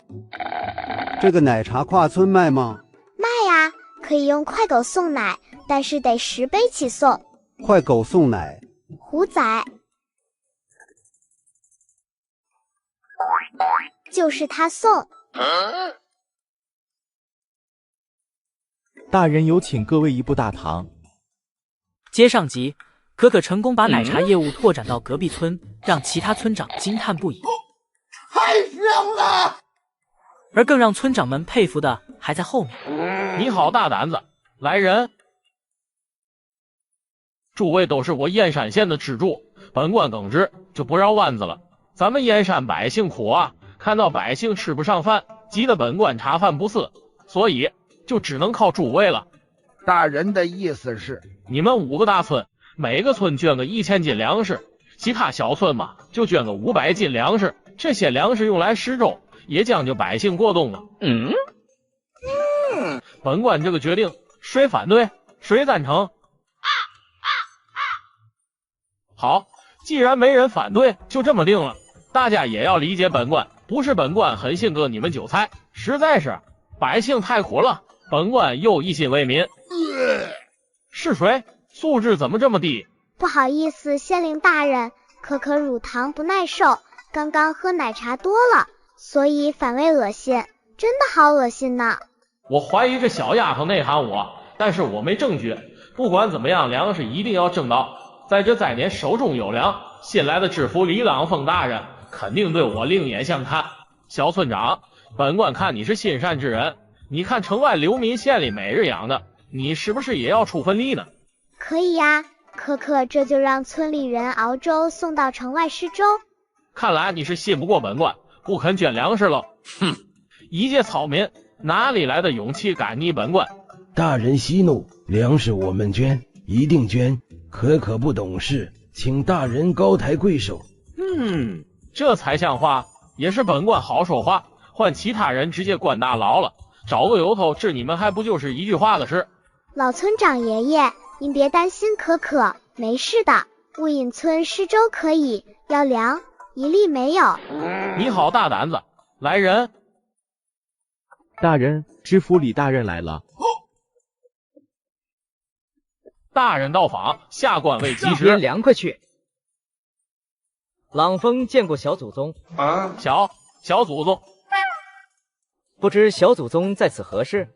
这个奶茶跨村卖吗？卖呀，可以用快狗送奶，但是得10杯起送。快狗送奶？虎仔。就是他送。大人有请各位一步大堂。接上集，可可成功把奶茶业务拓展到隔壁村，让其他村长惊叹不已。太香了！而更让村长们佩服的还在后面。你好大胆子，来人！诸位都是我燕山县的支柱，本官耿直，就不绕弯子了。咱们燕山百姓苦啊，看到百姓吃不上饭，急得本官茶饭不思，所以就只能靠诸位了。大人的意思是，你们5个大村，每个村捐个1000斤粮食，其他小村嘛，就捐个500斤粮食。这些粮食用来施粥，也讲究百姓过冬了。本官这个决定，谁反对？谁赞成？好，既然没人反对，就这么定了。大家也要理解本官，不是本官狠心割你们韭菜，实在是百姓太苦了，本官又一心为民。是谁？素质怎么这么低？不好意思，县令大人，可可乳糖不耐受，刚刚喝奶茶多了，所以反胃恶心，真的好恶心呢。我怀疑这小丫头内涵我，但是我没证据。不管怎么样，粮食一定要挣到，在这灾年手中有粮。新来的知府李朗峰大人肯定对我另眼相看。小村长，本官看你是心善之人，你看城外流民县里每日养的，你是不是也要出份力呢？可以呀，可可这就让村里人熬粥送到城外施粥。看来你是信不过本官，不肯捐粮食了。哼，一介草民哪里来的勇气赶逆本官？大人息怒，粮食我们捐，一定捐。可可不懂事，请大人高抬贵手。这才像话，也是本官好说话，换其他人直接关大牢了，找个由头治你们还不就是一句话的事？老村长爷爷，您别担心可可，没事的。雾隐村施粥可以，要粮一粒没有。你好大胆子，来人！大人，知府李大人来了。大人到访，下官未及时。边凉快去。朗峰见过小祖宗。小祖宗，不知小祖宗在此何事？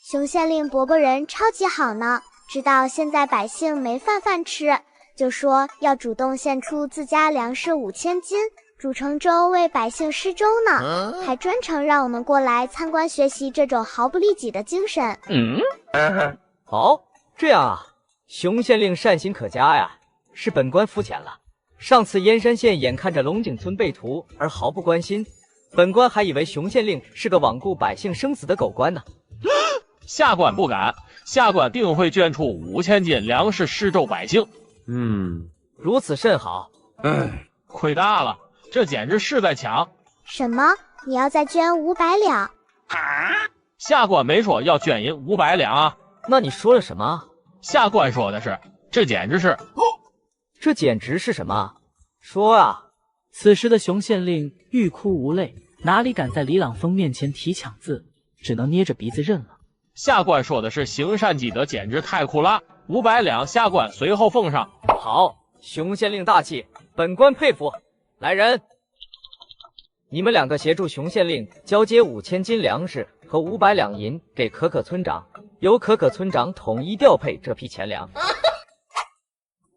熊县令伯伯人超级好呢，知道现在百姓没饭吃，就说要主动献出自家粮食5000斤，煮成粥为百姓施粥呢，还专程让我们过来参观学习这种毫不利己的精神。好，这样啊，熊县令善行可嘉呀，是本官肤浅了。上次燕山县眼看着龙井村被屠而毫不关心，本官还以为熊县令是个罔顾百姓生死的狗官呢。下官不敢，下官定会捐出5000斤粮食施粥百姓。如此甚好。亏大了，这简直是在抢。什么？你要再捐500两？下官没说要捐银500两啊。那你说了什么？下官说的是，这简直是。这简直是什么？说啊！此时的熊县令欲哭无泪，哪里敢在李朗峰面前提抢字，只能捏着鼻子认了。下官说的是行善积德，简直太酷了！500两，下官随后奉上。好，熊县令大气，本官佩服。来人，你们2个协助熊县令交接5000斤粮食和500两银给可可村长，由可可村长统一调配这批钱粮。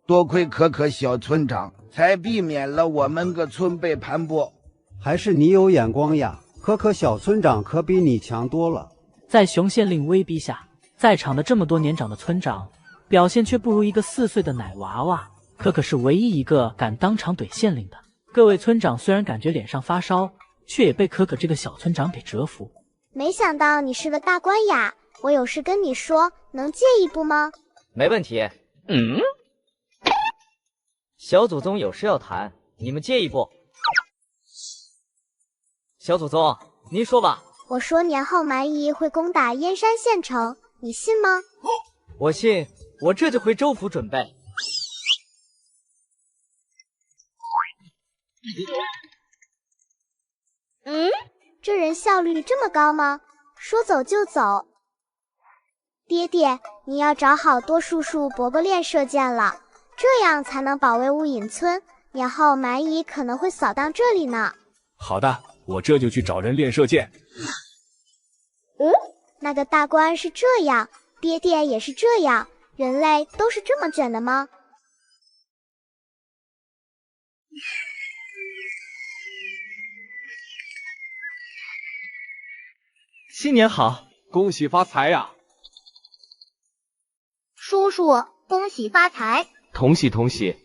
多亏可可小村长，才避免了我们个村被盘剥。还是你有眼光呀，可可小村长可比你强多了。在熊县令威逼下，在场的这么多年长的村长，表现却不如一个4岁的奶娃娃。可可是唯一一个敢当场怼县令的。各位村长虽然感觉脸上发烧，却也被可可这个小村长给折服。没想到你是个大官呀，我有事跟你说，能借一步吗？没问题。小祖宗有事要谈，你们借一步。小祖宗，您说吧。我说年后蛮夷会攻打燕山县城，你信吗？我信，我这就回州府准备。这人效率这么高吗？说走就走。爹爹，你要找好多叔叔伯伯练射箭了，这样才能保卫雾隐村。年后蛮夷可能会扫荡这里呢。好的，我这就去找人练射箭。那个大官是这样，爹爹也是这样，人类都是这么卷的吗？新年好，恭喜发财呀！叔叔，恭喜发财！同喜同喜！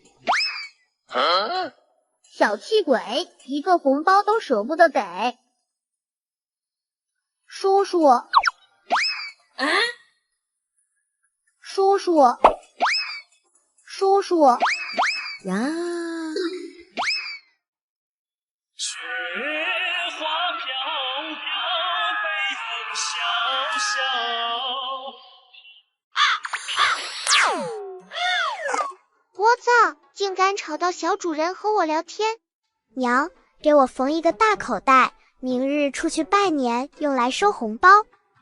小气鬼，一个红包都舍不得给。叔叔，叔叔，叔叔呀！雪花飘飘，北风萧萧。我操！竟敢吵到小主人和我聊天。娘，给我缝一个大口袋，明日出去拜年用来收红包。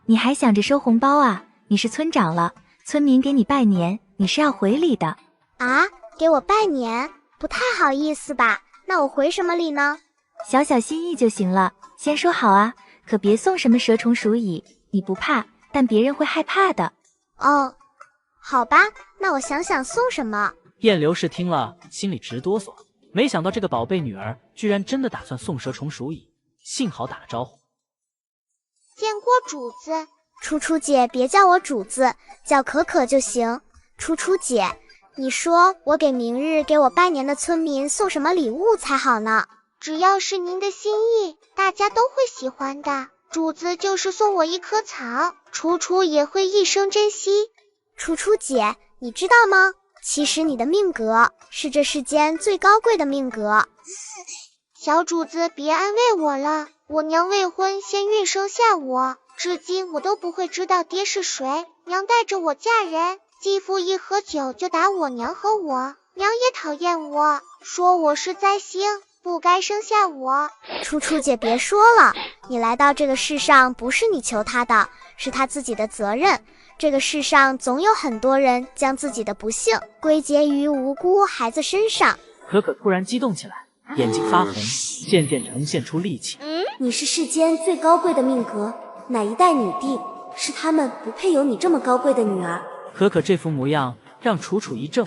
你还想着收红包啊？你是村长了，村民给你拜年，你是要回礼的。啊，给我拜年？不太好意思吧？那我回什么礼呢？小小心意就行了，先说好啊，可别送什么蛇虫鼠蚁，你不怕，但别人会害怕的。哦，好吧，那我想想送什么。燕刘氏听了，心里直哆嗦，没想到这个宝贝女儿居然真的打算送蛇虫鼠蚁，幸好打了招呼。见过主子，楚楚姐别叫我主子，叫可可就行。楚楚姐，你说我给明日给我拜年的村民送什么礼物才好呢？只要是您的心意，大家都会喜欢的。主子就是送我一棵草，楚楚也会一生珍惜。楚楚姐，你知道吗？其实你的命格是这世间最高贵的命格。小主子别安慰我了，我娘未婚先孕生下我，至今我都不会知道爹是谁。娘带着我嫁人，继父一喝酒就打我娘和我，娘也讨厌我，说我是灾星，不该生下我。楚楚姐别说了，你来到这个世上不是你求他的，是他自己的责任。这个世上总有很多人将自己的不幸归结于无辜孩子身上。可可突然激动起来，眼睛发红，渐渐呈现出戾气。你是世间最高贵的命格，哪一代女帝，是他们不配有你这么高贵的女儿。可可这副模样让楚楚一怔，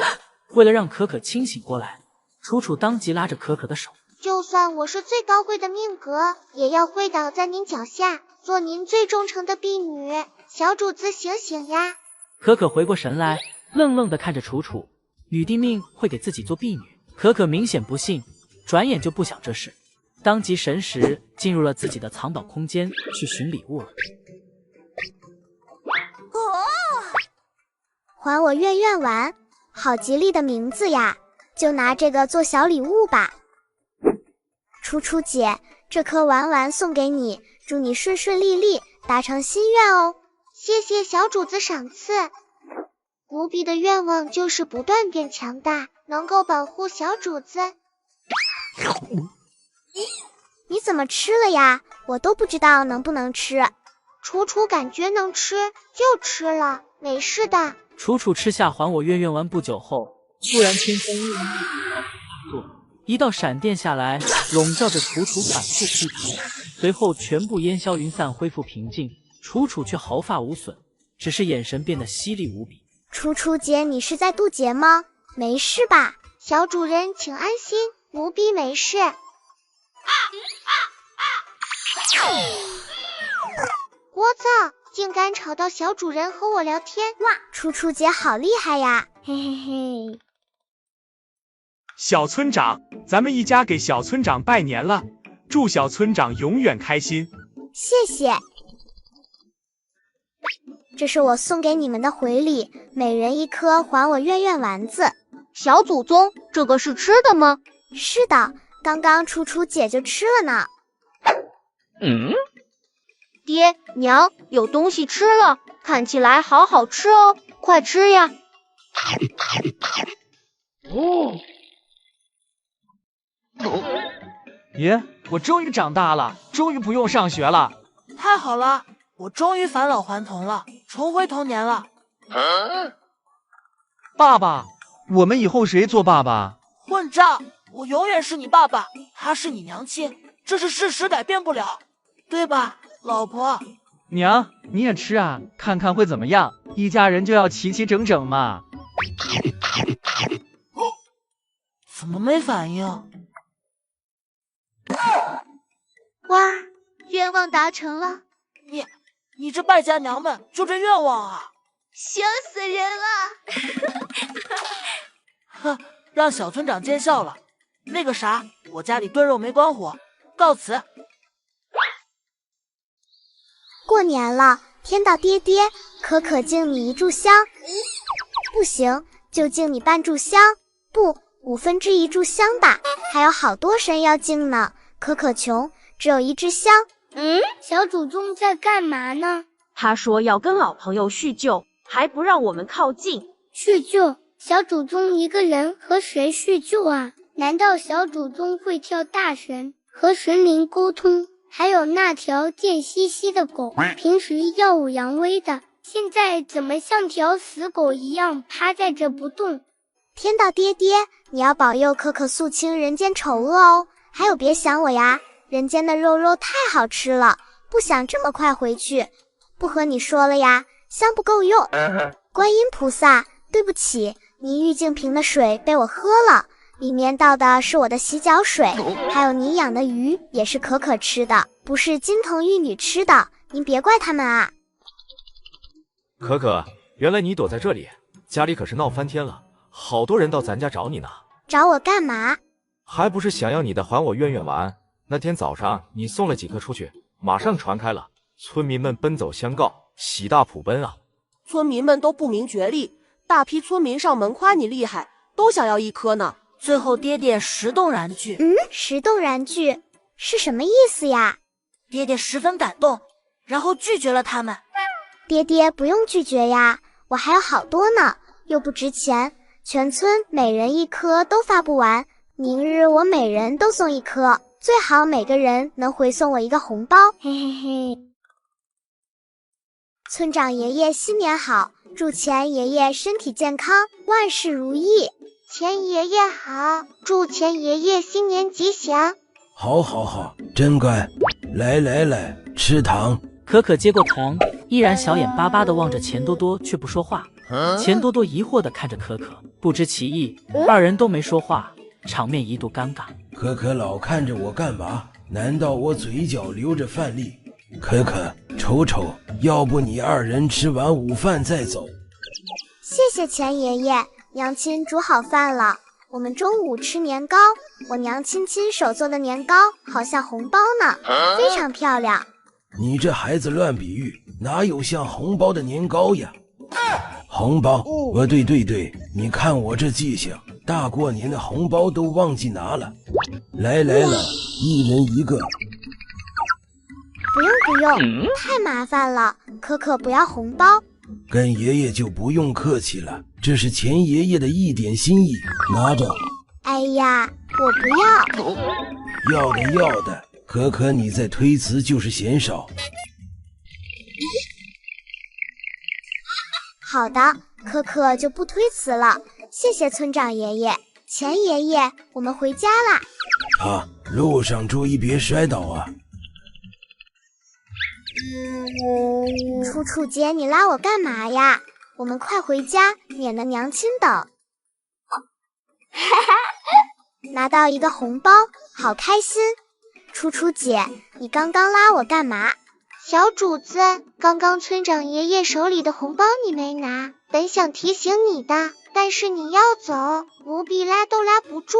为了让可可清醒过来，楚楚当即拉着可可的手。就算我是最高贵的命格，也要跪倒在您脚下，做您最忠诚的婢女。小主子醒醒呀！可可回过神来，愣愣地看着楚楚，女帝命会给自己做婢女。可可明显不信，转眼就不想这事，当即神识进入了自己的藏宝空间去寻礼物了。还我月月丸，好吉利的名字呀！就拿这个做小礼物吧。楚楚姐，这颗丸丸送给你，祝你顺顺利利，达成心愿哦。谢谢小主子赏赐。奴婢的愿望就是不断变强大，能够保护小主子。你怎么吃了呀？我都不知道能不能吃。楚楚感觉能吃就吃了，没事的。楚楚吃下还我月月丸不久后，突然天空乌云大作，一道闪电下来，笼罩着楚楚反复劈头，随后全部烟消云散，恢复平静。楚楚却毫发无损，只是眼神变得犀利无比。楚楚姐，你是在渡劫吗？没事吧？小主人请安心，奴婢没事。聒噪，竟敢吵到小主人和我聊天！哇，楚楚姐好厉害呀！嘿嘿嘿。小村长，咱们一家给小村长拜年了，祝小村长永远开心。谢谢。这是我送给你们的回礼，每人一颗还我月月丸子。小祖宗，这个是吃的吗？是的，刚刚楚楚姐就吃了呢。爹娘，有东西吃了，看起来好好吃哦，快吃呀！爷，我终于长大了，终于不用上学了。太好了，我终于返老还童了，重回童年了。爸爸，我们以后谁做爸爸？混账！我永远是你爸爸，他是你娘亲，这是事实，改变不了，对吧，老婆？娘，你也吃啊，看看会怎么样？一家人就要齐齐整整嘛。怎么没反应？哇，愿望达成了！你这败家娘们，就这愿望啊？笑死人了！哼，让小村长见笑了。那个啥，我家里炖肉没关火，告辞。过年了，天道爹爹，可可敬你一炷香。不行，就敬你半炷香，不1/5炷香吧，还有好多神要敬呢。可可穷，只有1支香。小祖宗在干嘛呢？他说要跟老朋友叙旧，还不让我们靠近。叙旧？小祖宗一个人和谁叙旧啊？难道小祖宗会跳大神，和神灵沟通？还有那条贱兮兮的狗，平时耀武扬威的，现在怎么像条死狗一样趴在这不动？天道爹爹，你要保佑可可肃清人间丑恶哦！还有别想我呀，人间的肉肉太好吃了，不想这么快回去。不和你说了呀，香不够用。观音菩萨，对不起，你玉净瓶的水被我喝了，里面倒的是我的洗脚水，还有你养的鱼也是可可吃的，不是金童玉女吃的，您别怪他们啊。可可，原来你躲在这里，家里可是闹翻天了，好多人到咱家找你呢。找我干嘛？还不是想要你的还我愿愿丸。那天早上你送了几颗出去，马上传开了，村民们奔走相告，喜大普奔啊。村民们都不明觉厉，大批村民上门夸你厉害，都想要一颗呢。最后爹爹石动燃具。石动燃具是什么意思呀？爹爹十分感动，然后拒绝了他们。爹爹不用拒绝呀，我还有好多呢，又不值钱，全村每人一颗都发不完。明日我每人都送一颗，最好每个人能回送我一个红包，嘿嘿嘿。村长爷爷新年好，祝钱爷爷身体健康，万事如意。钱爷爷好，祝钱爷爷新年吉祥。好好好，真乖，来，吃糖。可可接过糖，依然小眼巴巴地望着钱多多，却不说话。钱多多疑惑地看着可可，不知其意，二人都没说话，场面一度尴尬。可可老看着我干嘛？难道我嘴角流着饭粒？可可，瞅，要不你二人吃完午饭再走。谢谢钱爷爷，娘亲煮好饭了，我们中午吃年糕，我娘亲亲手做的年糕，好像红包呢，非常漂亮。你这孩子乱比喻，哪有像红包的年糕呀？红包，对，你看我这记性，大过年的红包都忘记拿了。来了，一人一个。不用，太麻烦了，可可不要红包。跟爷爷就不用客气了，这是钱爷爷的一点心意，拿着。哎呀，我不要。要的，可可你再推辞就是嫌少。好的，可可就不推辞了，谢谢村长爷爷。钱爷爷，我们回家啦。啊，路上注意别摔倒啊。楚楚姐，你拉我干嘛呀？我们快回家，免得娘亲等。拿到一个红包，好开心。楚楚姐，你刚刚拉我干嘛？小主子，刚刚村长爷爷手里的红包你没拿，本想提醒你的，但是你要走，奴婢拉都拉不住。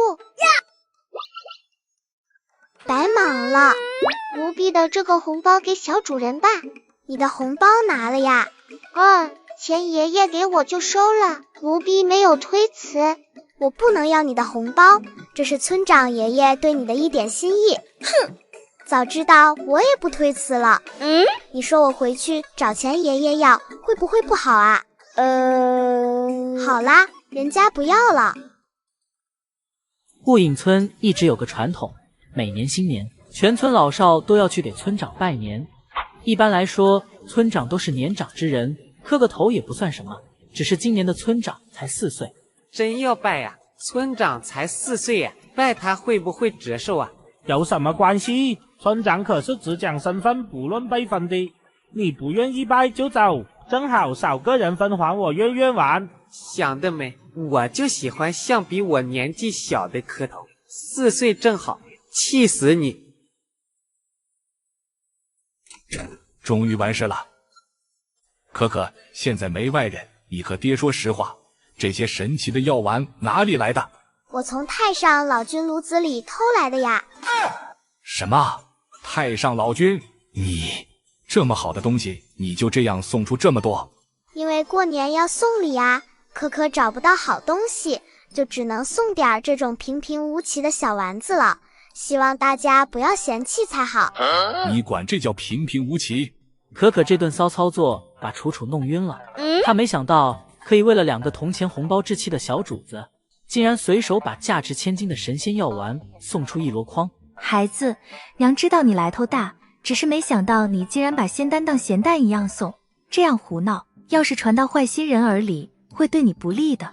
白忙了，奴婢的这个红包给小主人吧。你的红包拿了呀？钱爷爷给我就收了，奴婢没有推辞。我不能要你的红包，这是村长爷爷对你的一点心意。哼，早知道我也不推辞了。你说我回去找钱爷爷要，会不会不好啊？好啦，人家不要了。雾隐村一直有个传统，每年新年，全村老少都要去给村长拜年。一般来说，村长都是年长之人，磕个头也不算什么。只是今年的村长才4岁。真要拜呀？村长才4岁呀，拜他会不会折寿啊？有什么关系？村长可是只讲身份不论辈分的，你不愿意拜就走，正好少个人分还我愿愿丸。想得美，我就喜欢向比我年纪小的磕头，4岁正好，气死你！终于完事了。可可，现在没外人，你和爹说实话，这些神奇的药丸哪里来的？我从太上老君炉子里偷来的呀。什么？太上老君？你这么好的东西，你就这样送出这么多？因为过年要送礼啊，可可找不到好东西，就只能送点这种平平无奇的小丸子了。希望大家不要嫌弃才好。你管这叫平平无奇？可可这顿骚操作把楚楚弄晕了。他没想到可以为了2个铜钱红包置气的小主子，竟然随手把价值千金的神仙药丸送出一箩筐。孩子，娘知道你来头大，只是没想到你竟然把仙丹当咸蛋一样送，这样胡闹，要是传到坏心人耳里，会对你不利的。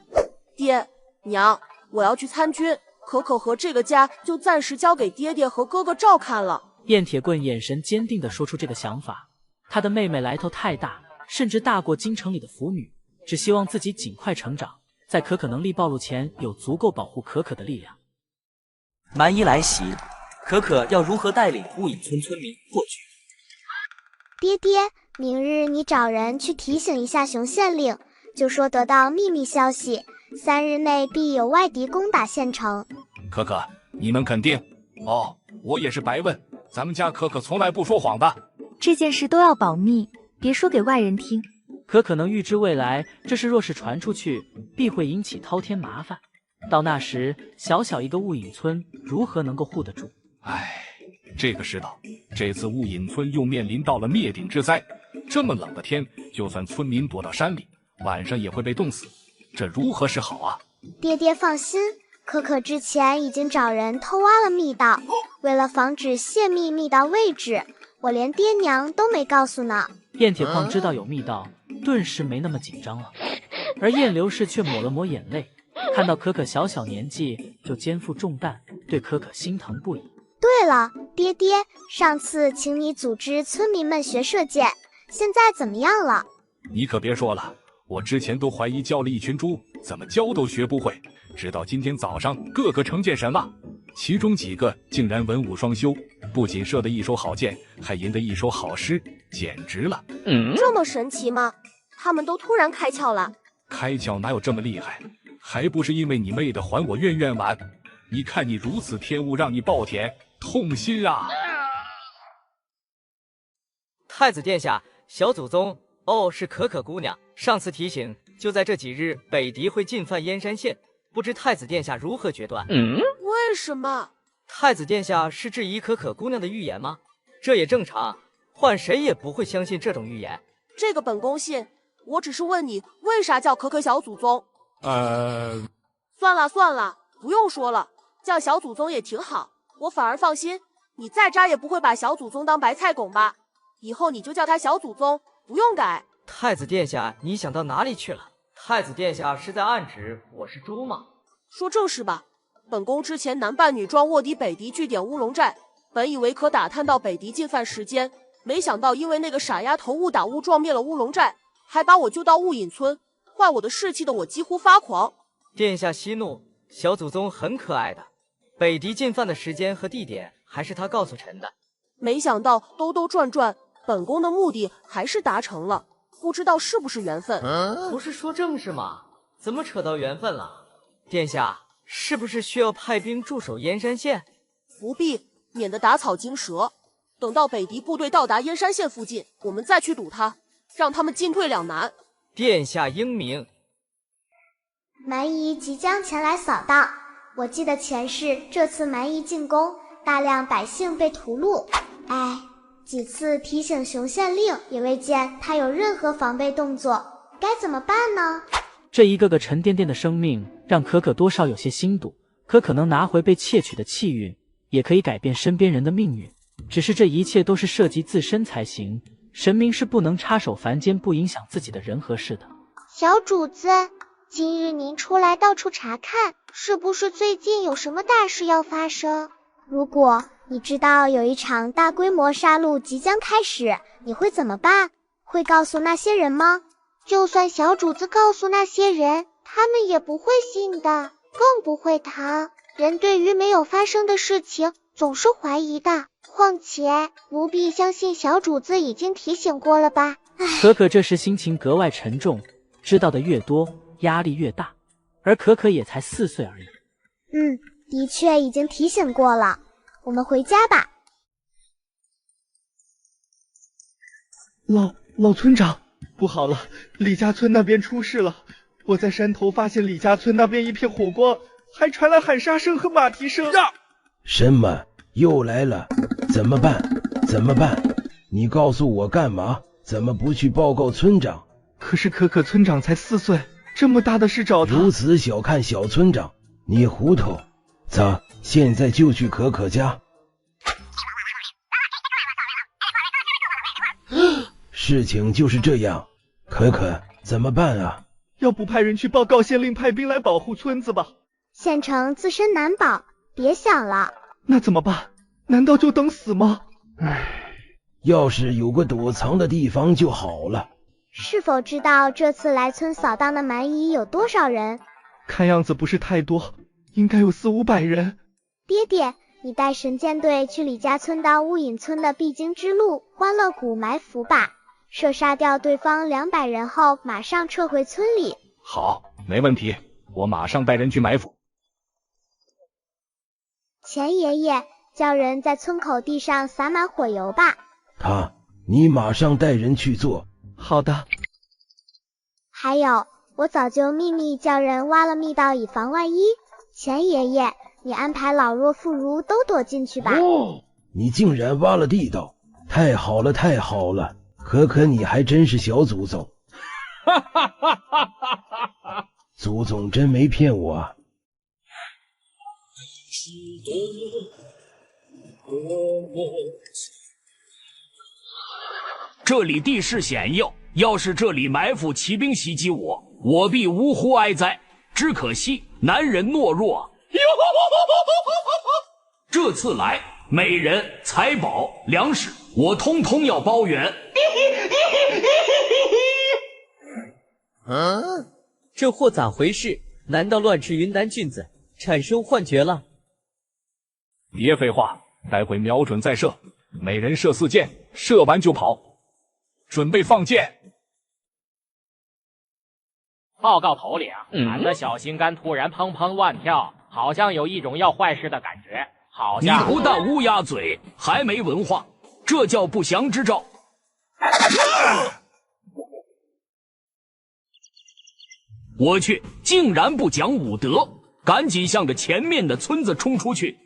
爹娘，我要去参军，可可和这个家就暂时交给爹爹和哥哥照看了。燕铁棍眼神坚定地说出这个想法，他的妹妹来头太大，甚至大过京城里的腐女，只希望自己尽快成长，在可可能力暴露前有足够保护可可的力量。蛮夷来袭，可可要如何带领雾隐村村民破局？爹爹，明日你找人去提醒一下熊县令，就说得到秘密消息，3日内必有外敌攻打县城。可可，你们肯定？哦，我也是白问，咱们家可可从来不说谎的。这件事都要保密，别说给外人听。可可能预知未来，这事若是传出去，必会引起滔天麻烦。到那时，小小一个雾隐村如何能够护得住？唉，这个世道，这次雾隐村又面临到了灭顶之灾。这么冷的天，就算村民躲到山里，晚上也会被冻死，这如何是好啊？爹爹放心，可可之前已经找人偷挖了密道，为了防止泄密密道位置，我连爹娘都没告诉呢。燕铁矿知道有密道，顿时没那么紧张了，而燕刘氏却抹了抹眼泪，看到可可小小年纪就肩负重担，对可可心疼不已。对了，爹爹，上次请你组织村民们学射箭，现在怎么样了？你可别说了，我之前都怀疑教了一群猪，怎么教都学不会，直到今天早上个个成箭神了，其中几个竟然文武双修，不仅射得一手好箭，还吟得一首好诗，简直了。这么神奇吗？他们都突然开窍了？开窍哪有这么厉害？还不是因为你妹的还我愿愿丸。你看你如此天物，让你暴舔，痛心啊！太子殿下，小祖宗，是可可姑娘。上次提醒，就在这几日，北狄会进犯燕山县，不知太子殿下如何决断？为什么？太子殿下是质疑可可姑娘的预言吗？这也正常，换谁也不会相信这种预言。这个本宫信，我只是问你，为啥叫可可小祖宗？算了，不用说了，叫小祖宗也挺好，我反而放心。你再渣也不会把小祖宗当白菜拱吧？以后你就叫他小祖宗，不用改。太子殿下，你想到哪里去了？太子殿下是在暗指我是猪吗？说正事吧，本宫之前男扮女装卧底北狄据点乌龙寨，本以为可打探到北狄进犯时间，没想到因为那个傻丫头误打误撞灭了乌龙寨，还把我救到雾隐村，坏我的士气的我几乎发狂。殿下息怒，小祖宗很可爱的。北狄进犯的时间和地点还是他告诉臣的。没想到兜兜转转，本宫的目的还是达成了，不知道是不是缘分。不是说正事吗？怎么扯到缘分了？殿下是不是需要派兵驻守燕山县？不必，免得打草惊蛇。等到北狄部队到达燕山县附近，我们再去堵他，让他们进退两难。殿下英明。蛮夷即将前来扫荡，我记得前世这次蛮夷进攻，大量百姓被屠戮。哎，几次提醒熊县令，也未见他有任何防备动作，该怎么办呢？这一个个沉甸甸的生命，让可可多少有些心堵。可可能拿回被窃取的气运，也可以改变身边人的命运，只是这一切都是涉及自身才行。神明是不能插手凡间不影响自己的人和事的。小主子，今日您出来到处查看，是不是最近有什么大事要发生？如果你知道有一场大规模杀戮即将开始，你会怎么办？会告诉那些人吗？就算小主子告诉那些人，他们也不会信的，更不会逃。人对于没有发生的事情总是怀疑的，况且奴婢相信小主子已经提醒过了吧。可可这时心情格外沉重，知道的越多，压力越大，而可可也才4岁而已。的确已经提醒过了，我们回家吧。老村长，不好了，李家村那边出事了。我在山头发现李家村那边一片火光，还传来喊杀声和马蹄声。什么？又来了？怎么办？你告诉我干嘛？怎么不去报告村长？可是可可村长才4岁，这么大的事找他。如此小看小村长，你糊涂。走，现在就去可可家。事情就是这样，可可怎么办啊？要不派人去报告县令，派兵来保护村子吧。县城自身难保，别想了。那怎么办？难道就等死吗？要是有个躲藏的地方就好了。是否知道这次来村扫荡的蛮夷有多少人？看样子不是太多，应该有400-500人。爹爹，你带神箭队去李家村到雾隐村的必经之路欢乐谷埋伏吧，射杀掉对方200人后，马上撤回村里。好，没问题，我马上带人去埋伏。钱爷爷，叫人在村口地上撒满火油吧。你马上带人去做。好的。还有，我早就秘密叫人挖了密道以防万一。钱爷爷，你安排老弱妇孺都躲进去吧。你竟然挖了地道，太好了太好了，可可你还真是小祖宗。祖宗真没骗我啊。这里地势险要，要是这里埋伏骑兵袭击我，我必呜呼哀哉。只可惜男人懦弱，这次来美人、财宝、粮食，我通通要包圆。这货咋回事？难道乱吃云南菌子，产生幻觉了？别废话，待会瞄准再射，每人射4箭，射完就跑。准备放箭。报告头领，俺的小心肝突然砰砰乱跳，好像有一种要坏事的感觉，好像……你不但乌鸦嘴，还没文化，这叫不祥之兆。我去，竟然不讲武德，赶紧向着前面的村子冲出去。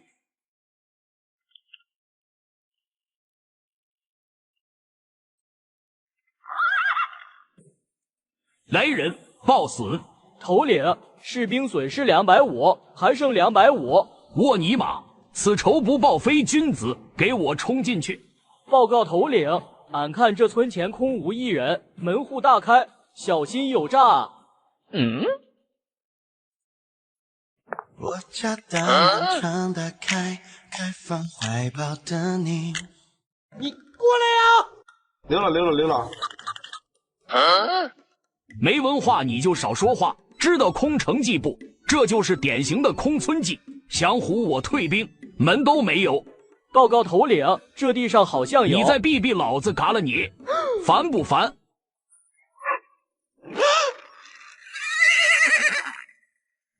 来人，报损！头领，士兵损失250，还剩250。沃尼玛，此仇不报非君子！给我冲进去！报告头领，俺看这村前空无一人，门户大开，小心有诈啊！我家大门常打开，开放怀抱的你。你过来呀！溜了。没文化你就少说话，知道空城计不？这就是典型的空村计，想唬我退兵，门都没有。报告头领，这地上好像有。你再避避老子嘎了你，烦不烦？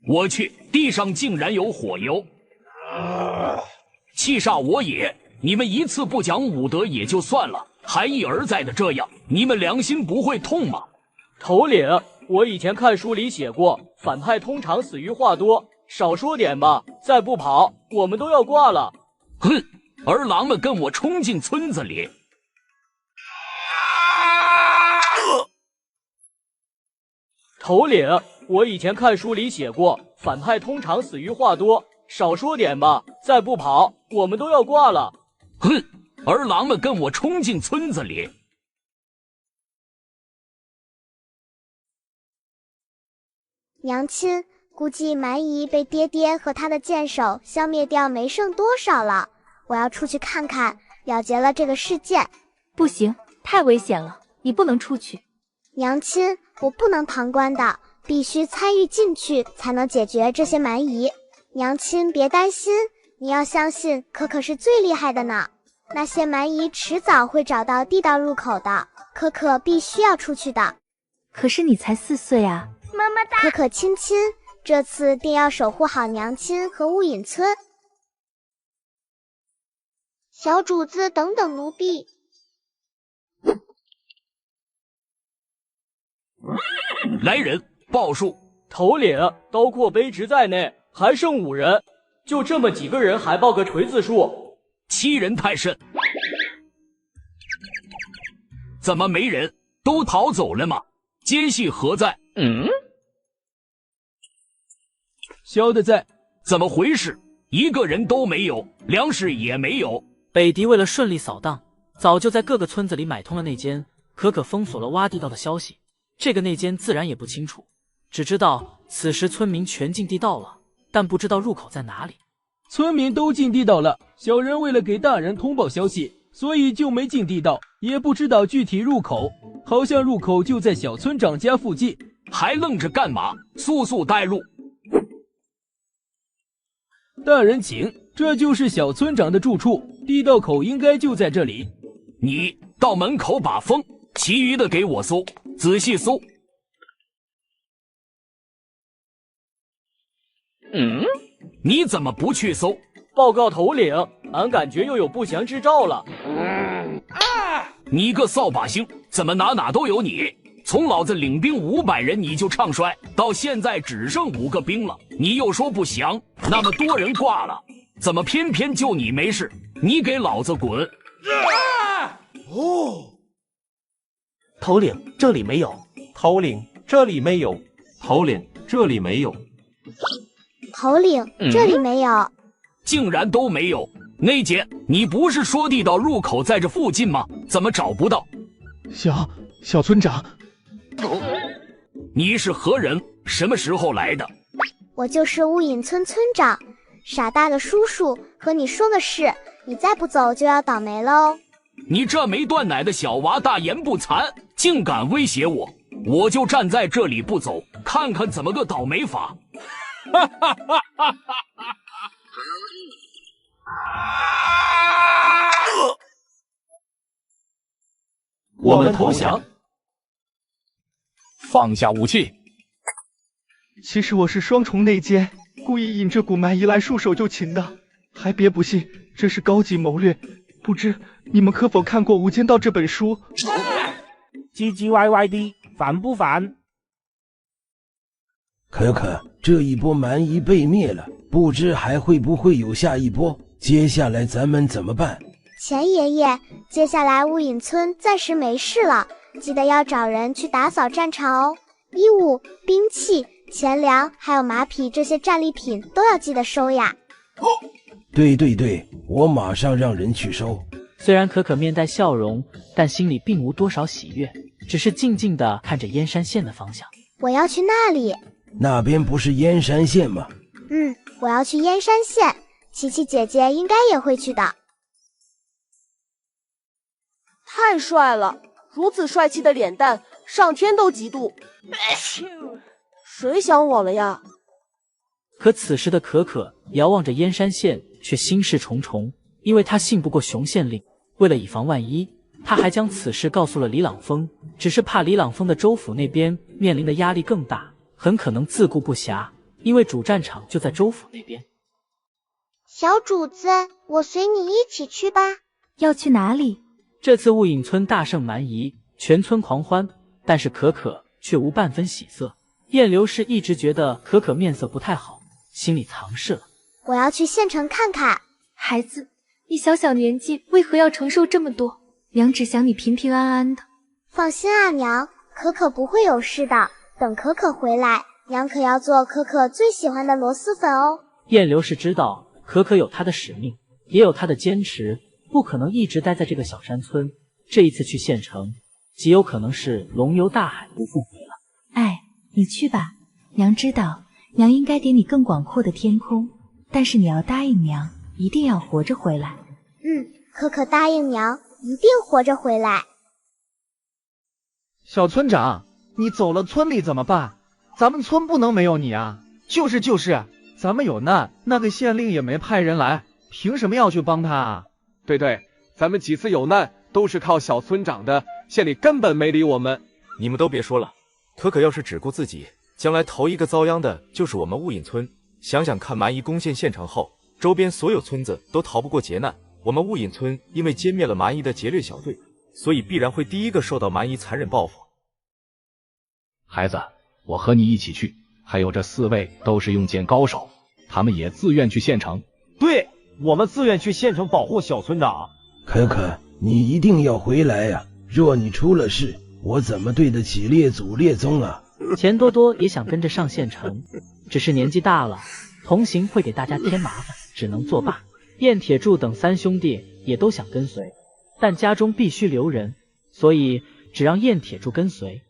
我去，地上竟然有火油，气煞我也！你们一次不讲武德也就算了，还一而再的这样，你们良心不会痛吗？头领，我以前看书里写过，反派通常死于话多，少说点吧，再不跑，我们都要挂了。哼，儿郎们跟我冲进村子里！头领，我以前看书里写过，反派通常死于话多，少说点吧，再不跑，我们都要挂了。哼，儿郎们跟我冲进村子里！娘亲，估计蛮夷被爹爹和他的箭手消灭掉没剩多少了，我要出去看看，了结了这个事件。不行，太危险了，你不能出去。娘亲，我不能旁观的，必须参与进去才能解决这些蛮夷。娘亲别担心，你要相信可可是最厉害的呢。那些蛮夷迟早会找到地道入口的，可可必须要出去的。可是你才4岁啊。么么哒，可可亲亲，这次定要守护好娘亲和雾隐村。小主子，等等奴婢。来人，报数。头领，刀阔卑职在内，还剩5人，就这么几个人，还报个锤子数？7人太甚。怎么没人？都逃走了吗？奸细何在？小的在。怎么回事？一个人都没有，粮食也没有。北狄为了顺利扫荡，早就在各个村子里买通了内奸，可可封锁了挖地道的消息。这个内奸自然也不清楚，只知道此时村民全进地道了，但不知道入口在哪里。村民都进地道了，小人为了给大人通报消息，所以就没进地道，也不知道具体入口，好像入口就在小村长家附近。还愣着干嘛？速速带路！大人请，这就是小村长的住处，地道口应该就在这里。你到门口把风，其余的给我搜，仔细搜。你怎么不去搜？报告头领，俺感觉又有不祥之兆了。你个扫把星，怎么哪都有你？从老子领兵500人你就唱衰，到现在只剩5个兵了，你又说不祥，那么多人挂了，怎么偏偏就你没事？你给老子滚！头领，这里没有。头领，这里没有。头领，这里没有。头领，这里没有。竟然都没有。内奸，你不是说地道入口在这附近吗？怎么找不到？小村长，你是何人？什么时候来的？我就是雾隐村村长，傻大的叔叔和你说个事，你再不走就要倒霉了哦。你这没断奶的小娃大言不惭，竟敢威胁我，我就站在这里不走，看看怎么个倒霉法。我们投降。放下武器。其实我是双重内奸，故意引这股蛮夷来束手就擒的，还别不信，这是高级谋略。不知你们可否看过《无间道》这本书？唧唧歪歪的，烦不烦？可可，这一波蛮夷被灭了，不知还会不会有下一波？接下来咱们怎么办？钱爷爷，接下来雾隐村暂时没事了，记得要找人去打扫战场哦。衣物、兵器、钱粮还有马匹这些战利品都要记得收呀。对，我马上让人去收。虽然可可面带笑容，但心里并无多少喜悦，只是静静地看着燕山县的方向。我要去那里。那边不是燕山县吗？我要去燕山县，琪琪姐姐应该也会去的。太帅了，如此帅气的脸蛋，上天都嫉妒。谁想我了呀？可此时的可可遥望着燕山县，却心事重重，因为他信不过熊县令。为了以防万一，他还将此事告诉了李朗峰，只是怕李朗峰的州府那边面临的压力更大，很可能自顾不暇，因为主战场就在州府那边。小主子，我随你一起去吧。要去哪里？这次雾隐村大胜蛮夷，全村狂欢，但是可可却无半分喜色。燕流氏一直觉得可可面色不太好，心里藏事了。我要去县城看看。孩子，你小年纪为何要承受这么多？娘只想你平平安安的。放心啊，娘，可可不会有事的。等可可回来，娘可要做可可最喜欢的螺蛳粉哦。燕流氏知道可可有她的使命，也有她的坚持，不可能一直待在这个小山村。这一次去县城，极有可能是龙游大海不复回了。哎，你去吧，娘知道，娘应该给你更广阔的天空，但是你要答应娘，一定要活着回来。可可答应娘，一定活着回来。小村长，你走了村里怎么办？咱们村不能没有你啊！就是，咱们有难，那个县令也没派人来，凭什么要去帮他啊？对，咱们几次有难都是靠小村长的，县里根本没理我们。你们都别说了，可可要是只顾自己，将来头一个遭殃的就是我们雾隐村。想想看，蛮夷攻陷县城后，周边所有村子都逃不过劫难。我们雾隐村因为歼灭了蛮夷的劫掠小队，所以必然会第一个受到蛮夷残忍报复。孩子，我和你一起去，还有这4位都是用剑高手，他们也自愿去县城。对，我们自愿去县城保护小村长。可可，你一定要回来呀！若你出了事，我怎么对得起列祖列宗啊？钱多多也想跟着上县城，只是年纪大了，同行会给大家添麻烦，只能作罢。燕铁柱等3兄弟也都想跟随，但家中必须留人，所以只让燕铁柱跟随。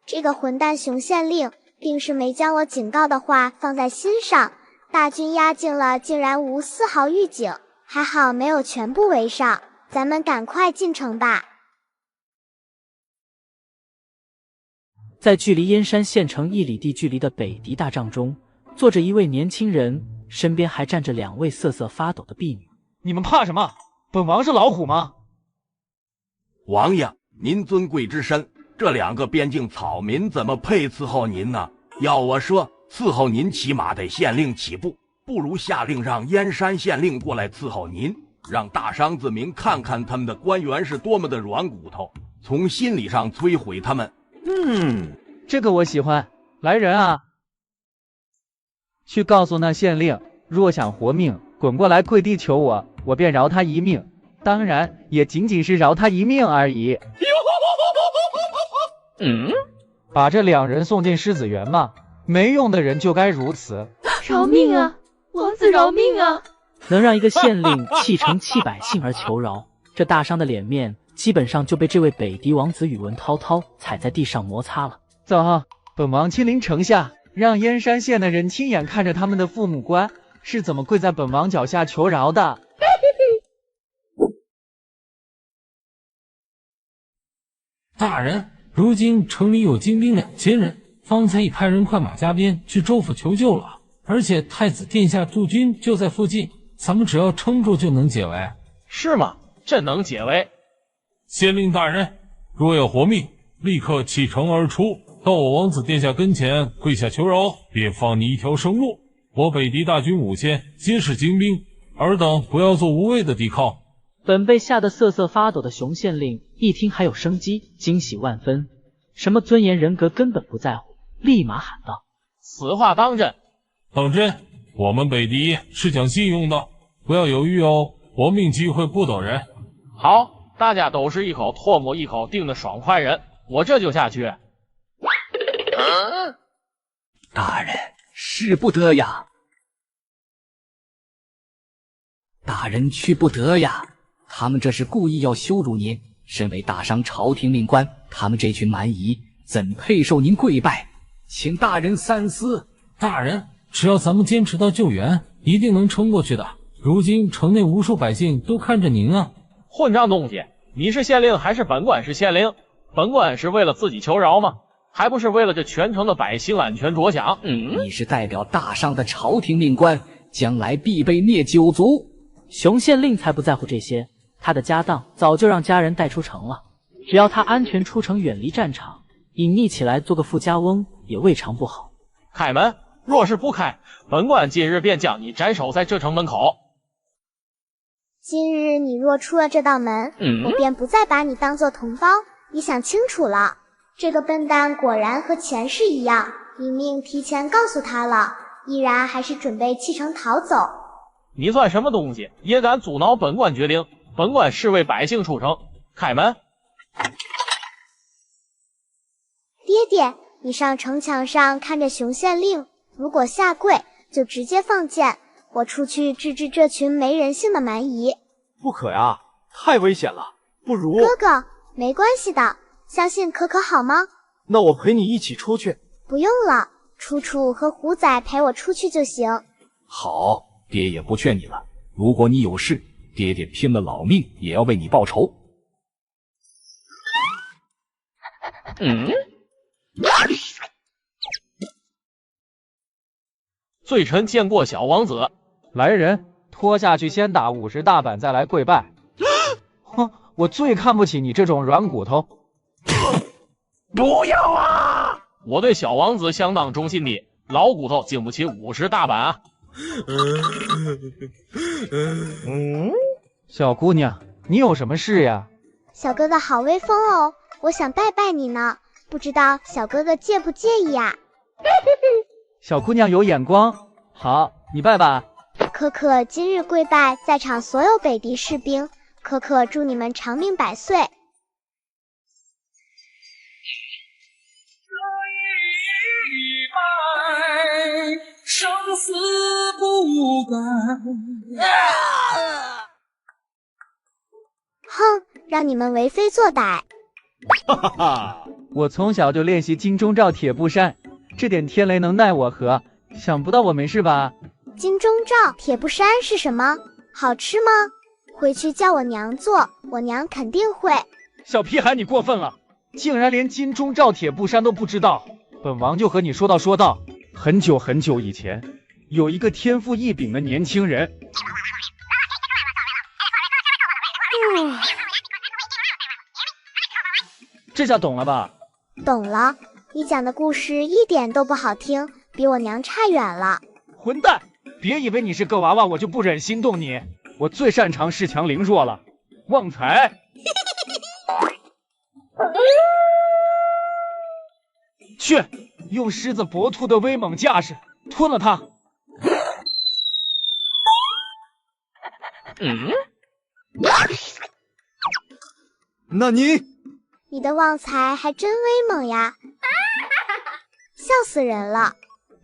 这个混蛋熊县令定是没将我警告的话放在心上，大军压境了，竟然无丝毫预警，还好没有全部围上，咱们赶快进城吧。在距离燕山县城1里地距离的北狄大帐中，坐着一位年轻人，身边还站着2位瑟瑟发抖的婢女。你们怕什么？本王是老虎吗？王爷，您尊贵之身，这2个边境草民怎么配伺候您呢？要我说，伺候您起码得县令起步，不如下令让燕山县令过来伺候您，让大商子民看看他们的官员是多么的软骨头，从心理上摧毁他们。这个我喜欢。来人啊，去告诉那县令，若想活命，滚过来跪地求我，我便饶他一命。当然，也仅仅是饶他一命而已。把这2人送进狮子园嘛，没用的人就该如此。饶命啊，王子饶命啊！能让一个县令弃城弃百姓而求饶，这大商的脸面基本上就被这位北狄王子宇文涛涛踩在地上摩擦了。走，本王亲临城下，让燕山县的人亲眼看着他们的父母官是怎么跪在本王脚下求饶的。大人，如今城里有精兵2000人，方才已派人快马加鞭去州府求救了，而且太子殿下驻军就在附近，咱们只要撑住就能解围。是吗？朕能解围。县令大人，若要活命，立刻弃城而出，到我王子殿下跟前跪下求饶，便放你一条生路。我北狄大军5000，皆是精兵，尔等不要做无谓的抵抗。本被吓得瑟瑟发抖的熊县令一听还有生机，惊喜万分，什么尊严人格根本不在乎，立马喊道：此话当真？当真，我们北狄是讲信用的，不要犹豫哦，活命机会不等人。好，大家都是一口唾沫一口定的爽快人，我这就下去。大人，使不得呀！大人去不得呀！他们这是故意要羞辱您。身为大商朝廷命官，他们这群蛮夷怎配受您跪拜？请大人三思。大人，只要咱们坚持到救援，一定能撑过去的。如今城内无数百姓都看着您啊！混账东西！你是县令还是本官是县令？本官是为了自己求饶吗？还不是为了这全城的百姓安全着想？你是代表大商的朝廷命官，将来必被灭9族。熊县令才不在乎这些，他的家当早就让家人带出城了，只要他安全出城，远离战场，隐匿起来做个富家翁也未尝不好。开门！若是不开，本官今日便将你斩首在这城门口。今日你若出了这道门，我便不再把你当做同胞。你想清楚了。这个笨蛋果然和前世一样，一命提前告诉他了，依然还是准备弃城逃走。你算什么东西，也敢阻挠本官决定？本官是为百姓出城。开门！爹爹，你上城墙上看着熊县令，如果下跪，就直接放箭。我出去治治这群没人性的蛮夷。不可呀，太危险了，不如……哥哥，没关系的，相信可可好吗？那我陪你一起出去。不用了，楚楚和虎仔陪我出去就行。好，爹也不劝你了。如果你有事，爹爹拼了老命也要为你报仇。罪臣见过小王子。来人，拖下去，先打50大板，再来跪拜。哼，我最看不起你这种软骨头。不要啊！我对小王子相当忠心的，老骨头经不起50大板啊。小姑娘，你有什么事呀？小哥哥好威风哦，我想拜拜你呢，不知道小哥哥介不介意啊？小姑娘有眼光，好，你拜吧。可可今日跪拜在场所有北狄士兵，可可祝你们长命百岁。生死不改。哼，让你们为非作歹。哈哈哈！我从小就练习金钟罩铁布衫，这点天雷能奈我何？想不到我没事吧？金钟罩铁布衫是什么？好吃吗？回去叫我娘做，我娘肯定会。小屁孩，你过分了，竟然连金钟罩铁布衫都不知道。本王就和你说道，很久很久以前，有一个天赋异禀的年轻人。这下懂了吧？懂了，你讲的故事一点都不好听，比我娘差远了。混蛋！别以为你是个娃娃，我就不忍心动你。我最擅长恃强凌弱了，旺财！去，用狮子搏兔的威猛架势吞了它。那你的旺财还真威猛呀，笑死人了。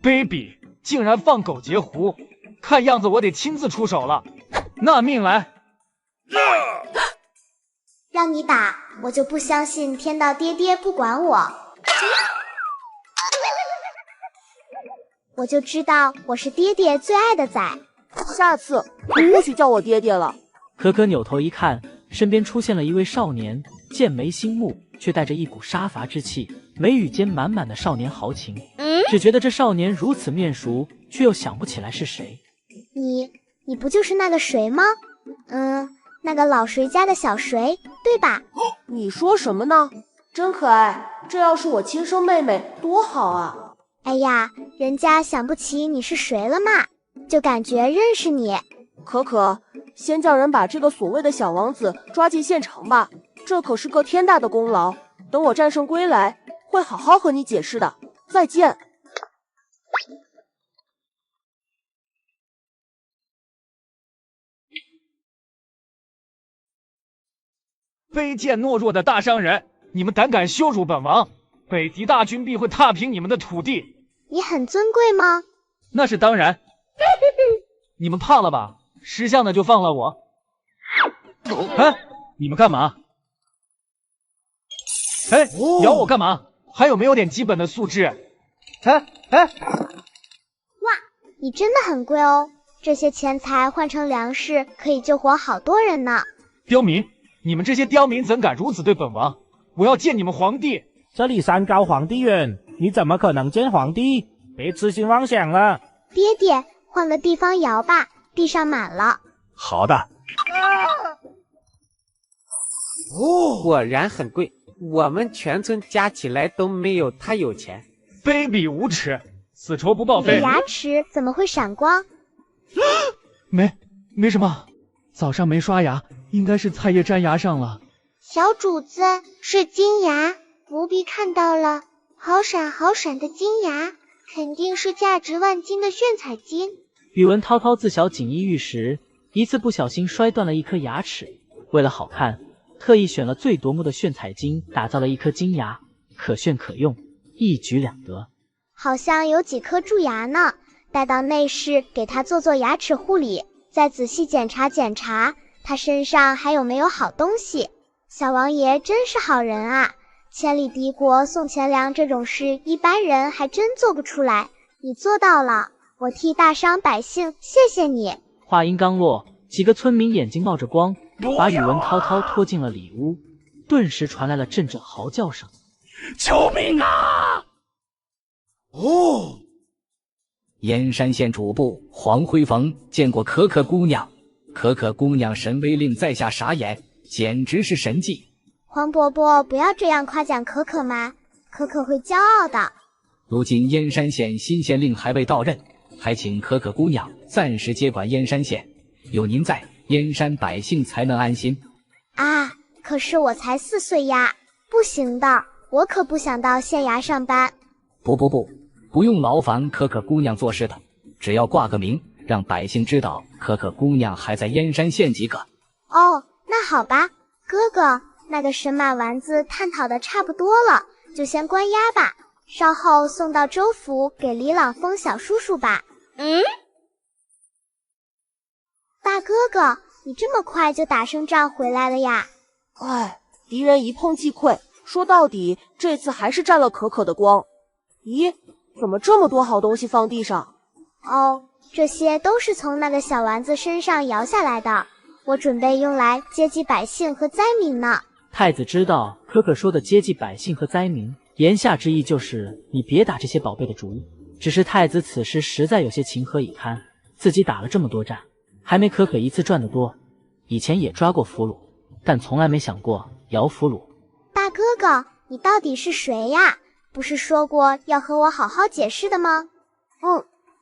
卑鄙，竟然放狗截胡，看样子我得亲自出手了。拿命来！让你打，我就不相信天道爹爹不管我。我就知道我是爹爹最爱的崽，下次你不许叫我爹爹了。可可扭头一看，身边出现了一位少年，剑眉星目，却带着一股杀伐之气，眉宇间满满的少年豪情。只觉得这少年如此面熟，却又想不起来是谁。你不就是那个谁吗？那个老谁家的小谁，对吧？你说什么呢？真可爱，这要是我亲生妹妹多好啊！哎呀，人家想不起你是谁了嘛，就感觉认识你。可可，先叫人把这个所谓的小王子抓进县城吧，这可是个天大的功劳。等我战胜归来，会好好和你解释的。再见。卑贱懦弱的大商人，你们胆敢羞辱本王，北狄大军必会踏平你们的土地。你很尊贵吗？那是当然。你们怕了吧？识相的就放了我。哎，你们干嘛？哎，咬我干嘛？还有没有点基本的素质？哇，你真的很贵哦，这些钱财换成粮食，可以救活好多人呢。刁民！你们这些刁民怎敢如此对本王？我要见你们皇帝！这里山高皇帝远，你怎么可能见皇帝？别痴心妄想了。爹爹，换个地方摇吧，地上满了。好的。果然很贵，我们全村加起来都没有他有钱。卑鄙无耻，此仇不报非。牙齿怎么会闪光？没什么，早上没刷牙。应该是菜叶粘牙上了。小主子，是金牙，奴婢看到了，好闪好闪的金牙，肯定是价值万金的炫彩金。宇文涛涛自小锦衣玉食，一次不小心摔断了一颗牙齿，为了好看，特意选了最夺目的炫彩金，打造了一颗金牙，可炫可用，一举两得。好像有几颗蛀牙呢，带到内室给他做牙齿护理，再仔细检查检查他身上还有没有好东西。小王爷真是好人啊，千里敌国送钱粮这种事一般人还真做不出来，你做到了，我替大商百姓谢谢你。话音刚落，几个村民眼睛冒着光，把宇文涛涛拖进了里屋，顿时传来了阵阵嚎叫声。救命啊！燕山县主簿黄辉逢见过可可姑娘，可可姑娘神威令在下傻眼，简直是神迹。黄伯伯不要这样夸奖可可嘛，可可会骄傲的。如今燕山县新县令还未到任，还请可可姑娘暂时接管燕山县，有您在，燕山百姓才能安心。啊，可是我才4岁呀，不行的，我可不想到县衙上班。不用劳烦可可姑娘做事的，只要挂个名，让百姓知道可可姑娘还在燕山县即可。哦，那好吧，哥哥，那个神马丸子探讨的差不多了，就先关押吧，稍后送到州府给李朗峰小叔叔吧。大哥哥，你这么快就打胜仗回来了呀？哎，敌人一碰即溃，说到底，这次还是沾了可可的光。咦，怎么这么多好东西放地上？哦，这些都是从那个小丸子身上摇下来的，我准备用来接济百姓和灾民呢。太子知道可可说的接济百姓和灾民，言下之意就是你别打这些宝贝的主意。只是太子此时实在有些情何以堪，自己打了这么多战，还没可可一次赚得多。以前也抓过俘虏，但从来没想过摇俘虏。大哥哥，你到底是谁呀？不是说过要和我好好解释的吗？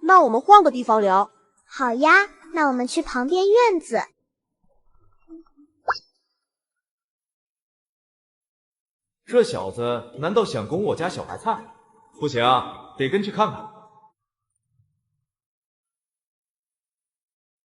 那我们换个地方聊。好呀，那我们去旁边院子。这小子难道想攻我家小白菜？不行，得跟去看看。